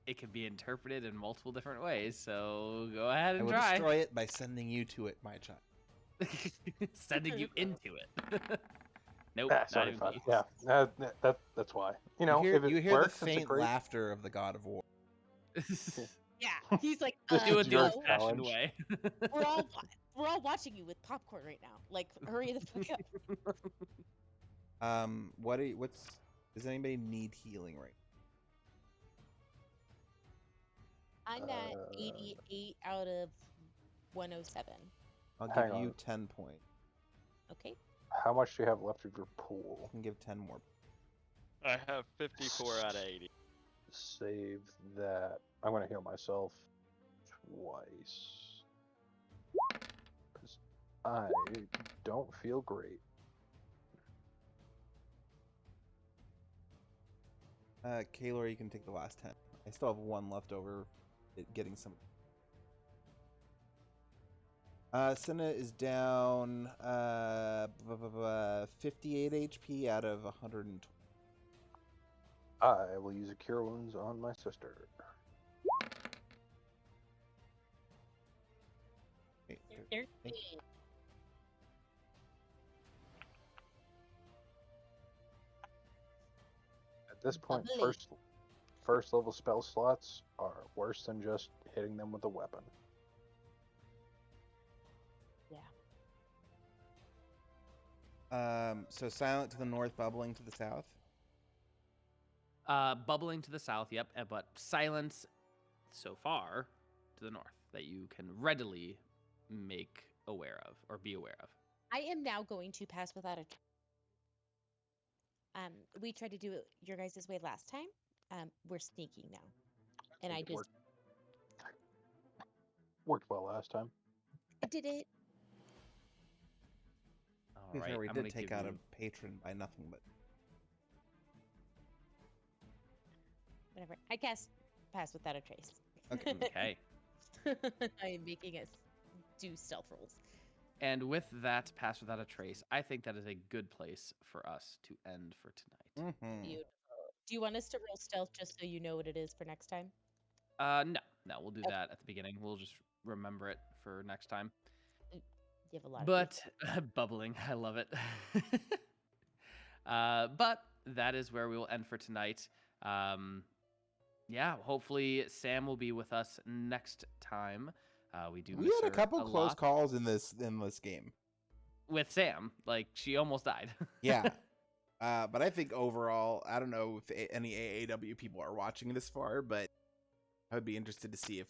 it can be interpreted in multiple different ways, so go ahead I and will try. destroy it by sending you to it, my child. Sending you into it. Nope, That's not not even fun. close. Yeah, that's why. You know, if it You hear works, the it's a faint great... laughter of the god of war. Yeah, he's like, This Do is it the your no, old-fashioned challenge. way. we're all watching you with popcorn right now. Like, hurry the fuck up. Does anybody need healing right I'm at 88 out of 107. now? I'll Hang give you on. 10 points. Okay. How much do you have left of your I pool? can give 10 more. I have 54 out of 80. Save that. I'm gonna heal myself twice. Because I don't feel great. Kaelor, you can take the last 10. I still have one left over. Getting some. Cinna is down 58 HP out of 120. I will use a cure wounds on my sister. Wait, You're think- At this point, Lovely. first level spell slots are worse than just hitting them with a weapon. So silent to the north, bubbling to the south. Bubbling to the south, yep, but silence so far to the north that you can readily make aware of or be aware of. I am now going to pass without a. We tried to do it your guys' way last time. We're sneaking now, and I It just worked well last time. I did it. All To be right, fair, we I'm did gonna take give out you... a patron by nothing but. Whatever. I cast pass without a trace. Okay. Okay. I am making us do stealth rolls. And with that pass without a trace, I think that is a good place for us to end for tonight. Mhm. Beautiful. Do you want us to roll stealth just so you know what it is for next time? No, we'll do Okay. that at the beginning. We'll just remember it for next time. You have a lot of But bubbling, I love it. But that is where we will end for tonight. Yeah, hopefully Sam will be with us next time. We do We miss had a her couple close lot. calls in this game. With Sam. Like, she almost died. Yeah. But I think overall, I don't know if any AAW people are watching this far, but I would be interested to see if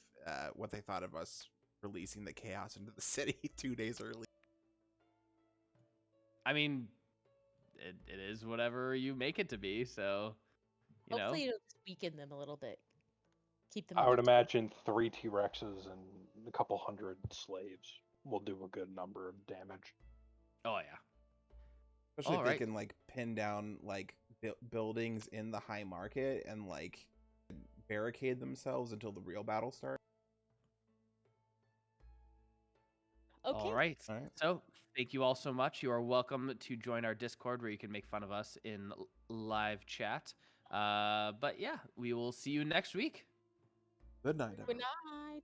what they thought of us releasing the chaos into the city 2 days early. I mean, it is whatever you make it to be, so, you Hopefully know. it'll just weaken them a little bit. Keep them. I on would their toes. imagine 3 T-Rexes and a couple hundred slaves will do a good number of damage. Oh, yeah. Especially if All they right. can like pin down like buildings in the high market and like barricade themselves until the real battle starts. Okay. All right. All right. So, thank you all so much. You are welcome to join our Discord where you can make fun of us in live chat. But yeah, we will see you next week. Good night, Good everyone. night.